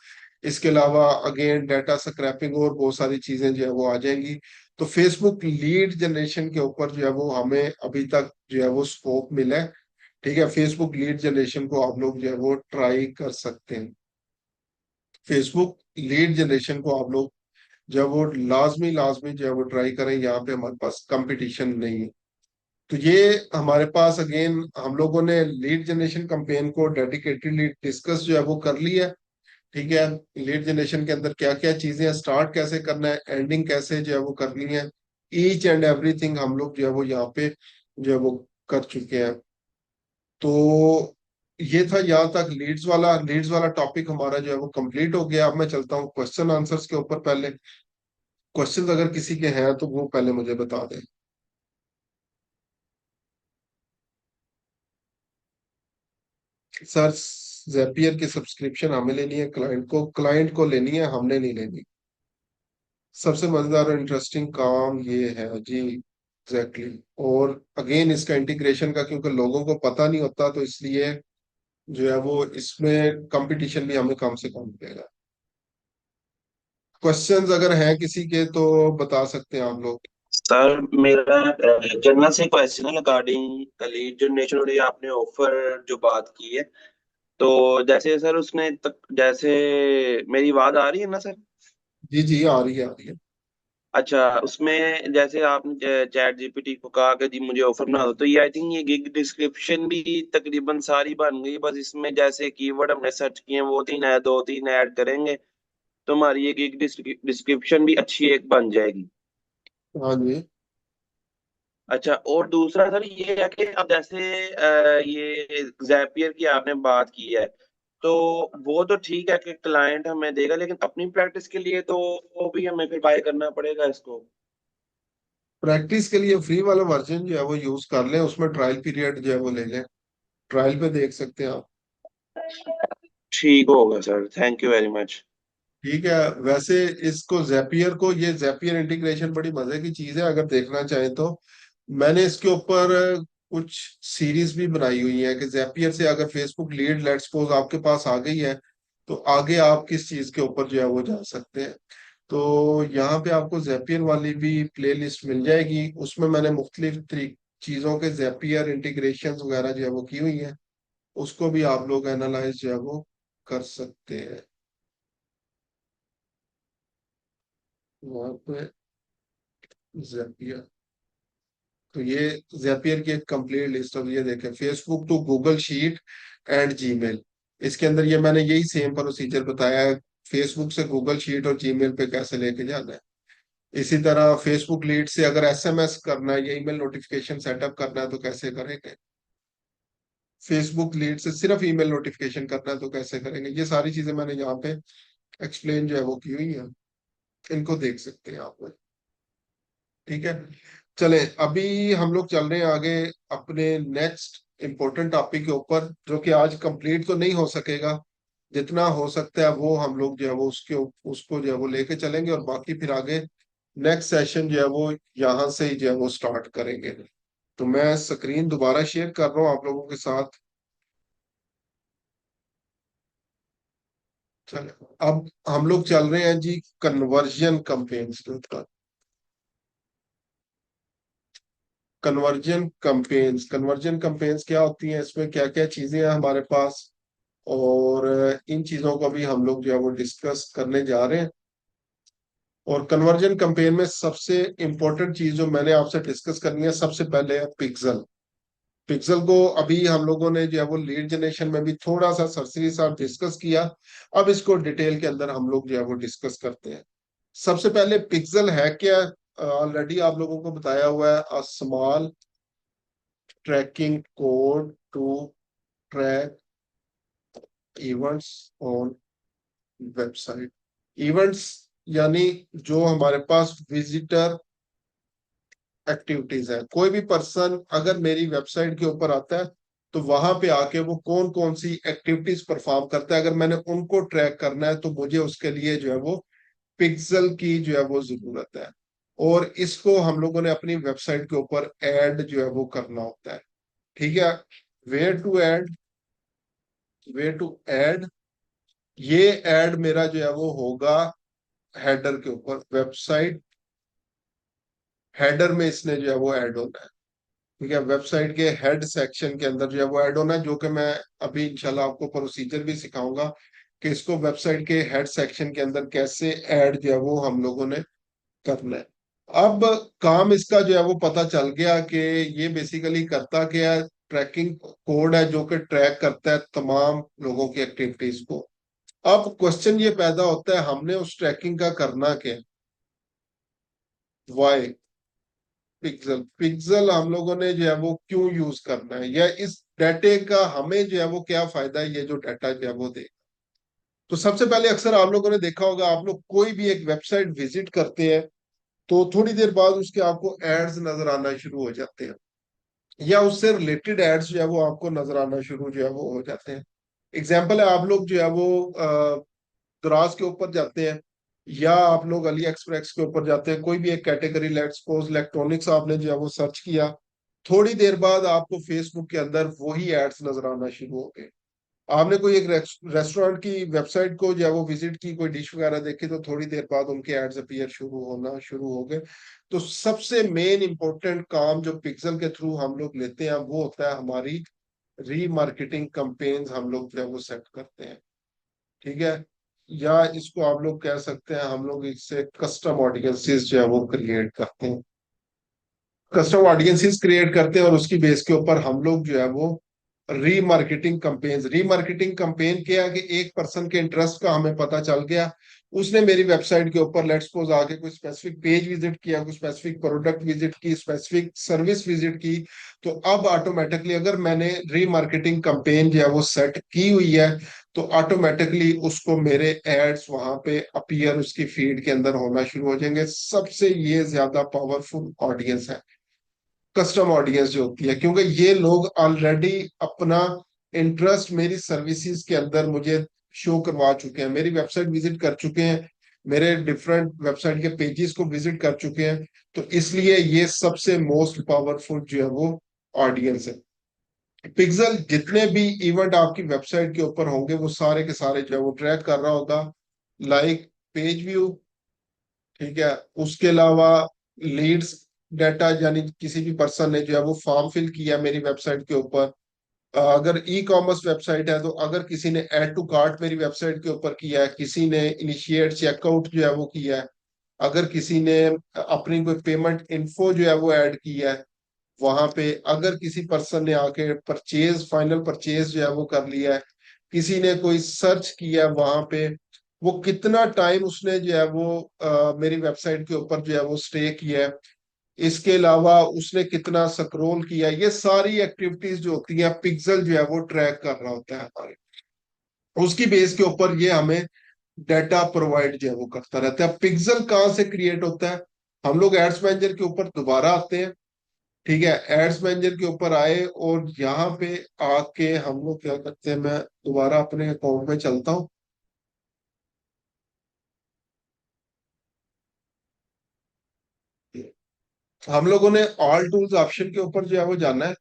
इसके अलावा अगेन डाटा स्क्रैपिंग और बहुत सारी चीजें जो है वो आ जाएंगी। तो फेसबुक लीड जनरेशन के ऊपर जो है वो हमें अभी तक जो है वो स्कोप मिला है। ठीक है, फेसबुक लीड जनरेशन को आप लोग जो है वो ट्राई कर सकते हैं। फेसबुक लीड जनरेशन को आप लोग जो है वो लाजमी लाजमी जो है वो ट्राई करें, यहाँ पे हमारे पास कंपटीशन नहीं है। तो ये हमारे पास अगेन हम लोगों ने लीड जनरेशन कैंपेन को डेडिकेटेडली डिस्कस जो है वो कर लिया है। ठीक है, लीड जनरेशन के अंदर क्या क्या चीजें हैं, स्टार्ट कैसे करना है, एंडिंग कैसे जो है वो करनी है, ईच एंड एवरीथिंग हम लोग जो है वो यहाँ पे जो है वो कर चुके हैं। तो ये था यहाँ तक लीड्स वाला टॉपिक हमारा जो है वो कंप्लीट हो गया। अब मैं चलता हूँ क्वेश्चन आंसर्स के ऊपर। पहले क्वेश्चंस अगर किसी के हैं तो वो पहले मुझे बता दें। सर, जेपियर की सब्सक्रिप्शन हमें लेनी है, क्लाइंट को लेनी है, हमने नहीं लेनी। सबसे मजेदार और इंटरेस्टिंग काम ये है जी, एग्जैक्टली exactly। और अगेन इसका इंटीग्रेशन का, क्योंकि लोगों को पता नहीं होता, तो इसलिए जो है वो इसमें कंपटीशन भी हमें कम से कम मिलेगा। क्वेश्चंस अगर हैं किसी के तो बता सकते हैं आप लोग। सर मेरा जनरल से क्वेश्चन है रिगार्डिंग लीड जनरेशन और ये आपने ऑफर जो बात की है। तो जैसे सर उसने तक जैसे मेरी आवाज आ रही है ना सर? जी जी, आ रही है आ रही है। अच्छा, उसमें जैसे आपने चैट जीपीटी को कहा कि जी मुझे ऑफर बना दो, तो ये आई थिंक ये गिग डिस्क्रिप्शन भी तकरीबन सारी बन गई, बस इसमें जैसे कीवर्ड हमने सर्च किए हैं वो तीन है, दो तीन ऐड करेंगे तो हमारी ये गिग डिस्क्रिप्शन भी अच्छी एक बन जाएगी। हाँ जी। अच्छा, और दूसरा सर ये है कि अब जैसे ये जैपियर की आपने बात की है, तो वो तो ठीक है कि क्लाइंट हमें देगा, लेकिन अपनी प्रैक्टिस के लिए तो वो भी हमें फिर बाय करना पड़ेगा इसको। प्रैक्टिस के लिए फ्री वाला वर्जन जो है वो यूज कर लें, उसमें ट्रायल पीरियड जो है वो ले लें, ट्रायल पे देख सकते हैं आप। ठीक होगा sir, thank you very much. ठीक है। वैसे इसको जेपियर को, ये जेपियर इंटीग्रेशन बड़ी मजे की चीज है, अगर देखना चाहें तो मैंने इसके ऊपर कुछ सीरीज भी बनाई हुई है कि जेपियर से अगर फेसबुक लीड लेट्स सपोज आपके पास आ गई है, तो आगे आप किस चीज के ऊपर जो है वो जा सकते हैं। तो यहाँ पे आपको जेपियर वाली भी प्ले लिस्ट मिल जाएगी, उसमें मैंने मुख्तलिफ चीजों के जेपियर इंटीग्रेशन वगैरह जो है वो की हुई है, उसको भी आप लोग एनालाइज जो है वो कर सकते हैं वहां पे। Zapier, तो ये Zapier की एक कंप्लीट लिस्ट है। ये देखें, Facebook to Google sheet and Gmail, इसके अंदर ये मैंने यही सेम प्रोसीजर बताया है, फेसबुक से गूगल शीट और जीमेल पे कैसे लेके जाना है। इसी तरह फेसबुक लीड से अगर एसएमएस करना है या ईमेल नोटिफिकेशन सेटअप करना है तो कैसे करेंगे, फेसबुक लीड से सिर्फ ईमेल नोटिफिकेशन करना है तो कैसे करेंगे, ये सारी चीजें मैंने यहाँ पे एक्सप्लेन जो है वो की हुई है, इनको देख सकते हैं आप। ठीक है, चले अभी हम लोग चल रहे हैं आगे अपने नेक्स्ट इम्पोर्टेंट टॉपिक के ऊपर, जो कि आज कंप्लीट तो नहीं हो सकेगा, जितना हो सकता है वो हम लोग जो है वो उसको जो है वो लेके चलेंगे, और बाकी फिर आगे नेक्स्ट सेशन जो है वो यहाँ से ही जो है वो स्टार्ट करेंगे। तो मैं स्क्रीन दोबारा शेयर कर रहा हूँ आप लोगों के साथ। चले अब हम लोग चल रहे हैं जी कन्वर्जन कैंपेन्स के ऊपर। कन्वर्जन कैंपेन्स क्या होती हैं, इसमें क्या क्या चीजें हैं हमारे पास, और इन चीजों को भी हम लोग जो है वो डिस्कस करने जा रहे हैं। और कन्वर्जन कैंपेन में सबसे इंपॉर्टेंट चीज जो मैंने आपसे डिस्कस करनी है, सबसे पहले है पिक्सल। पिक्सल को अभी हम लोगों ने जो है वो लीड जनरेशन में भी थोड़ा सा सरसरी सा डिस्कस किया। अब इसको डिटेल के अंदर हम लोग जो है वो डिस्कस करते हैं। सबसे पहले पिक्सल है क्या? ऑलरेडी आप लोगों को बताया हुआ है, a small tracking code to track events on website. Events यानी जो हमारे पास विजिटर एक्टिविटीज है, कोई भी पर्सन अगर मेरी वेबसाइट के ऊपर आता है तो वहां पे आके वो कौन कौन सी एक्टिविटीज परफॉर्म करता है, अगर मैंने उनको ट्रैक करना है तो मुझे उसके लिए जो है वो पिक्सल की जो है वो जरूरत है। और इसको हम लोगों ने अपनी वेबसाइट के ऊपर ऐड जो है वो करना होता है। ठीक है। Where to add, where to add, ये ऐड मेरा जो है वो होगा हेडर के ऊपर, वेबसाइट हेडर में इसने जो है वो ऐड होना है। ठीक है, वेबसाइट के हेड सेक्शन के अंदर जो है वो ऐड होना है, जो कि मैं अभी इंशाल्लाह आपको प्रोसीजर भी सिखाऊंगा कि इसको वेबसाइट के हेड सेक्शन के अंदर कैसे ऐड जो है वो हम लोगों ने करना है। अब काम इसका जो है वो पता चल गया कि ये बेसिकली करता क्या है, ट्रैकिंग कोड है जो कि ट्रैक करता है तमाम लोगों की एक्टिविटीज को। अब क्वेश्चन ये पैदा होता है, हमने उस ट्रैकिंग का करना क्या? वाई पिक्सल, पिक्सल हम लोगों ने जो है वो क्यों यूज करना है, या इस डाटे का हमें जो है वो क्या फायदा है, ये जो डाटा जो है वो दे। तो सबसे पहले अक्सर आप लोगों ने देखा होगा, आप लोग कोई भी एक वेबसाइट विजिट करते हैं तो थोड़ी देर बाद उसके आपको एड्स नजर आना शुरू हो जाते हैं, या उससे रिलेटेड एड्स जो है वो आपको नजर आना शुरू जो है वो हो जाते हैं। एग्जाम्पल है, आप लोग जो है वो दराज के ऊपर जाते हैं, या आप लोग अली एक्सप्रेस के ऊपर जाते हैं, कोई भी एक कैटेगरी, लेट्स सपोज इलेक्ट्रॉनिक्स आपने जो है वो सर्च किया, थोड़ी देर बाद आपको फेसबुक के अंदर वही एड्स नजर आना शुरू हो गए। आपने कोई एक रेस्टोरेंट की वेबसाइट को जो है वो विजिट की, कोई डिश वगैरह देखी, तो थोड़ी देर बाद उनके एड्स अपीयर शुरू होना शुरू हो गए। तो सबसे मेन इंपॉर्टेंट काम जो पिक्सल के थ्रू हम लोग लेते हैं वो होता है हमारी रीमार्केटिंग कैंपेन्स हम लोग जो है वो सेट करते हैं। ठीक है, या इसको आप लोग कह सकते हैं, हम लोग इससे कस्टम ऑडियंसेस जो है वो क्रिएट करते हैं। कस्टम ऑडियंसेस क्रिएट करते हैं और उसकी बेस के ऊपर हम लोग जो है वो रीमार्केटिंग कंपेन क्या है कि एक पर्सन के इंटरेस्ट का हमें पता चल गया, उसने मेरी वेबसाइट के ऊपर लेट्स सपोज आके कोई स्पेसिफिक पेज विजिट किया, कोई स्पेसिफिक प्रोडक्ट विजिट की, स्पेसिफिक सर्विस विजिट की। तो अब ऑटोमेटिकली अगर मैंने रीमार्केटिंग कंपेन जो है वो सेट की हुई है तो ऑटोमेटिकली उसको मेरे एड्स वहां पे अपीयर उसकी फीड के अंदर होना शुरू हो जाएंगे। सबसे ये ज्यादा पावरफुल ऑडियंस है कस्टम ऑडियंस जो होती है, क्योंकि ये लोग ऑलरेडी अपना इंटरेस्ट मेरी सर्विसेज के अंदर मुझे शो करवा चुके हैं, मेरी वेबसाइट विजिट कर चुके हैं, मेरे डिफरेंट वेबसाइट के पेजेस को विजिट कर चुके हैं। तो इसलिए ये सबसे मोस्ट पावरफुल जो है वो ऑडियंस है। पिक्सल जितने भी इवेंट आपकी वेबसाइट के ऊपर होंगे वो सारे के सारे जो है वो ट्रैक कर रहा होगा, लाइक पेज व्यू। ठीक है, उसके अलावा लीड्स डाटा, यानी किसी भी पर्सन ने जो है वो फॉर्म फिल किया मेरी वेबसाइट के ऊपर। अगर ई कॉमर्स वेबसाइट है तो अगर किसी ने ऐड टू कार्ट मेरी वेबसाइट के ऊपर किया है, किसी ने इनिशिएट चेकआउट जो है वो किया है, अगर किसी ने अपनी कोई पेमेंट इन्फो जो है वो ऐड किया है वहां पे, अगर किसी पर्सन ने आके परचेज, फाइनल परचेज जो है वो कर लिया है, किसी ने कोई सर्च किया है वहां पे, वो कितना टाइम उसने जो है वो मेरी वेबसाइट के ऊपर जो है वो स्टे किया है, इसके अलावा उसने कितना स्क्रॉल किया, ये सारी एक्टिविटीज जो होती है पिक्सल जो है वो ट्रैक कर रहा होता है हमारे। उसकी बेस के ऊपर ये हमें डाटा प्रोवाइड जो है वो करता रहता है। पिक्सल कहाँ से क्रिएट होता है? हम लोग एड्स मैनेजर के ऊपर दोबारा आते हैं। ठीक है, एड्स मैनेजर के ऊपर आए और यहाँ पे आके हम लोग क्या करते हैं, मैं दोबारा अपने अकाउंट में चलता हूँ। हम लोगों ने ऑल टूल्स ऑप्शन के ऊपर जो है वो जाना है।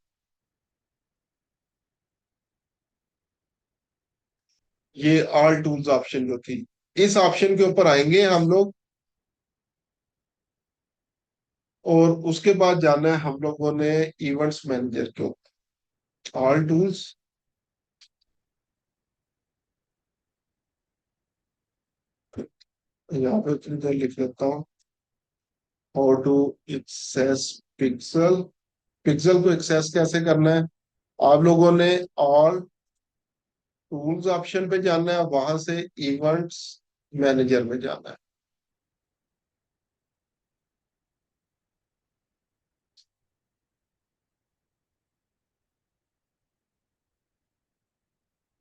ये ऑल टूल्स ऑप्शन जो थी, इस ऑप्शन के ऊपर आएंगे हम लोग। और उसके बाद जाना है हम लोगों ने इवेंट्स मैनेजर के ऊपर। ऑल टूल्स, यहाँ पे इधर लिख लेता हूँ, how to access pixel. Pixel को एक्सेस कैसे करना है? आप लोगों ने ऑल टूल्स ऑप्शन पे जाना है, वहां से इवेंट्स मैनेजर में जाना है।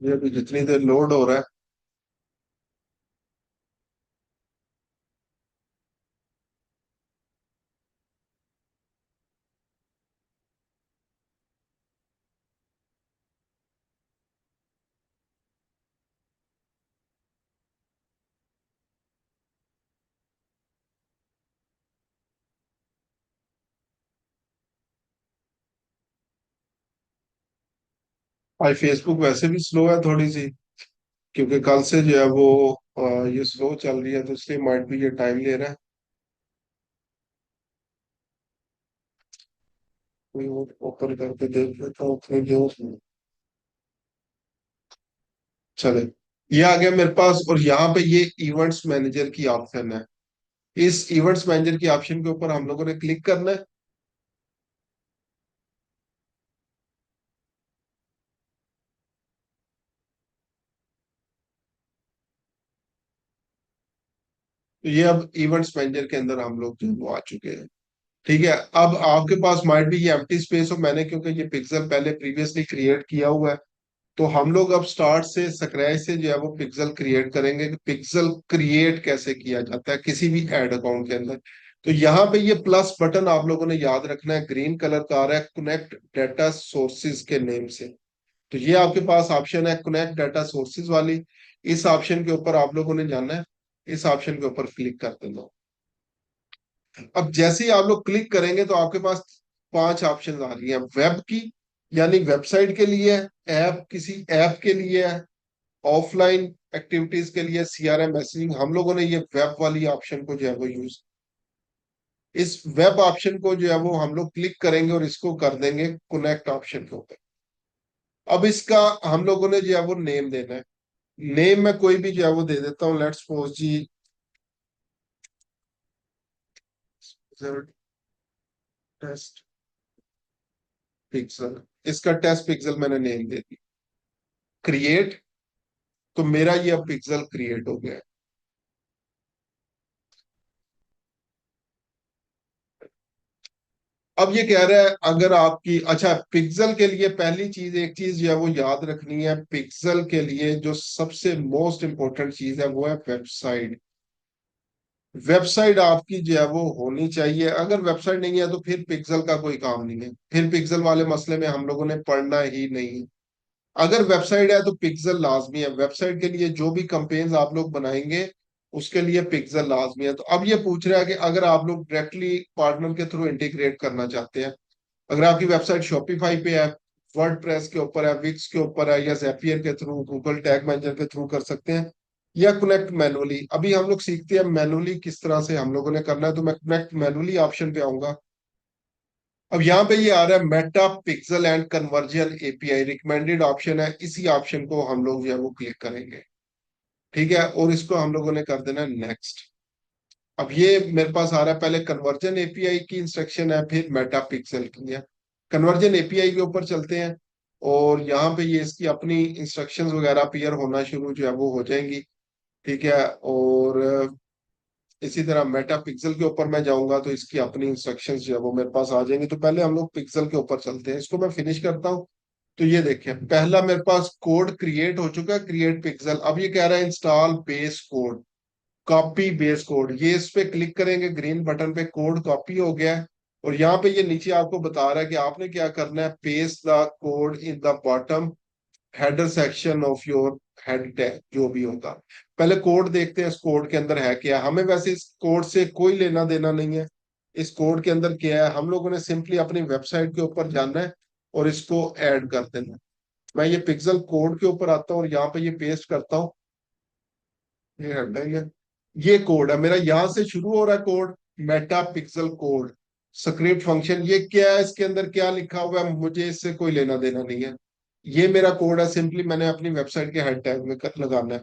ये अभी जितनी देर लोड हो रहा है। आज फेसबुक वैसे भी स्लो है थोड़ी सी, क्योंकि कल से जो है वो ये स्लो चल रही है, तो इसलिए माइट भी ये टाइम ले रहा है। कोई ओपन करके देख लेता हूँ अपने जो। चले, ये आ गया मेरे पास, और यहाँ पे ये इवेंट्स मैनेजर की ऑप्शन है। इस इवेंट्स मैनेजर की ऑप्शन के ऊपर हम लोगों ने क्लिक करना है। तो ये अब इवेंट्स मैनेजर के अंदर हम लोग जो है वो आ चुके हैं। ठीक है, अब आपके पास माइट भी ये एम्प्टी स्पेस हो, मैंने क्योंकि ये पिक्सल पहले प्रीवियसली क्रिएट किया हुआ है, तो हम लोग अब स्टार्ट से स्क्रैच से जो है वो पिक्सल क्रिएट करेंगे कि पिक्सल क्रिएट कैसे किया जाता है किसी भी ऐड अकाउंट के अंदर। तो यहाँ पे ये प्लस बटन आप लोगों ने याद रखना है, ग्रीन कलर का आ रहा है कनेक्ट डाटा सोर्सेज के नेम से। तो ये आपके पास ऑप्शन है कनेक्ट डाटा सोर्सेज वाली, इस ऑप्शन के ऊपर आप लोगों ने जाना है, इस ऑप्शन के ऊपर क्लिक कर देना। अब जैसे ही आप लोग क्लिक करेंगे तो आपके पास पांच ऑप्शन आ रही हैं। वेब की, यानी वेबसाइट के लिए, ऐप किसी ऐप के लिए, ऑफलाइन एक्टिविटीज के लिए, सीआरएम मैसेजिंग। हम लोगों ने ये वेब वाली ऑप्शन को जो है वो यूज, इस वेब ऑप्शन को जो है वो हम लोग क्लिक करेंगे और इसको कर देंगे कनेक्ट ऑप्शन के ऊपर। अब इसका हम लोगों ने जो है वो नेम देना है। नेम में कोई भी जो है वो दे देता हूँ, लेट्स सपोज जी टेस्ट पिक्सल। इसका टेस्ट पिक्सल मैंने नेम दे दी, क्रिएट। तो मेरा ये अब पिक्सल क्रिएट हो गया है। अब ये कह रहा है अगर आपकी, अच्छा पिक्सल के लिए पहली चीज, एक चीज जो है वो याद रखनी है, पिक्सल के लिए जो सबसे मोस्ट इंपॉर्टेंट चीज है वो है वेबसाइट। वेबसाइट आपकी जो है वो होनी चाहिए। अगर वेबसाइट नहीं है तो फिर पिक्सल का कोई काम नहीं है, फिर पिक्सल वाले मसले में हम लोगों ने पढ़ना ही नहीं है। अगर वेबसाइट है तो पिक्सल लाजमी है। वेबसाइट के लिए जो भी कंपेन्स आप लोग बनाएंगे उसके लिए पिक्सल लाजमी है। तो अब ये पूछ रहा है कि अगर आप लोग डायरेक्टली पार्टनर के थ्रू इंटीग्रेट करना चाहते हैं, अगर आपकी वेबसाइट शॉपिफाई पे है, वर्डप्रेस के ऊपर है, विक्स के ऊपर है, या ज़ेपियर के थ्रू, गूगल टैग मैनेजर के थ्रू कर सकते हैं, या कनेक्ट मैनुअली। अभी हम लोग सीखते हैं मैनुअली किस तरह से हम लोगों ने करना है, तो मैं कनेक्ट मैनुअली ऑप्शन पे आऊंगा। अब यहाँ पे ये आ रहा है Meta pixel and conversion API recommended option है, इसी ऑप्शन को हम लोग जो है वो क्लिक करेंगे। ठीक है, और इसको हम लोगों ने कर देना है नेक्स्ट। अब ये मेरे पास आ रहा है, पहले कन्वर्जन एपीआई की इंस्ट्रक्शन है, फिर मेटा पिक्सल की है। कन्वर्जन एपीआई के ऊपर चलते हैं, और यहाँ पे ये इसकी अपनी इंस्ट्रक्शंस वगैरह अपीयर होना शुरू जो है वो हो जाएंगी। ठीक है, और इसी तरह मेटा पिक्सल के ऊपर मैं जाऊंगा तो इसकी अपनी इंस्ट्रक्शंस जो है वो मेरे पास आ जाएंगी। तो पहले हम लोग पिक्सल के ऊपर चलते हैं, इसको मैं फिनिश करता हूँ। तो ये देखें, पहला मेरे पास कोड क्रिएट हो चुका है, क्रिएट पिक्सल। अब ये कह रहा है install base code, copy base code. ये इस पे क्लिक करेंगे, ग्रीन बटन पे, कोड कॉपी हो गया है। और यहाँ पे ये नीचे आपको बता रहा है कि आपने क्या करना है, paste the code in the bottom header section of your head tag, जो भी होगा। पहले कोड देखते हैं इस कोड के अंदर है क्या। हमें वैसे इस कोड से कोई लेना देना नहीं है, इस कोड के अंदर क्या है हम लोगों ने सिंपली अपनी वेबसाइट के ऊपर जाना है और इसको ऐड कर देना है। मैं ये पिक्सल कोड के ऊपर आता हूँ और यहाँ पे ये पेस्ट करता हूँ। ये हेडलाइन है, ये कोड है मेरा, यहां से शुरू हो रहा है code, Meta pixel code. Script function ये क्या है, इसके अंदर क्या लिखा हुआ है मुझे इससे कोई लेना देना नहीं है। ये मेरा कोड है, सिंपली मैंने अपनी वेबसाइट के हेड टैग में लगाना है।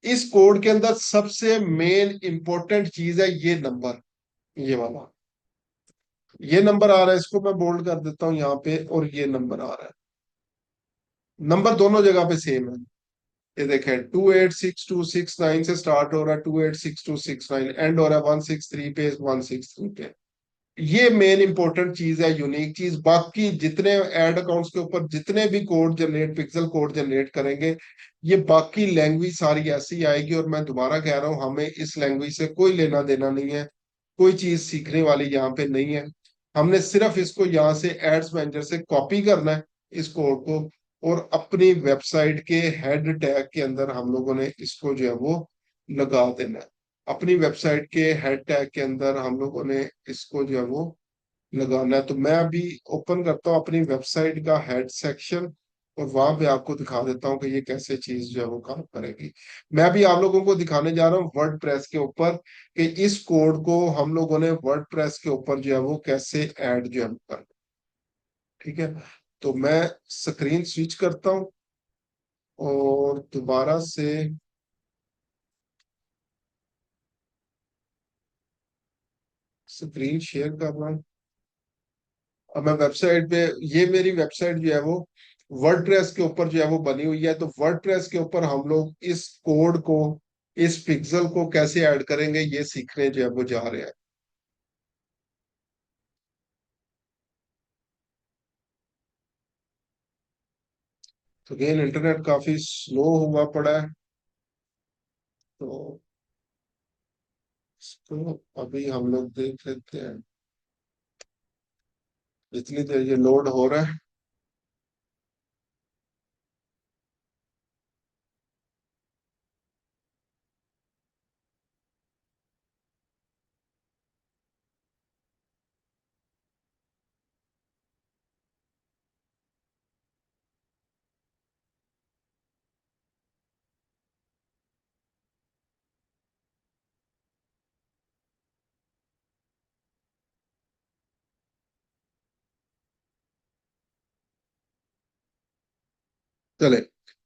इस कोड के अंदर सबसे मेन इंपॉर्टेंट चीज है ये नंबर, ये वाला। ये नंबर आ रहा है, इसको मैं बोल्ड कर देता हूँ यहाँ पे, और ये नंबर आ रहा है। नंबर दोनों जगह पे सेम है। ये देखें 286269 से स्टार्ट हो रहा है, 286269 एंड हो रहा है 163 पे, 163 पे। ये मेन इंपॉर्टेंट चीज है, यूनिक चीज। बाकी जितने एड अकाउंट्स के ऊपर जितने भी code generate, pixel code generate करेंगे, ये बाकी लैंग्वेज सारी ऐसी आएगी। और मैं दोबारा कह रहा हूँ, हमें इस लैंग्वेज से कोई लेना देना नहीं है, कोई चीज सीखने वाली यहाँ पे नहीं है। हमने सिर्फ इसको यहाँ से एड्स मैनेजर से कॉपी करना है इस कोड को, और अपनी वेबसाइट के हेड टैग के अंदर हम लोगों ने इसको जो है वो लगा देना है। अपनी वेबसाइट के हेड टैग के अंदर हम लोगों ने इसको जो है वो लगाना है। तो मैं अभी ओपन करता हूँ अपनी वेबसाइट का हेड सेक्शन, और वहां पे आपको दिखा देता हूँ कि ये कैसे चीज जो है वो काम करेगी। मैं अभी आप लोगों को दिखाने जा रहा हूँ वर्ड प्रेस के ऊपर कि इस कोड को हम लोगों ने वर्ड प्रेस के ऊपर जो है वो कैसे ऐड जो है वो करना। ठीक है, तो मैं स्क्रीन स्विच करता हूँ और दोबारा से स्क्रीन शेयर कर रहा हूँ। अब मैं वेबसाइट पे, ये मेरी वेबसाइट जो है वो वर्डप्रेस के ऊपर जो है वो बनी हुई है। तो वर्डप्रेस के ऊपर हम लोग इस कोड को, इस पिक्सल को कैसे ऐड करेंगे ये सीखने जो है वो जा रहे हैं। तो अगेन इंटरनेट काफी स्लो हुआ पड़ा है, तो इसको अभी हम लोग देख लेते हैं। जितनी देर ये लोड हो रहा है, चले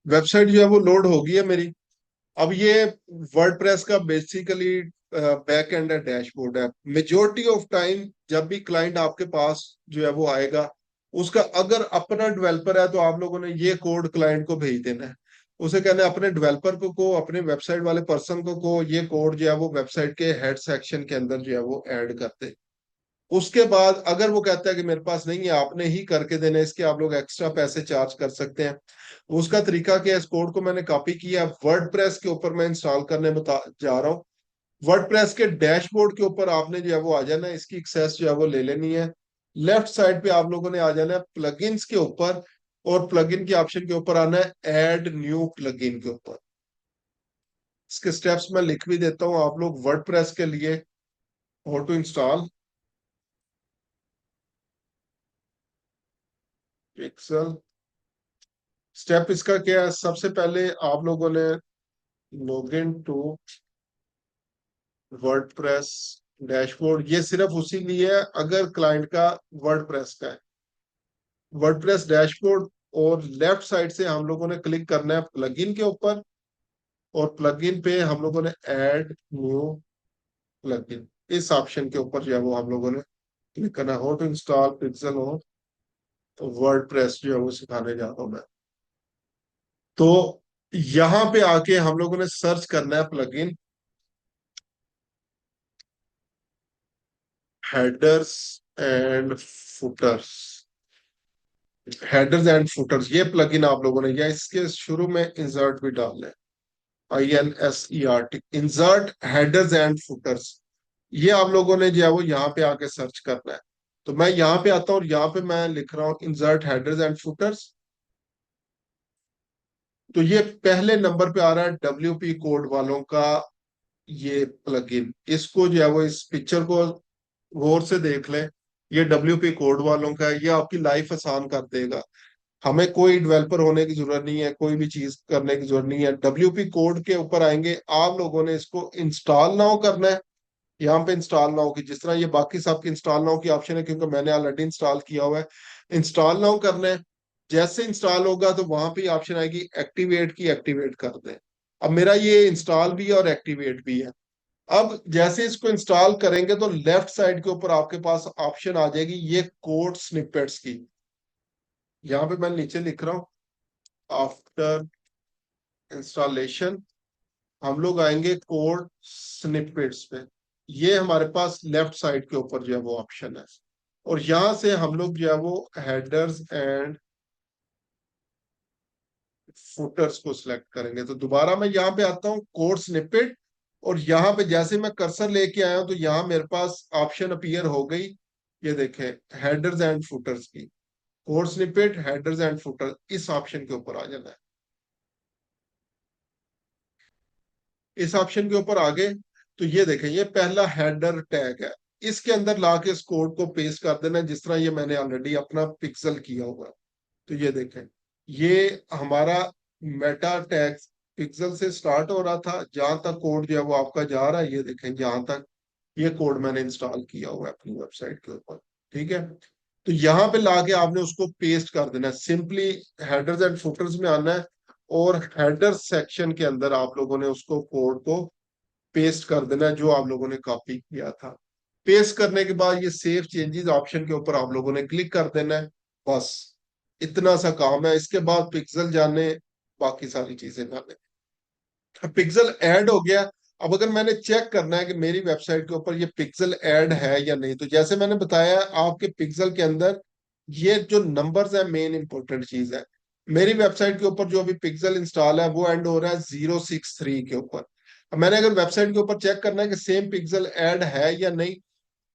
वेबसाइट जो है वो लोड हो गई है मेरी। अब ये वर्डप्रेस का बेसिकली बैक एंड है, डैशबोर्ड है। मेजोरिटी ऑफ टाइम जब भी क्लाइंट आपके पास जो है वो आएगा, उसका अगर अपना डेवलपर है तो आप लोगों ने ये कोड क्लाइंट को भेज देना है। उसे कहना है अपने डेवलपर को अपने वेबसाइट वाले पर्सन को ये कोड जो है वो वेबसाइट के हेड सेक्शन के अंदर जो है वो ऐड कर दे। उसके बाद अगर वो कहता है कि मेरे पास नहीं है, आपने ही करके देना है, इसके आप लोग एक्स्ट्रा पैसे चार्ज कर सकते हैं। उसका तरीका क्या है, इस कोड को मैंने कॉपी किया, वर्डप्रेस के ऊपर मैं इंस्टॉल करने जा रहा हूँ। वर्डप्रेस के डैशबोर्ड के ऊपर आपने जो है वो आ जाना है, इसकी एक्सेस जो है वो ले लेनी है। लेफ्ट साइड पे आप लोगों ने आ जाना है प्लगइन्स के ऊपर, और प्लगइन के ऑप्शन के ऊपर आना है ऐड न्यू प्लगइन के ऊपर। इसके स्टेप्स मैं लिख भी देता हूँ आप लोग वर्डप्रेस के लिए। How to install pixel. Step इसका क्या है, सबसे पहले आप लोगों ने log in to WordPress dashboard. ये सिर्फ उसी लिए है अगर क्लाइंट का वर्डप्रेस का है। वर्डप्रेस डैशबोर्ड, और लेफ्ट साइड से हम लोगों ने क्लिक करना है प्लगइन के ऊपर, और प्लगइन पे हम लोगों ने ऐड न्यू प्लगइन, इस ऑप्शन के ऊपर जो है वो हम लोगों ने क्लिक करना है। हो टू इंस्टॉल पिक्सल हो, तो वर्डप्रेस जो है वो सिखाने जा रहा हूं मैं। तो यहाँ पे आके हम लोगों ने सर्च करना है plugin headers and putters. Headers and putters ये प्लगइन आप लोगों ने, या इसके शुरू में इंसर्ट भी डालना है, INSERT, insert headers and putters. ये आप लोगों ने जो है वो यहाँ पे आके सर्च करना है। तो मैं यहाँ पे आता हूँ और यहाँ पे मैं लिख रहा हूँ इंसर्ट हेडर्स एंड फुटर्स। तो ये पहले नंबर पे आ रहा है WP कोड वालों का ये प्लगइन। इसको जो है वो, इस पिक्चर को गौर से देख लें, ये WP कोड वालों का है। ये आपकी लाइफ आसान कर देगा। हमें कोई डेवलपर होने की जरूरत नहीं है, कोई भी चीज करने की जरूरत नहीं है। WP कोड के ऊपर आएंगे, आप लोगों ने इसको इंस्टॉल नाउ करना है, यहाँ पे इंस्टॉल नाउ की, जिस तरह ये बाकी सबके इंस्टॉल नाउ की ऑप्शन है, क्योंकि मैंने ऑलरेडी इंस्टॉल किया हुआ है। इंस्टॉल नाउ करना है, जैसे इंस्टॉल होगा तो वहां पे ऑप्शन आएगी एक्टिवेट की, एक्टिवेट कर दें। अब मेरा ये इंस्टॉल भी है और एक्टिवेट भी है। अब जैसे इसको इंस्टॉल करेंगे तो लेफ्ट साइड के ऊपर आपके पास ऑप्शन आ जाएगी ये कोड स्निपेट्स की। यहाँ पे मैं नीचे लिख रहा हूँ, आफ्टर इंस्टॉलेशन हम लोग आएंगे कोड स्निपेट्स पे। ये हमारे पास लेफ्ट साइड के ऊपर जो है वो ऑप्शन है, और यहां से हम लोग जो है वो हेडर्स एंड फुटर्स को सिलेक्ट करेंगे। तो दोबारा मैं यहाँ पे आता हूँ कोड स्निपेट, और यहाँ पे जैसे मैं कर्सर लेके आया हूं तो यहाँ मेरे पास ऑप्शन अपीयर हो गई, ये देखें, हेडर्स एंड फुटर्स की। Code snippet, headers and footer, इस ऑप्शन के ऊपर आ जाना है। इस ऑप्शन के ऊपर आगे तो ये देखें, ये पहला हेडर टैग है, इसके अंदर लाके इस कोड को पेस्ट कर देना है, जिस तरह ये मैंने ऑलरेडी अपना पिक्सल किया हुआ है। तो ये देखें, ये हमारा मेटा टैग पिक्सल से स्टार्ट हो रहा था, जहां तक कोड जो है वो आपका जा रहा है, ये देखें जहां तक ये कोड मैंने इंस्टॉल किया हुआ है अपनी वेबसाइट के ऊपर। ठीक है, तो यहाँ पे लाके आपने उसको पेस्ट कर देना है, सिंपली हेडर्स एंड फुटर्स में आना है, और हेडर सेक्शन के अंदर आप लोगों ने उसको कोड को पेस्ट कर देना है जो आप लोगों ने कॉपी किया था। पेस्ट करने के बाद ये सेव चेंजेस ऑप्शन के ऊपर आप लोगों ने क्लिक कर देना है। बस इतना सा काम है, इसके बाद पिक्सल जाने, बाकी सारी चीजें जाने। पिक्सल ऐड हो गया। अब अगर मैंने चेक करना है कि मेरी वेबसाइट के ऊपर ये पिक्सल ऐड है या नहीं, तो जैसे मैंने बताया आपके पिक्सल के अंदर ये जो नंबर्स है मेन इंपॉर्टेंट चीज है। मेरी वेबसाइट के ऊपर जो अभी पिक्सल इंस्टॉल है वो एंड हो रहा है 063 के ऊपर। अब मैंने अगर वेबसाइट के ऊपर चेक करना है कि सेम पिक्सल ऐड है या नहीं,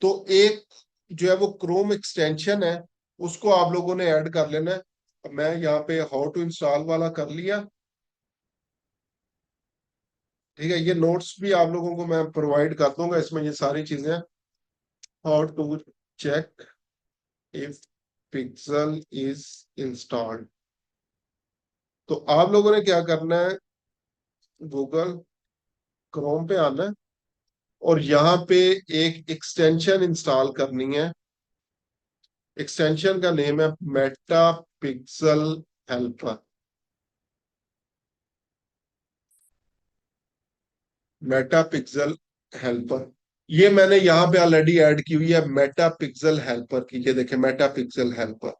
तो एक जो है वो क्रोम एक्सटेंशन है, उसको आप लोगों ने ऐड कर लेना है। अब मैं यहाँ पे हाउ टू इंस्टॉल वाला कर लिया। ठीक है, ये नोट्स भी आप लोगों को मैं प्रोवाइड कर दूंगा, इसमें ये सारी चीजें। How to check if pixel is installed. तो आप लोगों ने क्या करना है, गूगल क्रोम पे आना है, और यहाँ पे एक एक्सटेंशन इंस्टॉल करनी है। एक्सटेंशन का नेम है Meta pixel helper. Meta pixel helper, ये मैंने यहाँ पे ऑलरेडी ऐड की हुई है मेटा पिक्सल हेल्पर की, ये देखें मेटा पिक्सल हेल्पर।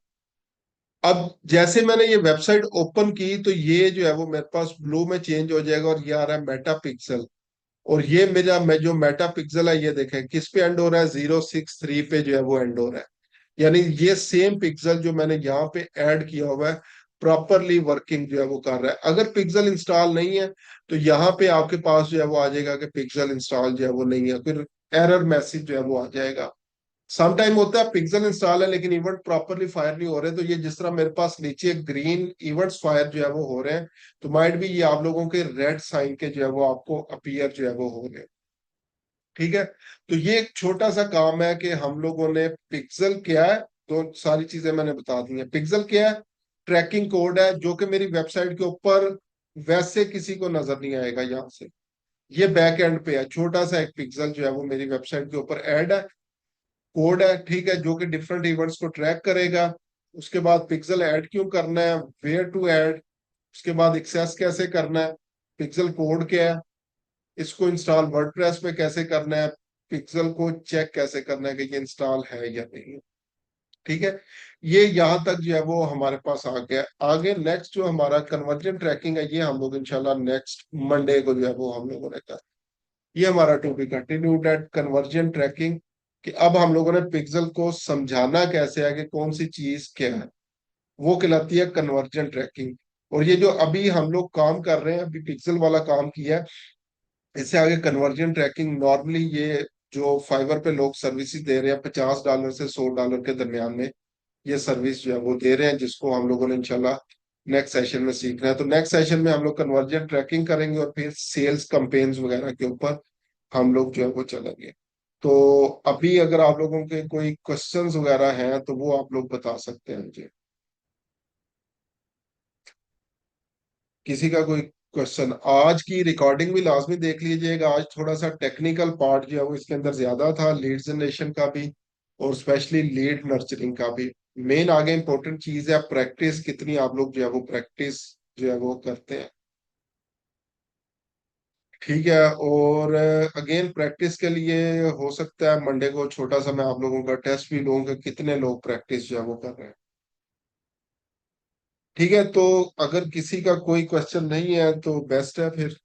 अब जैसे मैंने ये वेबसाइट ओपन की तो ये जो है वो मेरे पास ब्लू में चेंज हो जाएगा, और ये आ रहा है मेटा पिक्सल। और ये मेरा मैं जो मेटा पिक्सल है, ये देखें किस पे एंड हो रहा है, 063 पे जो है वो एंड हो रहा है। यानी ये सेम पिक्सल जो मैंने यहाँ पे ऐड किया हुआ है प्रॉपरली वर्किंग जो है वो कर रहा है। अगर पिक्सल इंस्टॉल नहीं है तो यहाँ पे आपके पास जो है वो आ जाएगा कि पिक्सल इंस्टॉल जो है वो नहीं है, फिर एरर मैसेज जो है वो आ जाएगा। सम टाइम होता है पिक्सल इंस्टॉल है लेकिन इवेंट प्रॉपरली फायर नहीं हो रहे, तो ये जिस तरह मेरे पास नीचे ग्रीन इवेंट्स फायर जो है वो हो रहे हैं, तो माइट भी ये आप लोगों के रेड साइन के जो है वो आपको अपीयर जो है वो हो रहे हैं। ठीक है, तो ये एक छोटा सा काम है कि हम लोगों ने पिक्सल क्या है, तो सारी चीजें मैंने बता दी हैं। पिक्सल क्या है, ट्रैकिंग कोड है जो कि मेरी वेबसाइट के ऊपर वैसे किसी को नजर नहीं आएगा यहाँ से। ये बैक एंड पे है, छोटा सा एक पिक्सल जो है वो मेरी वेबसाइट के ऊपर ऐड है, कोड है। ठीक है, जो कि डिफरेंट इवेंट्स को ट्रैक करेगा। उसके बाद पिक्सल ऐड क्यों करना है, वेयर टू ऐड, उसके बाद एक्सेस कैसे करना है, पिक्सल कोड क्या है, इसको इंस्टॉल वर्डप्रेस में कैसे करना है, पिक्सल को चेक कैसे करना है कि ये इंस्टॉल है या नहीं। ठीक है, ये यहाँ तक जो है वो हमारे पास आ गया। आगे नेक्स्ट जो हमारा कन्वर्जन ट्रैकिंग है, ये हम लोग इंशाल्लाह नेक्स्ट मंडे को जो है वो हम लोगों ने कर, ये हमारा to be continued at conversion tracking, कि अब हम लोगों ने पिक्सल को समझाना कैसे है कि कौन सी चीज क्या है, वो कहलाती है कन्वर्जन ट्रैकिंग। और ये जो अभी हम लोग काम कर रहे हैं, अभी पिक्सल वाला काम किया है, इससे आगे कन्वर्जन ट्रैकिंग नॉर्मली ये जो फाइवर पे लोग सर्विसेज दे रहे हैं $50 से $100 के दरमियान में, ये सर्विस जो है वो दे रहे हैं, जिसको हम लोगों ने इंशाल्लाह नेक्स्ट सेशन में सीखना है। तो नेक्स्ट सेशन में हम लोग कन्वर्जन ट्रैकिंग करेंगे, और फिर सेल्स कंपेन्स वगैरह के ऊपर हम लोग जो है वो चलेंगे। तो अभी अगर आप लोगों के कोई क्वेश्चंस वगैरह हैं तो वो आप लोग बता सकते हैं मुझे। किसी का कोई क्वेश्चन। आज की रिकॉर्डिंग भी लाजमी देख लीजिएगा, आज थोड़ा सा टेक्निकल पार्ट जो है वो इसके अंदर ज्यादा था, लीड जनरेशन का भी और स्पेशली लीड नर्चरिंग का भी। मेन आगे इंपॉर्टेंट चीज है प्रैक्टिस, कितनी आप लोग जो है वो प्रैक्टिस जो है वो करते हैं। ठीक है। और अगेन प्रैक्टिस के लिए हो सकता है मंडे को छोटा सा मैं आप लोगों का टेस्ट भी लूंगा, कितने लोग प्रैक्टिस जो है वो कर रहे हैं। ठीक है, तो अगर किसी का कोई क्वेश्चन नहीं है तो बेस्ट है फिर।